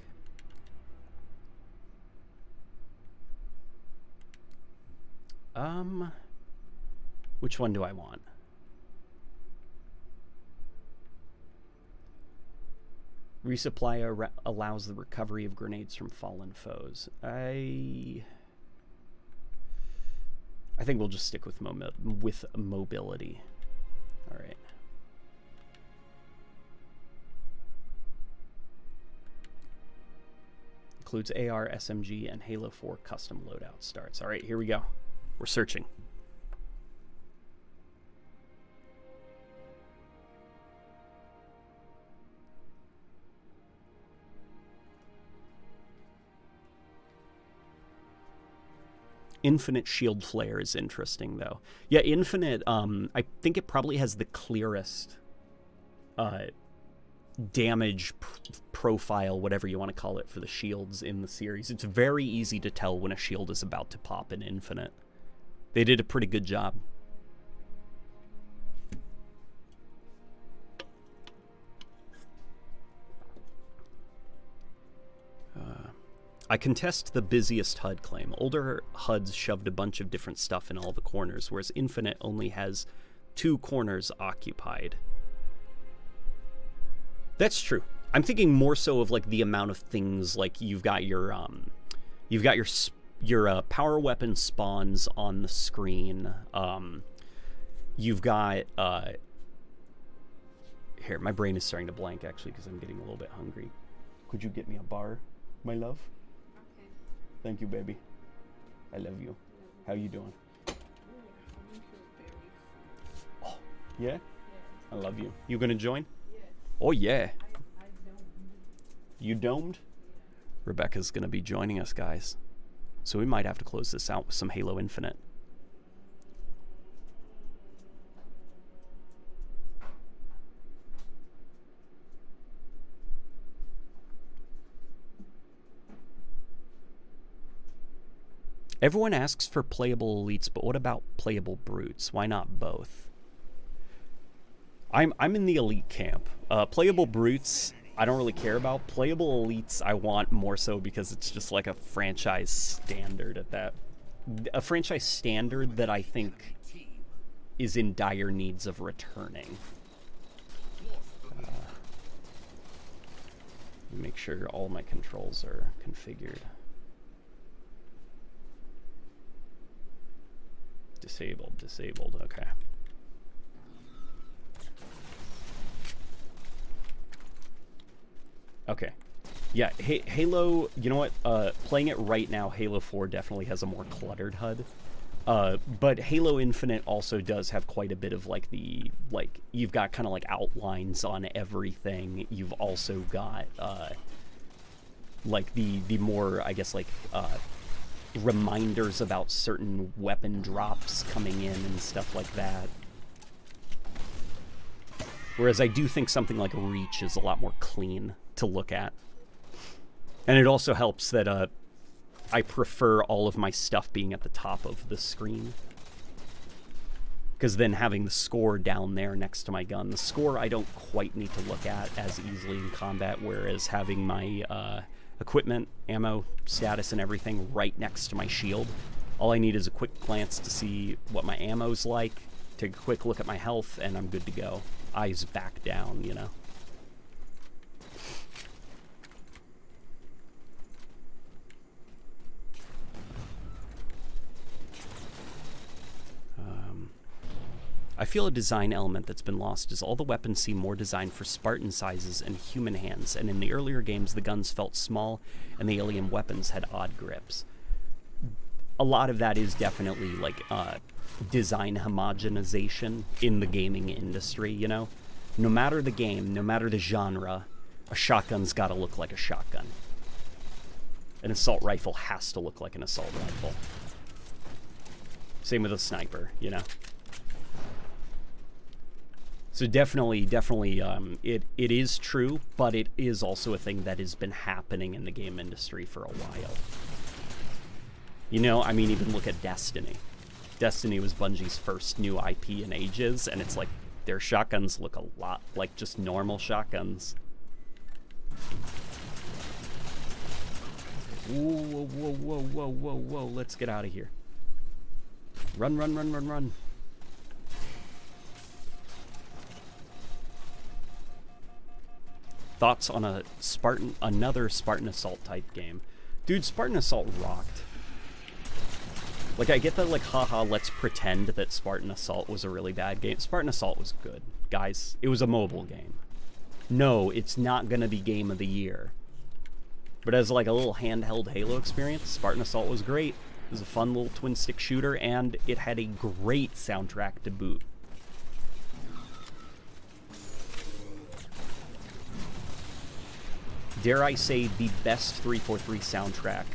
Which one do I want? Resupply allows the recovery of grenades from fallen foes. I think we'll just stick with mobility. All right. Includes AR, SMG, and Halo 4 custom loadout starts. All right, here we go. We're searching. Infinite shield flare is interesting, though. Yeah, Infinite, I think it probably has the clearest damage profile, whatever you want to call it, for the shields in the series. It's very easy to tell when a shield is about to pop in Infinite. They did a pretty good job. I contest the busiest HUD claim. Older HUDs shoved a bunch of different stuff in all the corners, whereas Infinite only has 2 corners occupied. That's true. I'm thinking more so of like the amount of things, like you've got your power weapon spawns on the screen. You've got here, my brain is starting to blank actually because I'm getting a little bit hungry. Could you get me a bar, my love? Okay. Thank you, baby. I love you. How you doing? Oh, yeah? Yeah. I love you. You gonna join? Yeah. Oh, yeah. I don't. You domed? Yeah. Rebecca's gonna be joining us, guys. So we might have to close this out with some Halo Infinite. Everyone asks for playable elites, but what about playable brutes? Why not both? I'm in the elite camp. Playable brutes, I don't really care about. Playable elites, I want more so because it's just like a franchise standard at that. A franchise standard that I think is in dire needs of returning. Make sure all my controls are configured. Disabled, okay. Okay. Yeah, Halo, you know what? Playing it right now, Halo 4 definitely has a more cluttered HUD. But Halo Infinite also does have quite a bit of, like, you've got kind of, like, outlines on everything. You've also got, like, the more, I guess, like, reminders about certain weapon drops coming in and stuff like that. Whereas I do think something like Reach is a lot more clean to look at. And it also helps that I prefer all of my stuff being at the top of the screen. Because then having the score down there next to my gun, the score I don't quite need to look at as easily in combat, whereas having my equipment, ammo, status, and everything right next to my shield, all I need is a quick glance to see what my ammo's like, take a quick look at my health, and I'm good to go. Eyes back down, you know? I feel a design element that's been lost is all the weapons seem more designed for Spartan sizes and human hands, and in the earlier games the guns felt small and the alien weapons had odd grips. A lot of that is definitely like design homogenization in the gaming industry, you know? No matter the game, no matter the genre, a shotgun's gotta look like a shotgun. An assault rifle has to look like an assault rifle. Same with a sniper, you know? So definitely, it is true, but it is also a thing that has been happening in the game industry for a while. You know, I mean, even look at Destiny. Destiny was Bungie's first new IP in ages, and it's like, their shotguns look a lot like just normal shotguns. Whoa, whoa, whoa, whoa, whoa, whoa, let's get out of here. Run, run, run, run, run. Thoughts on another Spartan Assault type game? Dude, Spartan Assault rocked. Like, I get that, like, haha, let's pretend that Spartan Assault was a really bad game. Spartan Assault was good, guys. It was a mobile game. No, it's not gonna be Game of the Year. But as, like, a little handheld Halo experience, Spartan Assault was great. It was a fun little twin-stick shooter, and it had a great soundtrack to boot. Dare I say, the best 343 soundtrack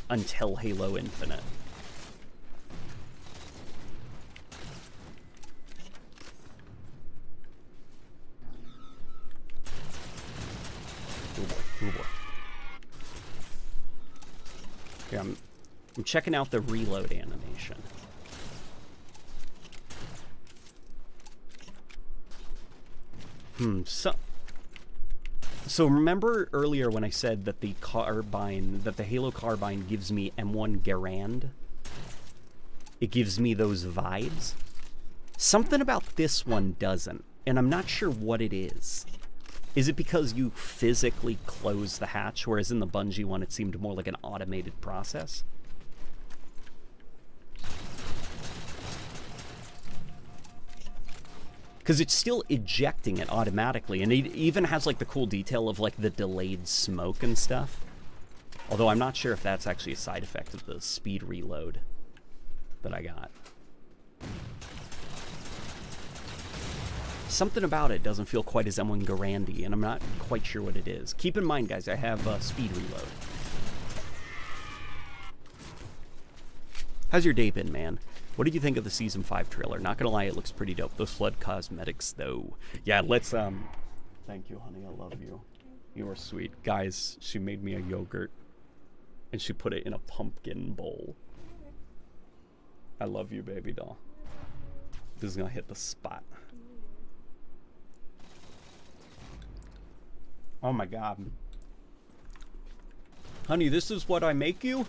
until Halo Infinite. Oh boy, oh boy. Yeah, I'm checking out the reload animation. So remember earlier when I said that the Carbine, that the Halo Carbine gives me M1 Garand? It gives me those vibes. Something about this one doesn't, and I'm not sure what it is. Is it because you physically close the hatch, whereas in the Bungie one it seemed more like an automated process? Because it's still ejecting it automatically, and it even has like the cool detail of like the delayed smoke and stuff. Although I'm not sure if that's actually a side effect of the speed reload that I got. Something about it doesn't feel quite as M1 Garandy, and I'm not quite sure what it is. Keep in mind, guys, I have speed reload. How's your day been, man? What did you think of the Season 5 trailer? Not gonna lie, it looks pretty dope. Those flood cosmetics, though. Yeah, let's, Thank you, honey. I love you. You are sweet. Guys, she made me a yogurt, and she put it in a pumpkin bowl. I love you, baby doll. This is gonna hit the spot. Oh my god. Honey, this is what I make you?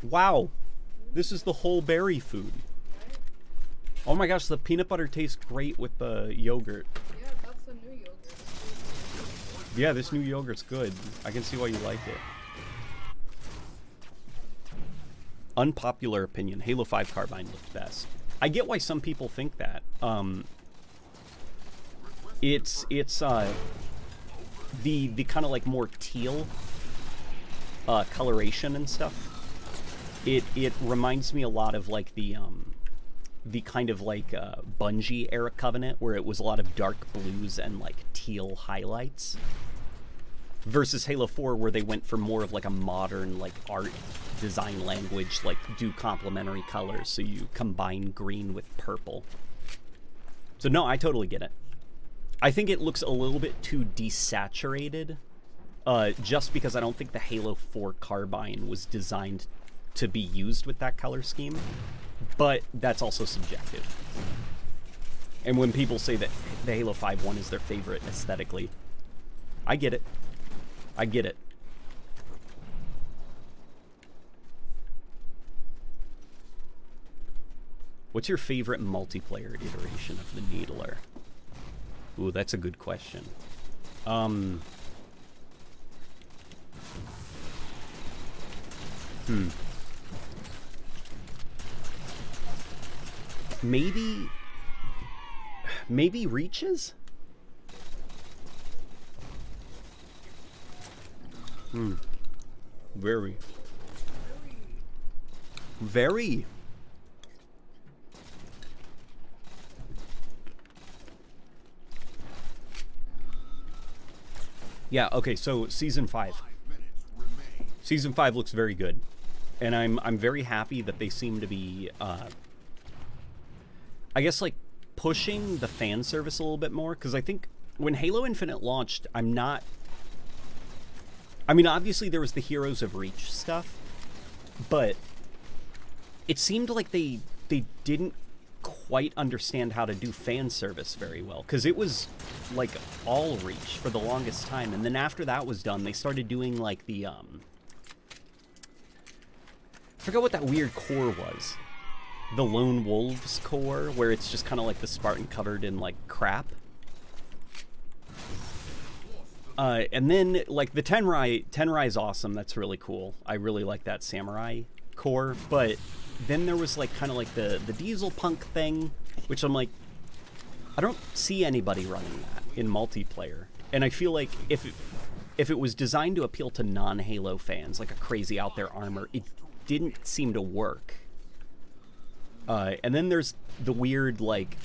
Wow, this is the whole berry food. Right? Oh my gosh, the peanut butter tastes great with the yogurt. Yeah, that's the new yogurt. Yeah, this new yogurt's good. I can see why you like it. Unpopular opinion, Halo 5 Carbine looked best. I get why some people think that. It's the kind of like more teal coloration and stuff. It reminds me a lot of like the kind of like Bungie era Covenant, where it was a lot of dark blues and like teal highlights, versus Halo 4, where they went for more of like a modern like art design language, like do complementary colors, so you combine green with purple. So no, I totally get it. I think it looks a little bit too desaturated, just because I don't think the Halo 4 Carbine was designed to be used with that color scheme, but that's also subjective. And when people say that the Halo 5 one is their favorite aesthetically, I get it. I get it. What's your favorite multiplayer iteration of the Needler? Ooh, that's a good question. Maybe Reaches? Very. Yeah, okay, so Season 5. Season 5 looks very good. And I'm very happy that they seem to be, I guess, like, pushing the fan service a little bit more. Because I think when Halo Infinite launched, I mean, obviously there was the Heroes of Reach stuff. But it seemed like they didn't quite understand how to do fan service very well, because it was like all Reach for the longest time, and then after that was done, they started doing like the I forgot what that weird core was, the Lone Wolves core, where it's just kind of like the Spartan covered in like crap. And then like the Tenrai is awesome. That's really cool. I really like that Samurai core, but then there was like kind of like the Diesel Punk thing, which I'm like, I don't see anybody running that in multiplayer. And I feel like if it was designed to appeal to non-Halo fans, like a crazy out there armor, it didn't seem to work. And then there's the weird like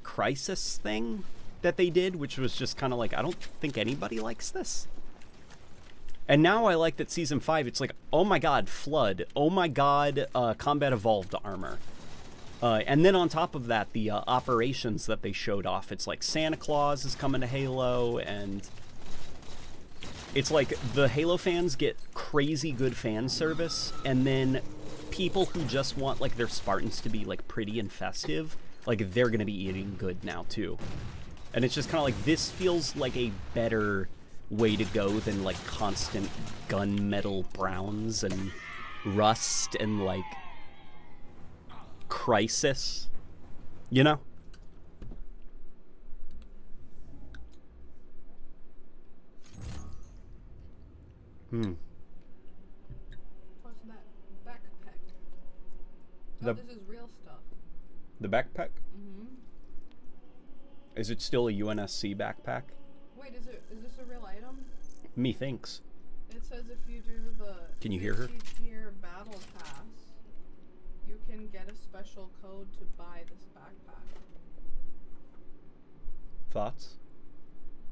Crisis thing that they did, which was just kind of like, I don't think anybody likes this. And now I like that Season 5, it's like, oh my god, Flood. Oh my god, Combat Evolved armor. And then on top of that, the operations that they showed off. It's like Santa Claus is coming to Halo, and it's like the Halo fans get crazy good fan service, and then people who just want like their Spartans to be like pretty and festive, like they're gonna be eating good now too. And it's just kind of like, this feels like a better way to go than like constant gunmetal browns and rust and like Crisis, you know? What's that backpack? Oh, this is real stuff. The backpack? Mm-hmm. Is it still a UNSC backpack? Wait, is this a real item? Methinks. It says if you do the Can you hear her? 50-tier battle pass, you can get a special code to buy this backpack. Thoughts?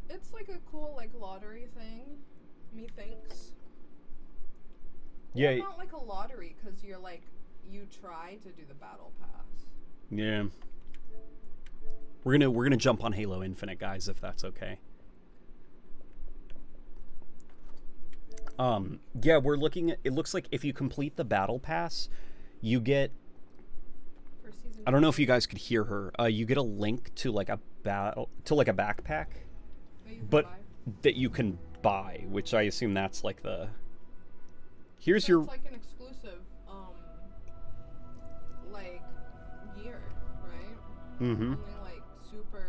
It's like a cool like lottery thing, methinks. Yeah. Well, not like a lottery, because you're like, you try to do the battle pass. Yeah. We're gonna jump on Halo Infinite, guys, if that's okay. Yeah, we're looking at, it looks like if you complete the battle pass, you get, I don't know if you guys could hear her, you get a link to like a backpack, but that you can buy, which I assume that's like the, here's so your, it's like an exclusive like gear, right? mm-hmm. Only like super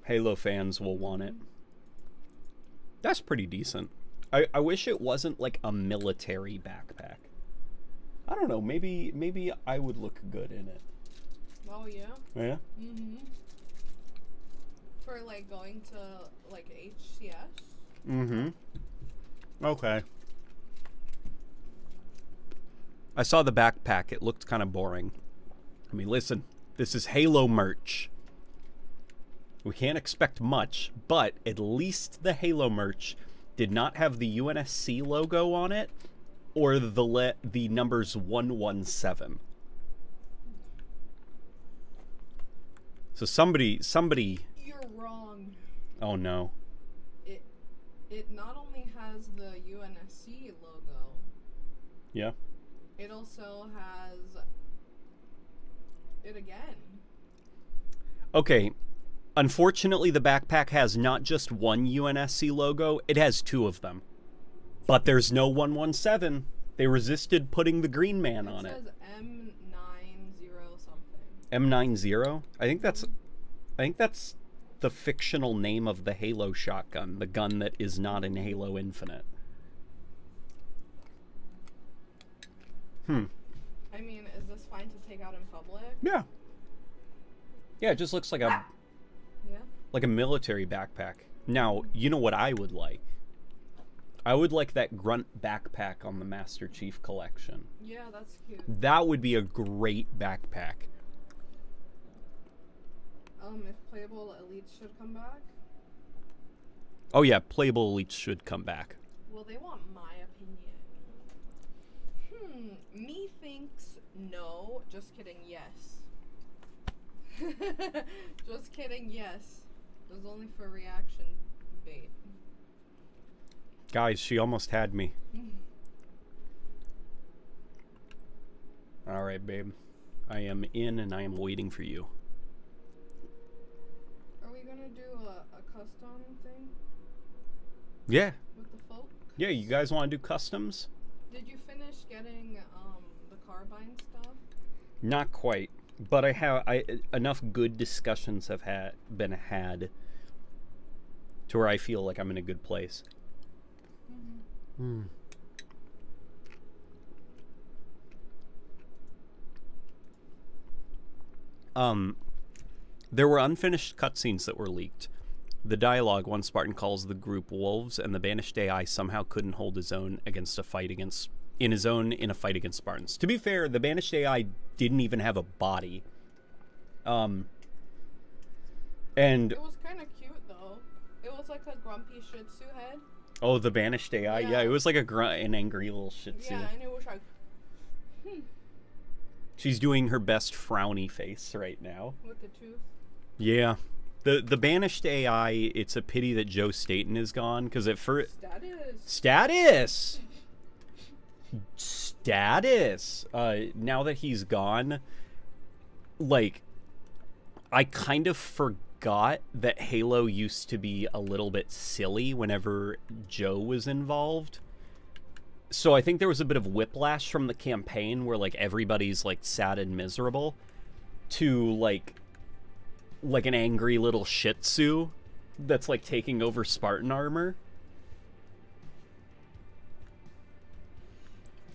Halo fans will want it. That's pretty decent. I wish it wasn't like a military backpack. I don't know. Maybe I would look good in it. Oh yeah. Yeah. Mhm. For like going to like HCS. Mm-hmm. Okay. I saw the backpack. It looked kind of boring. I mean, listen, this is Halo merch. We can't expect much, but at least the Halo merch did not have the UNSC logo on it or the numbers 117. So somebody. You're wrong. Oh no. It not only has the UNSC logo. Yeah. It also has it again. Okay. Unfortunately, the backpack has not just one UNSC logo, it has two of them. But there's no 117. They resisted putting the green man on it. It says M90 something. M90? I think that's the fictional name of the Halo shotgun, the gun that is not in Halo Infinite. I mean, is this fine to take out in public? Yeah. Yeah, it just looks like a military backpack. Now, you know what I would like? I would like that grunt backpack on the Master Chief collection. Yeah, that's cute. That would be a great backpack. If playable elites should come back? Oh yeah, playable elites should come back. Well, they want my opinion. Methinks no. Just kidding, yes. Just kidding, yes. It was only for reaction bait. Guys, she almost had me. Alright, babe. I am in and I am waiting for you. Are we gonna do a custom thing Yeah. with the folk? Yeah, you guys want to do customs? Did you finish getting the Carbine stuff? Not quite, but enough good discussions have been had to where I feel like I'm in a good place. There were unfinished cutscenes that were leaked. The dialogue, one Spartan calls the group wolves, and the Banished AI somehow couldn't hold his own in a fight against Spartans. To be fair, the Banished AI didn't even have a body. And it was kind of cute though. It was like a grumpy Shih Tzu head. Oh, the Banished AI? Yeah, it was like an angry little Shih Tzu. Yeah, and it was like, She's doing her best frowny face right now. with the tooth. Yeah. The Banished AI, it's a pity that Joe Staten is gone, because at first... Status! Now that he's gone, like, I kind of forgot that Halo used to be a little bit silly whenever Joe was involved. So I think there was a bit of whiplash from the campaign where, like, everybody's, like, sad and miserable to, like an angry little Shih Tzu that's, like, taking over Spartan armor.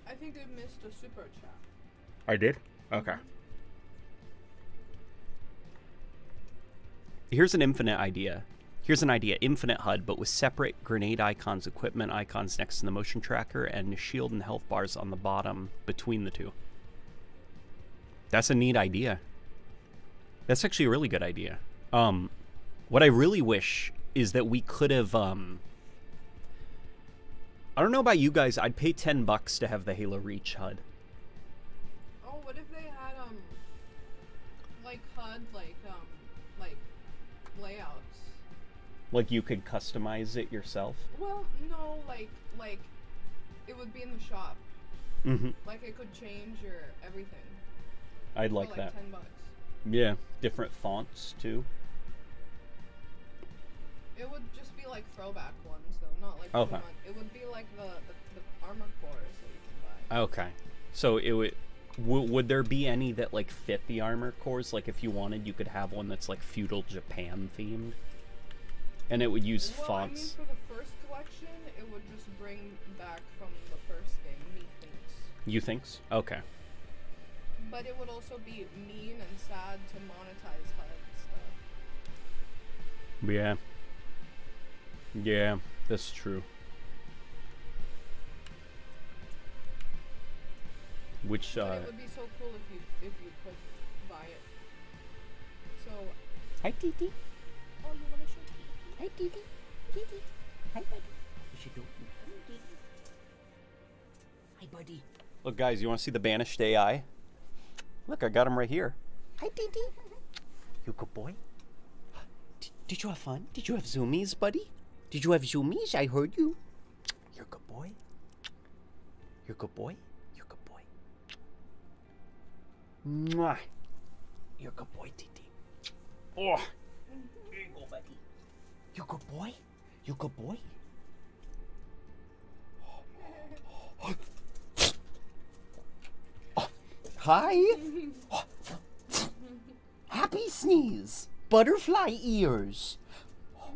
I think they missed a super chat. I did? Okay. Here's an idea. Infinite HUD, but with separate grenade icons, equipment icons next to the motion tracker, and shield and health bars on the bottom between the two. That's a neat idea. That's actually a really good idea. What I really wish is that we could have, I don't know about you guys, I'd pay $10 to have the Halo Reach HUD. Oh, what if they had like HUD like layouts? Like you could customize it yourself? Well, no, like it would be in the shop. Mm-hmm. Like it could change your everything. I'd for like that. $10. Yeah, different fonts too. It would just be like throwback ones though, not like Okay. It would be like the armor cores that you can buy. Okay. So it would there be any that like fit the armor cores? Like if you wanted, you could have one that's like feudal Japan themed, and it would use fonts. I mean, for the first collection, it would just bring back from the first game, methinks. You think so? Okay. But it would also be mean and sad to monetize HUD stuff. Yeah. Yeah, that's true. Which, But it would be so cool if you could buy it. So. Hi, Titi. Oh, you wanna show Titi? Hi, Titi. Titi. Hi, buddy. You should do it. Hi, buddy. Look, guys, you want to see the Banished AI? Look, I got him right here. Hi, Titi. You good boy? Did you have fun? Did you have zoomies, buddy? Did you have zoomies? I heard you. You're a good boy. You're a good boy. You're a good boy. Mwah. You're a good boy, Titi. Oh. Here you go, buddy. You a good boy? You a good boy? Hi. Happy sneeze. Butterfly ears. Well,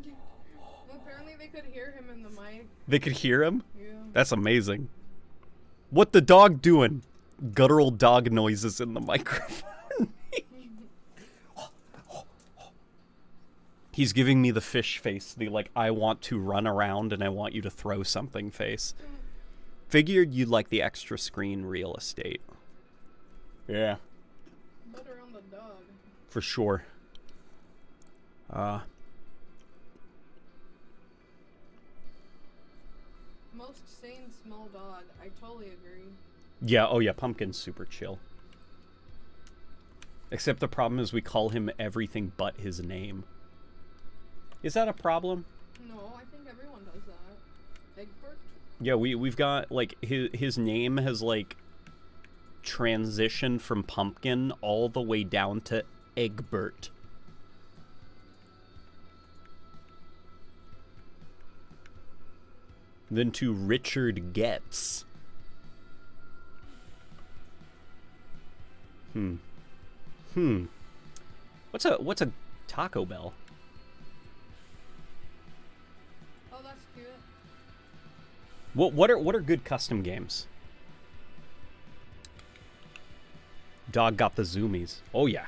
apparently they could hear him in the mic. They could hear him? Yeah. That's amazing. What the dog doing? Guttural dog noises in the microphone. He's giving me the fish face. The like, I want to run around and I want you to throw something face. Figured you'd like the extra screen real estate. Yeah. But around the dog. For sure. Most sane small dog. I totally agree. Yeah, oh yeah, Pumpkin's super chill. Except the problem is we call him everything but his name. Is that a problem? No, I think everyone does that. Egbert? Yeah, we've got, like, his name has, like, transitioned from Pumpkin all the way down to Egbert. Then to Richard Getz. What's a Taco Bell? Oh, that's cute. What are good custom games? Dog got the zoomies. Oh yeah.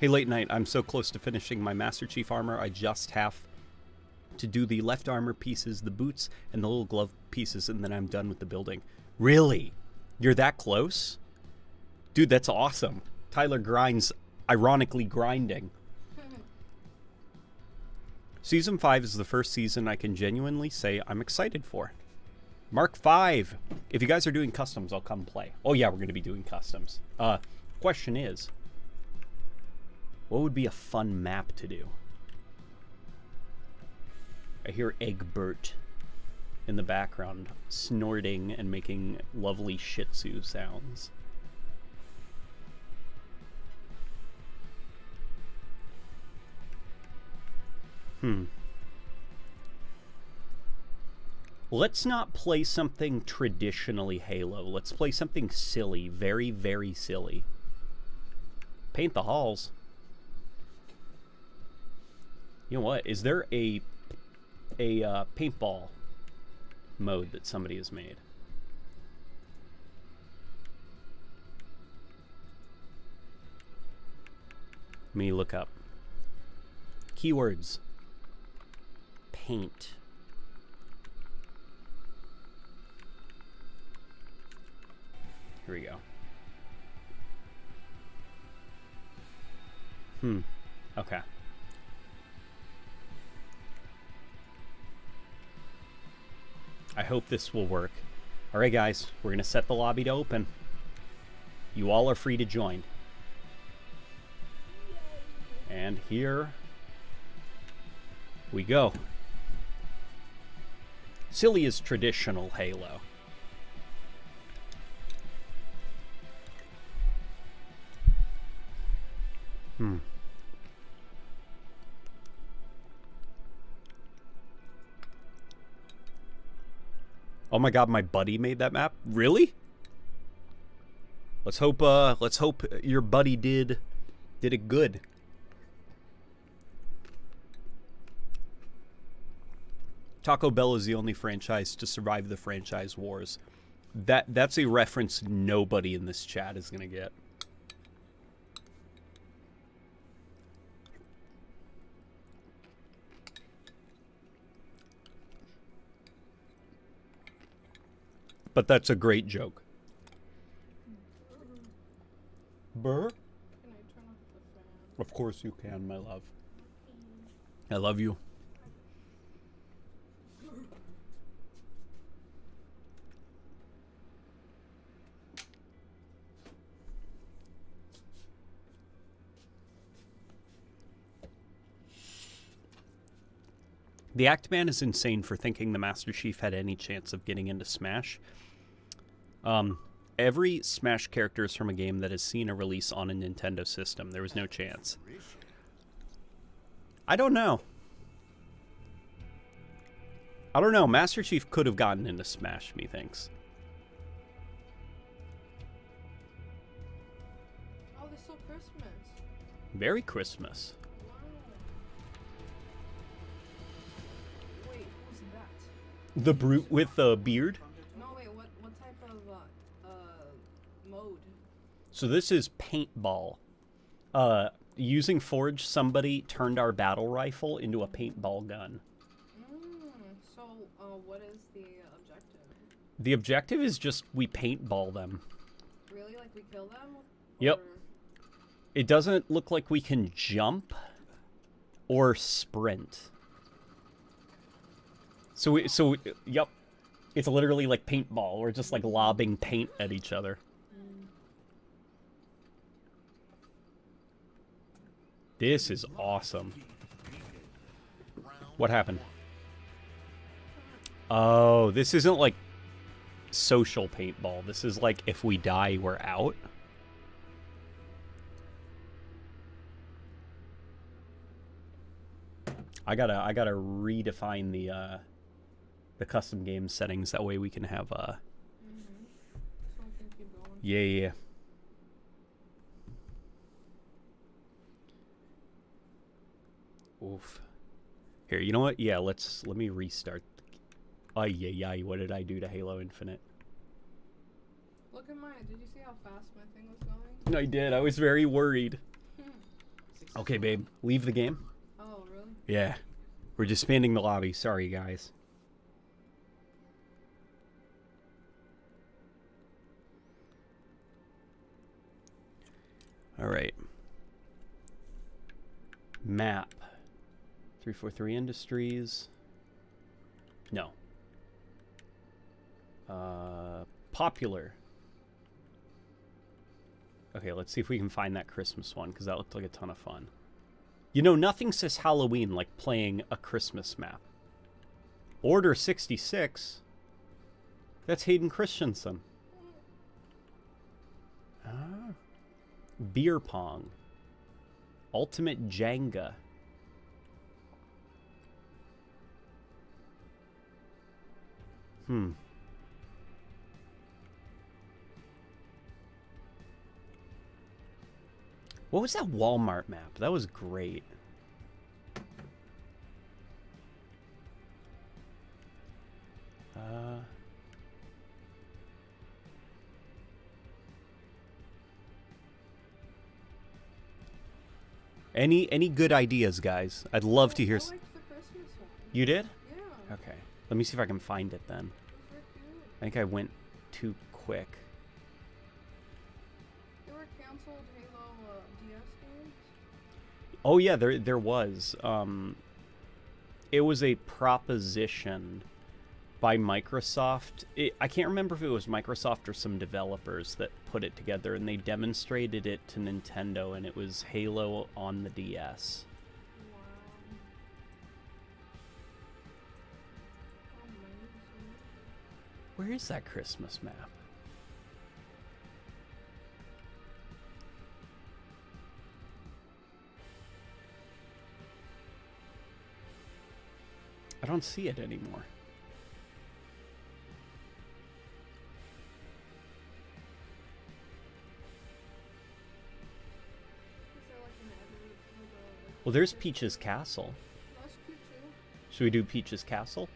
Hey, late night. I'm so close to finishing my Master Chief armor. I just have to do the left armor pieces, the boots, and the little glove pieces, and then I'm done with the building. Really? You're that close? Dude, that's awesome. Tyler grinds, ironically grinding. Season 5 is the first season I can genuinely say I'm excited for. Mark 5. If you guys are doing customs, I'll come play. Oh yeah, we're going to be doing customs. Question is, what would be a fun map to do? I hear Egbert in the background, snorting and making lovely Shih Tzu sounds. Let's not play something traditionally Halo. Let's play something silly. Very, very silly. Paint the halls. You know what? Is there a paintball mode that somebody has made? Let me look up. Keywords. Paint. Here we go. Okay. I hope this will work. Alright guys, we're going to set the lobby to open. You all are free to join. And here we go. Silly is traditional Halo. Oh my god, my buddy made that map? Really? Let's hope your buddy did it good. Taco Bell is the only franchise to survive the franchise wars. That's a reference nobody in this chat is going to get. But that's a great joke. Burr? Can I turn off the fan? Of course you can, my love. I love you. The Act Man is insane for thinking the Master Chief had any chance of getting into Smash. Every Smash character is from a game that has seen a release on a Nintendo system. There was no chance. I don't know. I don't know. Master Chief could have gotten into Smash, methinks. Oh, they're so Christmas. Very Christmas. Wow. Wait, who's that? The brute with the beard. No, wait, what type of mode? So this is paintball. Using Forge, somebody turned our battle rifle into a paintball gun. So, what is the objective? The objective is just we paintball them. Really? Like we kill them? Yep. Or... It doesn't look like we can jump or sprint. Yep. It's literally like paintball. We're just like lobbing paint at each other. This is awesome. What happened? Oh, this isn't like social paintball. This is like if we die, we're out. I gotta redefine the custom game settings. That way we can have So I can keep going. yeah. Oof. Here, you know what? Yeah, let me restart. Ay, what did I do to Halo Infinite? Look at mine. Did you see how fast my thing was going? I did. I was very worried. Okay, babe. Leave the game. Oh, really? Yeah. We're disbanding the lobby. Sorry, guys. All right. Map. 343 Industries. No. Popular. Okay, let's see if we can find that Christmas one, because that looked like a ton of fun. You know, nothing says Halloween like playing a Christmas map. Order 66. That's Hayden Christensen. Ah. Beer pong. Ultimate Jenga. What was that Walmart map? That was great. Any good ideas, guys? I'd love to hear. I liked the Christmas one. You did? Yeah. Okay. Let me see if I can find it then. Those were cute. I think I went too quick. There were canceled Halo DS games. Oh yeah, there was. It was a proposition by Microsoft. I can't remember if it was Microsoft or some developers that put it together, and they demonstrated it to Nintendo, and it was Halo on the DS. Wow. Amazing. Where is that Christmas map? I don't see it anymore. Is there like an edit? Well, there's Peach's Castle. That's cute too. Should we do Peach's Castle?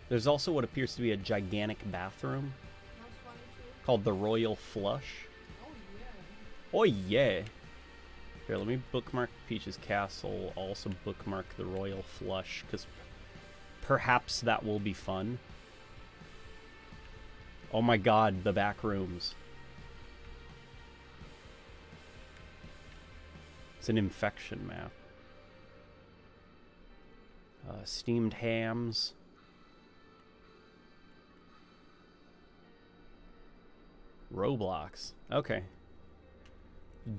There's also what appears to be a gigantic bathroom That's funny too. called the Royal Flush. Oh yeah. Oh yeah. Here, let me bookmark Peach's Castle. Also bookmark the Royal Flush, because perhaps that will be fun. Oh my god, the back rooms. It's an infection map. Steamed hams. Roblox. Okay.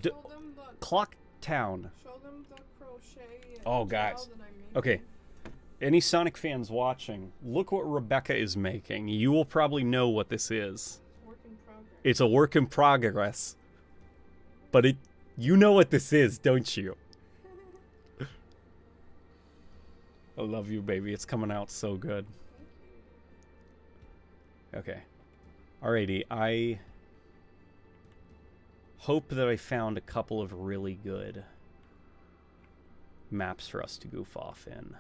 Show them the Clock Town. show them the crochet. Oh, gel guys. that I made. Okay. Any Sonic fans watching, look what Rebecca is making. You will probably know what this is. It's work in progress. It's a work in progress. But you know what this is, don't you? I love you, baby. It's coming out so good. Okay. Alrighty, I hope that I found a couple of really good maps for us to goof off in.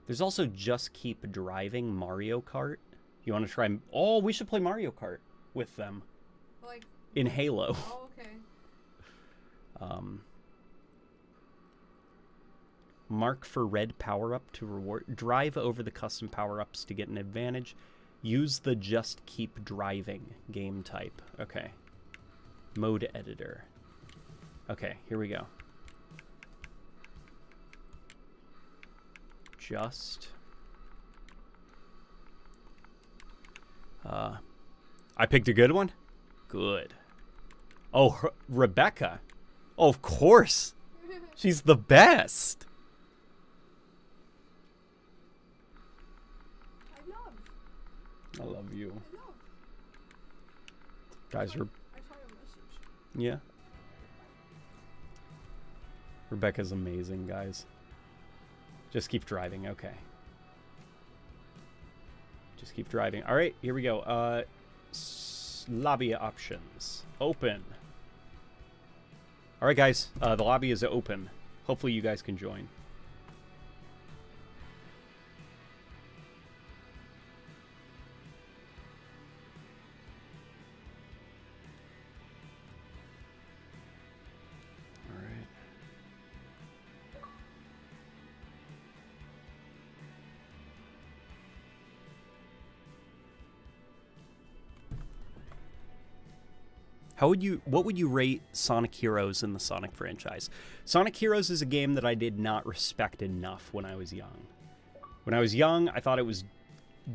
There's also Just Keep Driving Mario Kart. You want to try? Oh, we should play Mario Kart with them Like. in Halo. Oh, okay. Mark for red power-up to reward. Drive over the custom power-ups to get an advantage. Use the Just Keep Driving game type. Okay. Mode editor. Okay, here we go. Just. I picked a good one? Good. Oh, Rebecca. Oh, of course. She's the best. I love you. I love. Guys, I saw your message. yeah. Rebecca's amazing, guys. Just keep driving, okay. Just keep driving. All right, here we go. Lobby options. Open. All right, guys. The lobby is open. Hopefully you guys can join. All right. What would you rate Sonic Heroes in the Sonic franchise? Sonic Heroes is a game that I did not respect enough when I was young. When I was young, I thought it was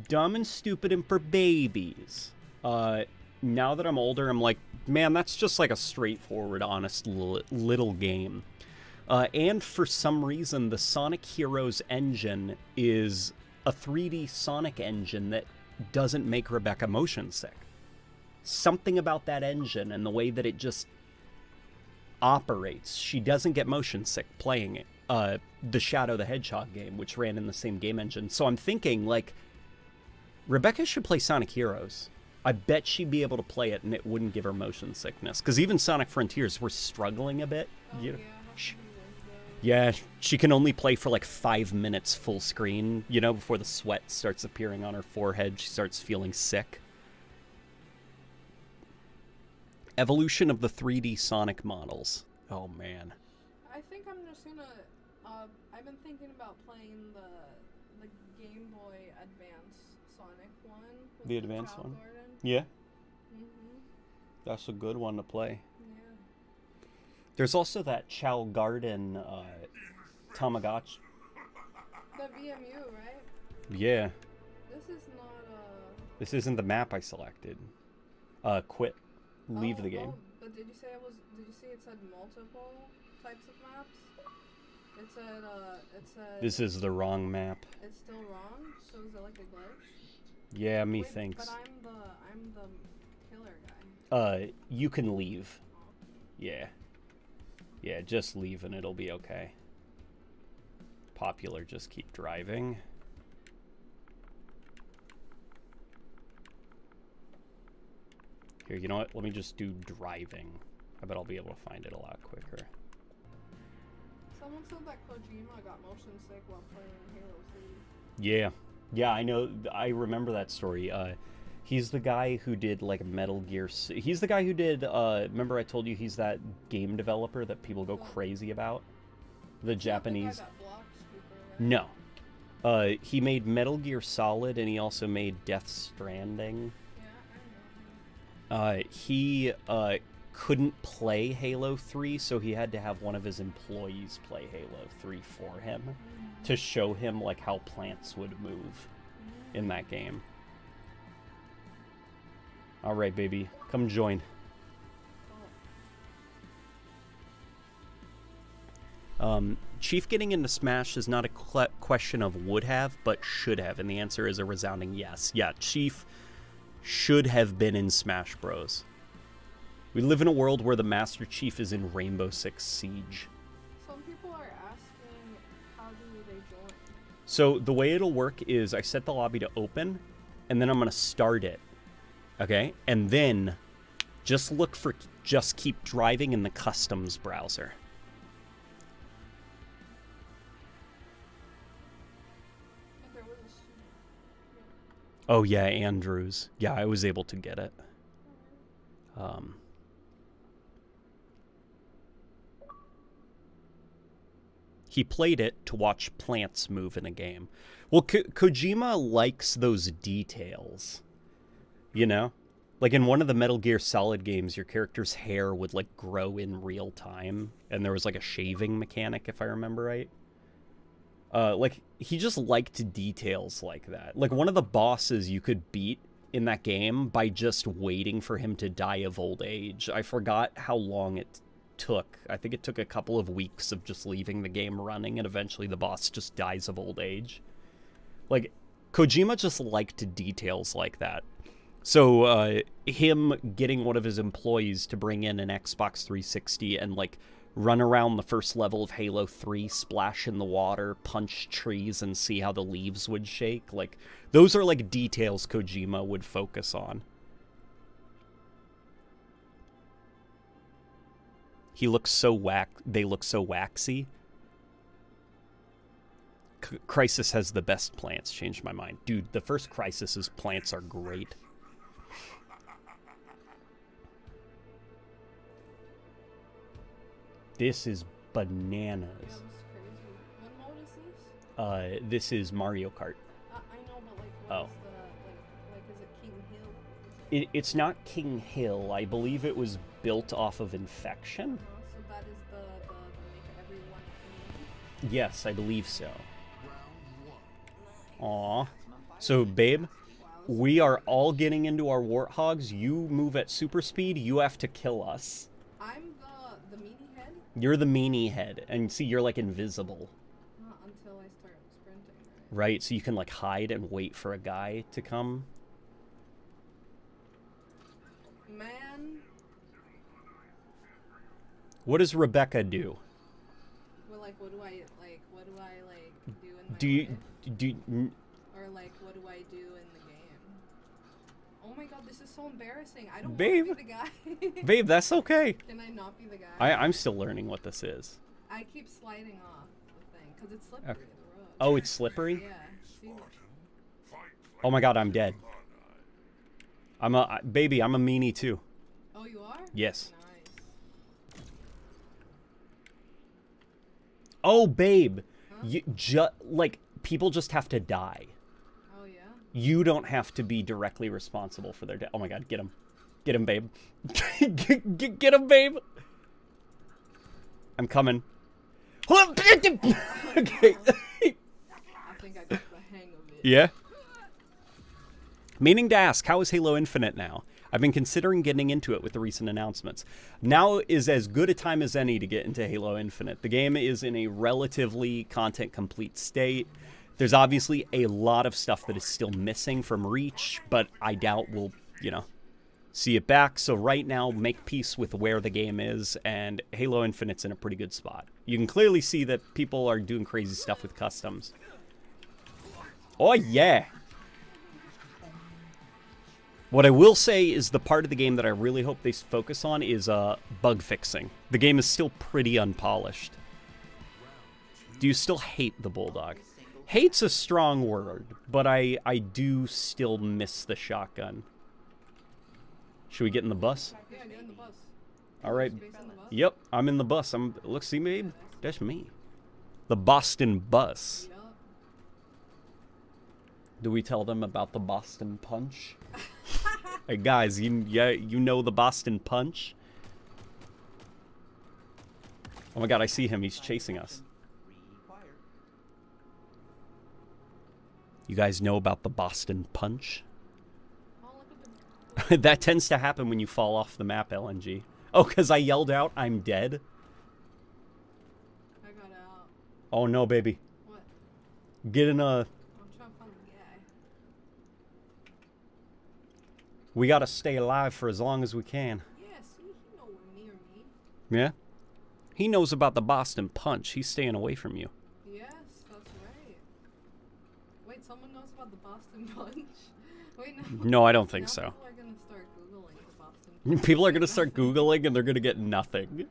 dumb and stupid and for babies. Now that I'm older, I'm like, man, that's just like a straightforward, honest little game. And for some reason, the Sonic Heroes engine is a 3D Sonic engine that doesn't make Rebecca motion sick. Something about that engine and the way that it just operates, she doesn't get motion sick playing it. The Shadow the Hedgehog game, which ran in the same game engine. So I'm thinking, like, Rebecca should play Sonic Heroes. I bet she'd be able to play it and it wouldn't give her motion sickness. Because even Sonic Frontiers, we're struggling a bit. Oh, You know? yeah. Yeah, she can only play for like 5 minutes full screen, you know, before the sweat starts appearing on her forehead. She starts feeling sick. Evolution of the 3D Sonic models. Oh, man. I think I'm just gonna. I've been thinking about playing the Game Boy Advance Sonic one. With The Advance Child one? Garden. Yeah, Mhm. that's a good one to play. Yeah. There's also that Chow Garden Tamagotchi. The VMU, right? Yeah, This is not this isn't the map I selected. Quit. Leave the game. Oh, but did you say it was? Did you see it said multiple types of maps? It said. It said. This is the wrong map. It's still wrong. So is it like a glitch? Yeah, me Wait, thinks. But I'm the killer guy. You can leave. Yeah. Yeah, just leave and it'll be okay. Popular, just keep driving. Here, you know what? Let me just do driving. I bet I'll be able to find it a lot quicker. Someone said that Kojima got motion sick while playing Halo 3. Yeah. Yeah, I know. I remember that story. He's the guy who did like Metal Gear. He's the guy who did. Remember I told you he's that game developer that people go crazy about. The Japanese. No. He made Metal Gear Solid, and he also made Death Stranding. Yeah, I know. He couldn't play Halo 3, so he had to have one of his employees play Halo 3 for him to show him like how plants would move in that game. All right, baby, come join. Chief getting into Smash is not a question of would have, but should have, and the answer is a resounding yes. Yeah, Chief should have been in Smash Bros. We live in a world where the Master Chief is in Rainbow Six Siege. Some people are asking, how do they join? So the way it'll work is I set the lobby to open, and then I'm going to start it. Okay? And then just look for Just Keep Driving in the customs browser. Oh yeah, Andrews. Yeah, I was able to get it. He played it to watch plants move in a game. Well, Kojima likes those details. You know? Like in one of the Metal Gear Solid games, your character's hair would like grow in real time, and there was like a shaving mechanic, if I remember right. Like, he just liked details like that. Like, one of the bosses you could beat in that game by just waiting for him to die of old age. I forgot how long it took. I think it took a couple of weeks of just leaving the game running, and eventually the boss just dies of old age. Like, Kojima just liked details like that. So, him getting one of his employees to bring in an Xbox 360 and, like, run around the first level of Halo 3, splash in the water, punch trees, and see how the leaves would shake. Like, those are, like, details Kojima would focus on. He looks so they look so waxy. Crysis has the best plants, changed my mind. Dude, the first Crysis's plants are great. This is bananas. Yeah, this is crazy. What mode is this? This is Mario Kart. I know, but like, what is the, is it King Hill? It's not King Hill. I believe it was built off of Infection. So that is the make everyone clean? Yes, I believe so. Aw. So, babe, we are all getting into our warthogs. You move at super speed. You have to kill us. I'm the meaty head? You're the meanie head. And see, you're like invisible. Not until I start sprinting, Right, so you can like hide and wait for a guy to come. Man. What does Rebecca do? Well, like, what do I do in my Do you... life? Or like, what do I do in the game? Oh my god, this is so embarrassing. I don't want to be the guy. Babe, that's okay. Can I not be the guy? I'm still learning what this is. I keep sliding off the thing, because it's slippery, Okay. the road. Oh, it's slippery? Yeah. See? Oh my god, I'm dead. Baby, I'm a meanie too. Oh, you are? Yes. Nice. Oh, babe. Huh? Like, people just have to die. Oh, yeah? You don't have to be directly responsible for their death. Oh my god, get him. Get him, babe. Get him, babe. I'm coming. Okay. I think I got the hang of it. Yeah? Meaning to ask, how is Halo Infinite now? I've been considering getting into it with the recent announcements. Now is as good a time as any to get into Halo Infinite. The game is in a relatively content-complete state. There's obviously a lot of stuff that is still missing from Reach, but I doubt we'll, see it back. So right now, make peace with where the game is, and Halo Infinite's in a pretty good spot. You can clearly see that people are doing crazy stuff with customs. Oh, yeah! What I will say is the part of the game that I really hope they focus on is bug fixing. The game is still pretty unpolished. Do you still hate the Bulldog? Hate's a strong word, but I do still miss the shotgun. Should we get in the bus? Yeah, get in the bus. All right. Space in the bus? Yep, I'm in the bus. Look, see me? That's me. The Boston bus. Yup. Do we tell them about the Boston Punch? Hey guys, you know the Boston Punch? Oh my god, I see him. He's chasing us. You guys know about the Boston Punch? Oh, look at the... That tends to happen when you fall off the map, LNG. Oh, because I yelled out, I'm dead? I got out. Oh no, baby. What? Get in a... I'm trying to find the guy. We gotta stay alive for as long as we can. Yeah, see, he nowhere near me. Yeah? He knows about the Boston Punch. He's staying away from you. Yes, that's right. Wait, someone knows about the Boston Punch? Wait, no. No, I don't think Now so. people are gonna start Googling the Boston Punch. People are gonna start Googling and they're gonna get nothing.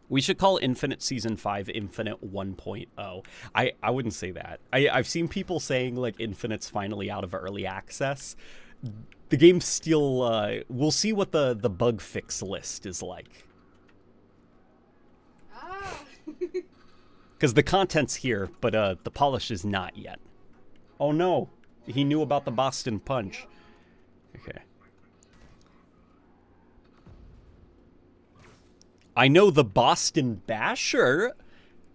We should call Infinite Season 5 Infinite 1.0. I wouldn't say that. I've seen people saying, like, Infinite's finally out of early access. The game's still, we'll see what the bug fix list is like. Ah! Because the content's here, but the polish is not yet. Oh no, he knew about the Boston Punch. Okay. I know the Boston Basher.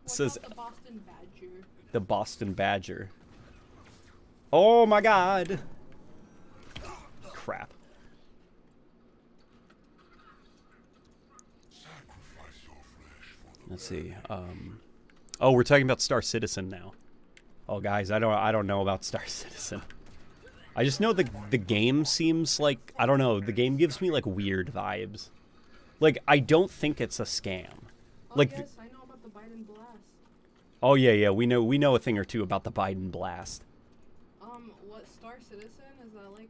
What Says about the Boston Badger? the Boston Badger. Oh my god. Crap. Let's see. Oh, we're talking about Star Citizen now. Oh, guys, I don't know about Star Citizen. I just know the game seems like, I don't know, the game gives me like weird vibes. Like, I don't think it's a scam. Oh, Like, yes, I know about the Biden blast. oh yeah, we know a thing or two about the Biden blast. What Star Citizen is that like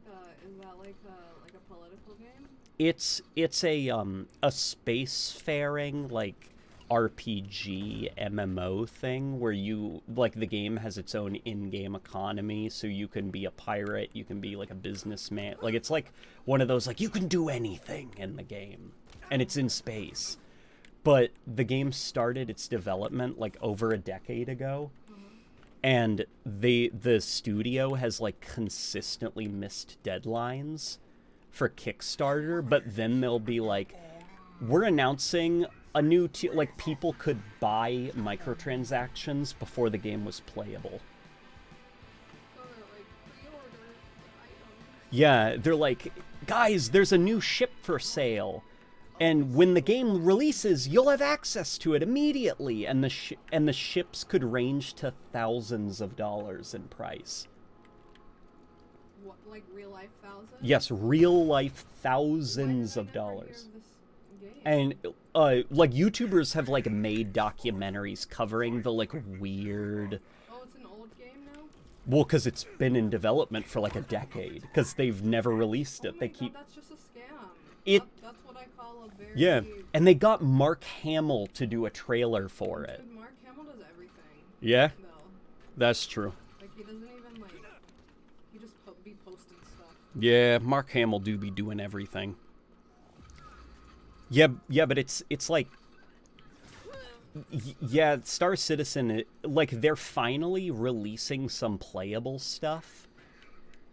a political game? It's a spacefaring like RPG MMO thing where you like the game has its own in-game economy, so you can be a pirate, you can be like a businessman. Like it's like one of those like you can do anything in the game, and it's in space. But the game started its development like over a decade ago. And the studio has like consistently missed deadlines for Kickstarter, but then they'll be like, we're announcing a new like people could buy microtransactions before the game was playable. So they're like pre-order items. Yeah, they're like, guys, there's a new ship for sale. And when the game releases, you'll have access to it immediately, and the ships could range to thousands of dollars in price. What, like real life thousands? Yes, real life thousands of dollars. And like YouTubers have like made documentaries covering the like weird. Oh, it's an old game now? Well, because it's been in development for like a decade, because they've never released it. Oh my They God, keep. that's just a scam. It- That's what I call a very... Yeah, and they got Mark Hamill to do a trailer for it. Dude, Mark Hamill does everything. Yeah, Though. that's true. Like, he doesn't even, like... He just be posting stuff. Yeah, Mark Hamill do be doing everything. Yeah, but it's like, yeah, Star Citizen, like they're finally releasing some playable stuff,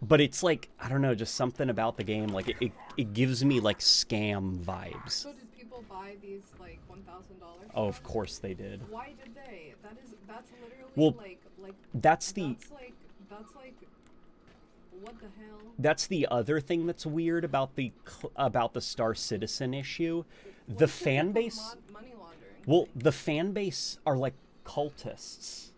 but it's like, I don't know, just something about the game, like it gives me like scam vibes. So did people buy these, like, $1,000? Oh, of course they did. Why did they? That's literally, Well, like... That's the... That's like... What the hell? That's the other thing that's weird about the Star Citizen issue. What The is fan it base. called money laundering. Well, the fan base are like cultists.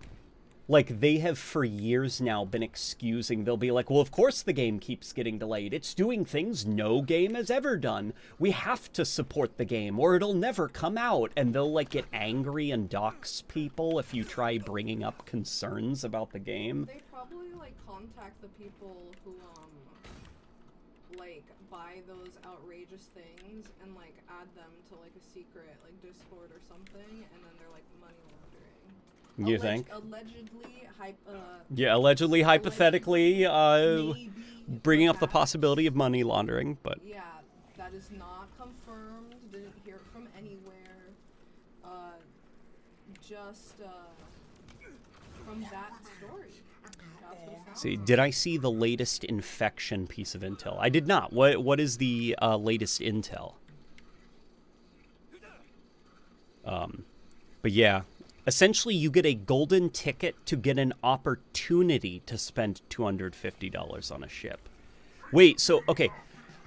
Like they have for years now been excusing. They'll be like, "Well, of course the game keeps getting delayed. It's doing things no game has ever done. We have to support the game, or it'll never come out." And they'll like get angry and dox people if you try bringing up concerns about the game. They probably like contact the people like buy those outrageous things and like add them to like a secret like Discord or something, and then they're like money laundering. You think? Allegedly, Allegedly, hypothetically, maybe, bringing but up the possibility of money laundering, but yeah, that is not confirmed. Didn't hear it from anywhere. Just from that story. That's what it sounds see, like. did I see the latest infection piece of intel? I did not. What is the latest intel? But yeah, essentially you get a golden ticket to get an opportunity to spend $250 on a ship. Wait, so, okay,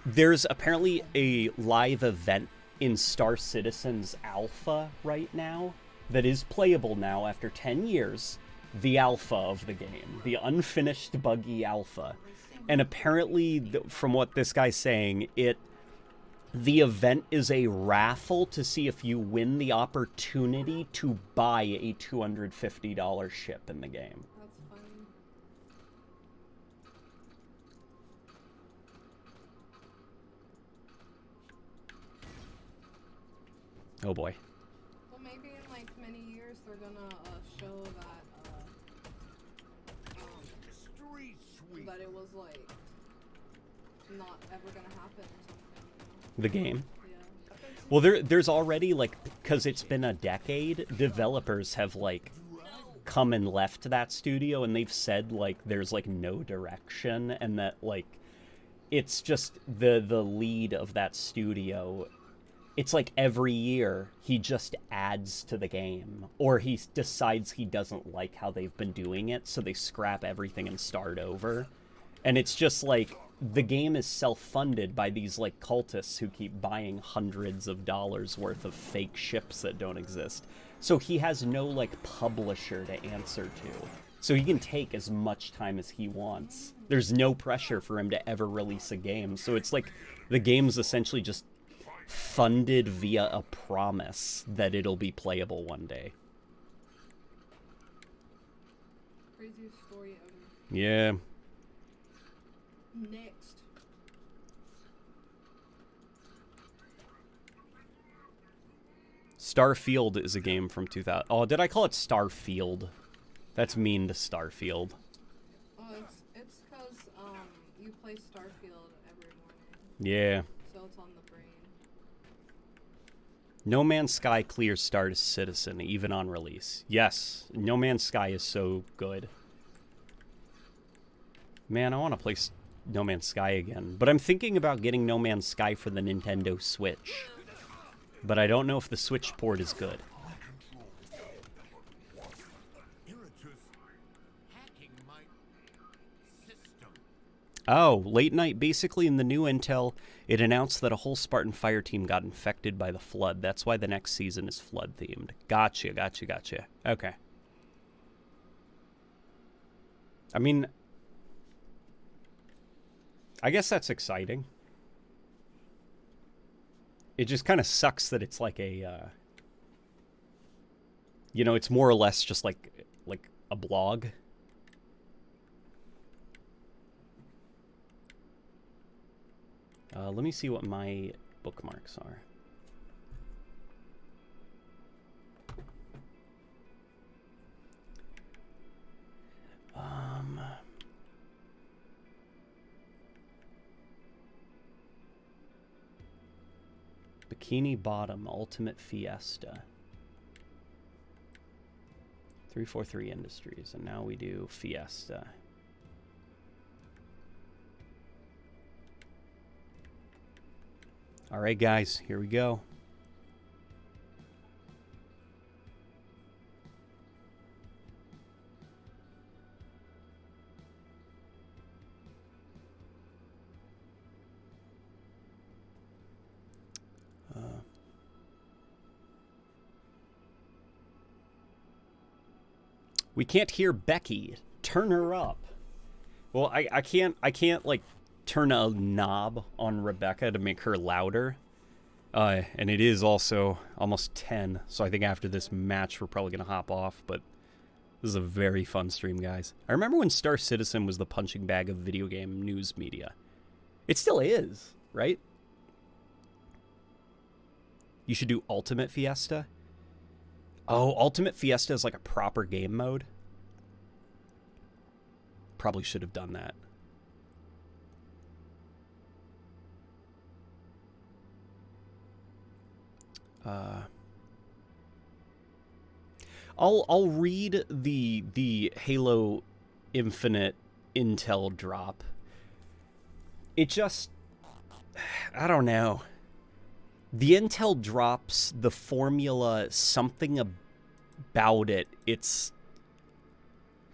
there's apparently a live event in Star Citizen's alpha right now that is playable now after 10 years, the alpha of the game, the unfinished buggy alpha. And apparently, from what this guy's saying, the event is a raffle to see if you win the opportunity to buy a $250 ship in the game. That's funny. Oh boy. Well, maybe in like many years they're gonna show that Street sweep. that it was like not ever gonna happen or something. The game. Yeah. Well, there's already, like, because it's been a decade, developers have, like, come and left that studio, and they've said, like, there's, like, no direction, and that, like, it's just the lead of that studio. It's like every year he just adds to the game, or he decides he doesn't like how they've been doing it, so they scrap everything and start over. And it's just like the game is self-funded by these like cultists who keep buying hundreds of dollars worth of fake ships that don't exist. So he has no like publisher to answer to. So he can take as much time as he wants. There's no pressure for him to ever release a game. So it's like the game's essentially just funded via a promise that it'll be playable one day. Craziest story ever. Yeah. Next. Starfield is a game from 2000. Oh, did I call it Starfield? That's mean to Starfield. Oh, it's because you play Starfield every morning, Yeah. so it's on the brain. No Man's Sky clears Star Citizen, even on release. Yes, No Man's Sky is so good. Man, I want to play No Man's Sky again. But I'm thinking about getting No Man's Sky for the Nintendo Switch. But I don't know if the Switch port is good. Oh, late night. Basically, in the new intel, it announced that a whole Spartan fire team got infected by the flood. That's why the next season is flood-themed. Gotcha. Okay. I mean, I guess that's exciting. It just kind of sucks that it's like a, it's more or less just like a blog. Let me see what my bookmarks are. Bikini Bottom Ultimate Fiesta. 343 Industries, and now we do Fiesta. All right, guys, here we go. We can't hear Becky. Turn her up. Well, I can't like turn a knob on Rebecca to make her louder. And it is also almost 10, so I think after this match we're probably going to hop off, but this is a very fun stream, guys. I remember when Star Citizen was the punching bag of video game news media. It still is, right? You should do Ultimate Fiesta. Oh, Ultimate Fiesta is like a proper game mode. Probably should have done that. I'll read the Halo Infinite intel drop. It just, I don't know. The intel drops, the formula, something about it,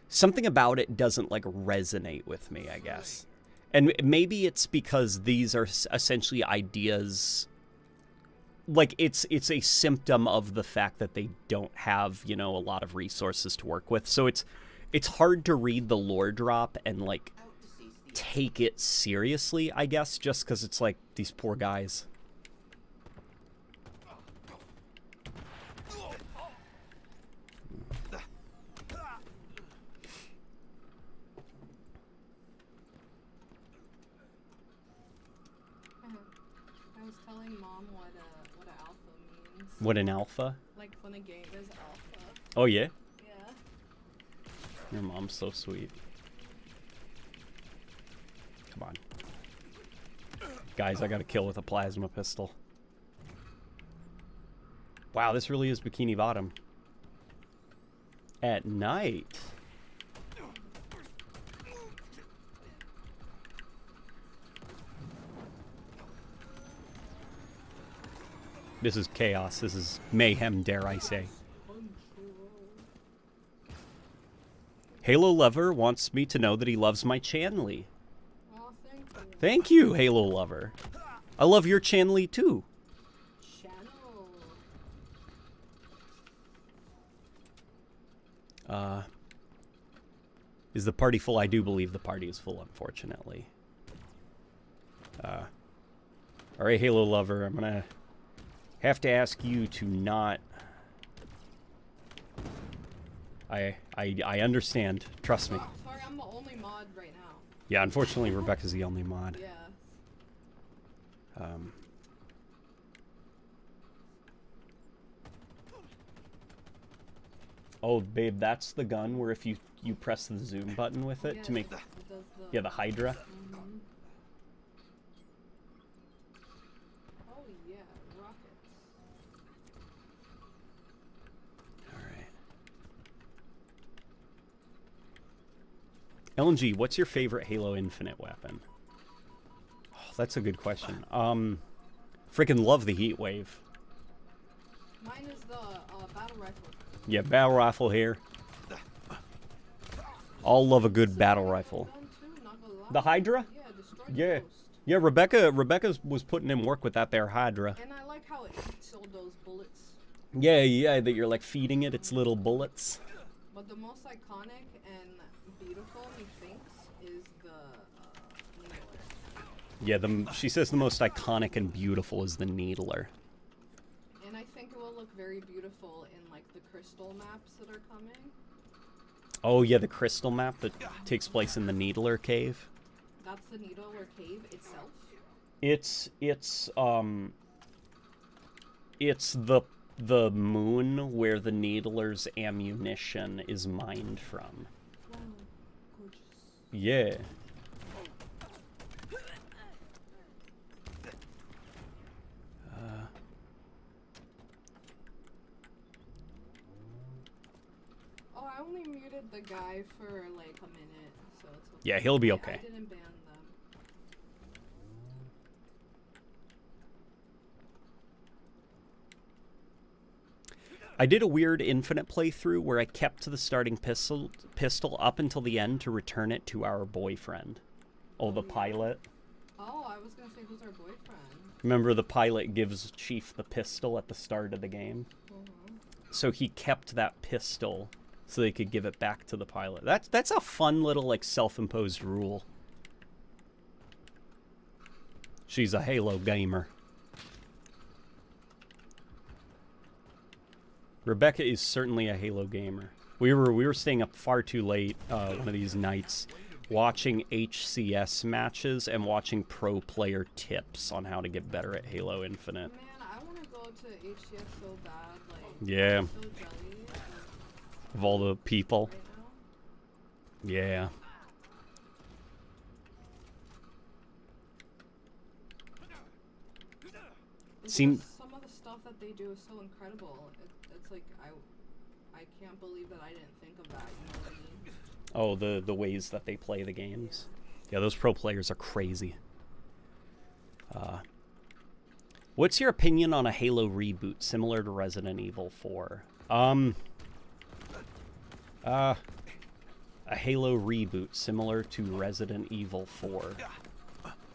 something about it doesn't like resonate with me, I guess. And maybe it's because these are essentially ideas, like it's a symptom of the fact that they don't have, you know, a lot of resources to work with. So it's hard to read the lore drop and like take it seriously, I guess, just because it's like these poor guys. What an alpha? Like when a game is alpha. Oh, yeah? Yeah. Your mom's so sweet. Come on. Guys, I got a kill with a plasma pistol. Wow, this really is Bikini Bottom. At night. This is chaos. This is mayhem, dare I say. Halo Lover wants me to know that he loves my Chanley. Oh, thank you. Thank you, Halo Lover. I love your Chanley too. Channel. Is the party full? I do believe the party is full, unfortunately. Alright, Halo Lover, I'm gonna have to ask you to not... I understand. Trust me. Oh, sorry, I'm the only mod right now. Yeah, unfortunately, Rebecca's the only mod. Yeah. Oh, babe, that's the gun where if you press the zoom button with it to make... It does the... Yeah, the Hydra. Mm-hmm. Oh yeah, rockets. Alright. LNG, what's your favorite Halo Infinite weapon? Oh, that's a good question. Freaking love the Heat Wave. Mine is the battle rifle. Yeah, battle rifle here. All love a good battle rifle. The Hydra? Yeah, destroy the Yeah. ghost. Yeah, Rebecca was putting in work with that there Hydra. And I like how it eats all those bullets. Yeah, that you're like feeding it its little bullets. But the most iconic and beautiful, he thinks, is the Needler. Yeah, she says the most iconic and beautiful is the Needler. And I think it will look very beautiful in like the crystal maps that are coming. Oh yeah, the crystal map that takes place in the Needler cave. That's the Needler cave itself. It's the moon where the Needler's ammunition is mined from. Wow, gorgeous. Yeah. Oh, I only muted the guy for like a minute, so it's okay. Yeah, he'll be okay. I didn't ban them. I did a weird Infinite playthrough where I kept the starting pistol up until the end to return it to our boyfriend. Oh, the pilot. Oh, I was gonna say, who's our boyfriend? Remember the pilot gives Chief the pistol at the start of the game? So he kept that pistol so they could give it back to the pilot. That's a fun little like self-imposed rule. She's a Halo gamer. Rebecca is certainly a Halo gamer. We were staying up far too late one of these nights watching HCS matches and watching pro player tips on how to get better at Halo Infinite. Man, I want to go to HCS so bad. Like, Yeah. I'm so jelly Of all the people. right now. Yeah. It's Seem- just some of the stuff that they do is so incredible. It's like I can't believe that I didn't think of that. You know what I mean? Oh, the ways that they play the games. Yeah, those pro players are crazy. What's your opinion on a Halo reboot similar to Resident Evil 4? A Halo reboot similar to Resident Evil 4.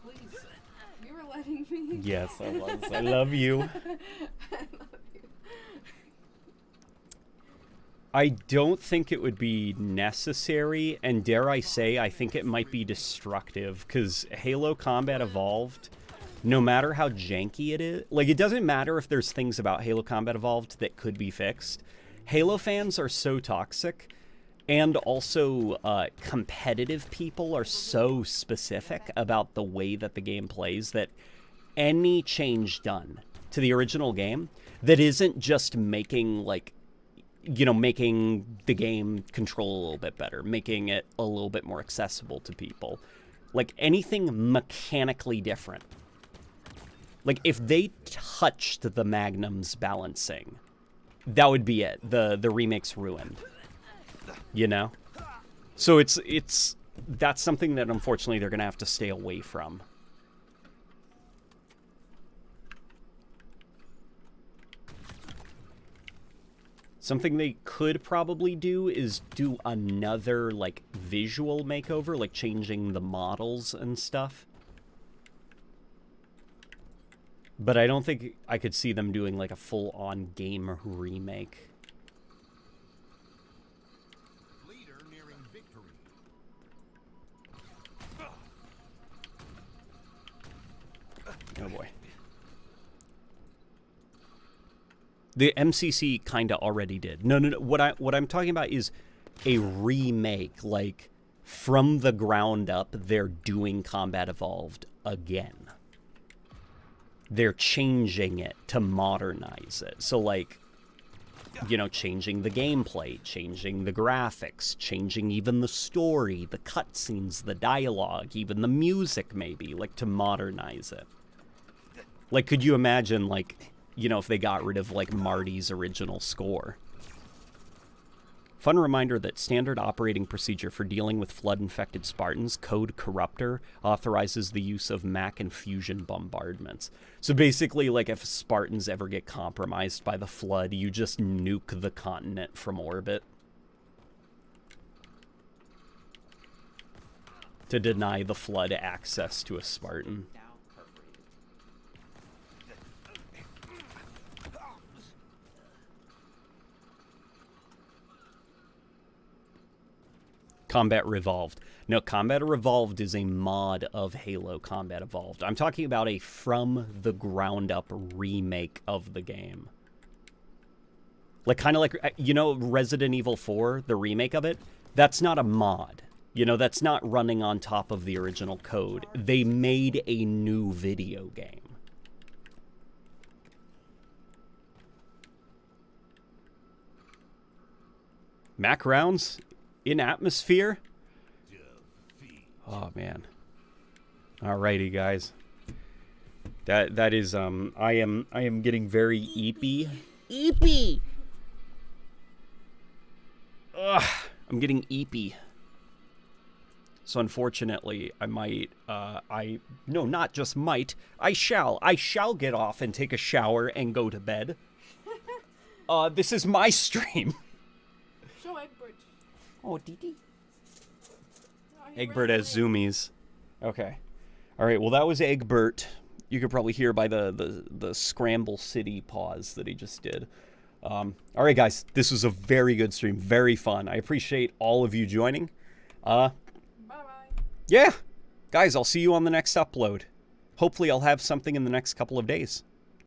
Please, you were letting me. Yes, I was. I love you. I love you. I don't think it would be necessary, and dare I say, I think it might be destructive, because Halo Combat Evolved, no matter how janky it is, like, it doesn't matter if there's things about Halo Combat Evolved that could be fixed. Halo fans are so toxic, and also competitive people are so specific about the way that the game plays that any change done to the original game that isn't just making, like, you know, making the game control a little bit better, making it a little bit more accessible to people. Like, anything mechanically different. Like, if they touched the Magnum's balancing, that would be it. The remake's ruined. You know? So that's something that unfortunately they're going to have to stay away from. Something they could probably do is do another, like, visual makeover, like changing the models and stuff. But I don't think I could see them doing, like, a full-on game remake. Leader nearing victory. Oh boy. The MCC kind of already did. No. What I'm talking about is a remake, like, from the ground up, they're doing Combat Evolved again. They're changing it to modernize it. So, like, you know, changing the gameplay, changing the graphics, changing even the story, the cutscenes, the dialogue, even the music, maybe, like, to modernize it. Like, could you imagine, like, you know, if they got rid of, like, Marty's original score? Fun reminder that standard operating procedure for dealing with flood-infected Spartans, Code Corruptor, authorizes the use of Mac and Fusion bombardments. So basically, like, if Spartans ever get compromised by the flood, you just nuke the continent from orbit to deny the flood access to a Spartan. Combat Revolved. No, Combat Revolved is a mod of Halo Combat Evolved. I'm talking about a from-the-ground-up remake of the game. Like, kind of like, you know, Resident Evil 4, the remake of it? That's not a mod. You know, that's not running on top of the original code. They made a new video game. Mac rounds? In atmosphere? Oh man. Alrighty, guys. That is I am getting very eepy. Eepy. Ugh, I'm getting eepy. So unfortunately, I might no, not just might. I shall get off and take a shower and go to bed. This is my stream. Show Egbert. Oh, Dee. Oh, he Egbert ran as away. zoomies. Okay. All right, well, that was Egbert. You could probably hear by the Scramble City pause that he just did. All right, guys, this was a very good stream. Very fun. I appreciate all of you joining. Bye-bye. Yeah. Guys, I'll see you on the next upload. Hopefully I'll have something in the next couple of days.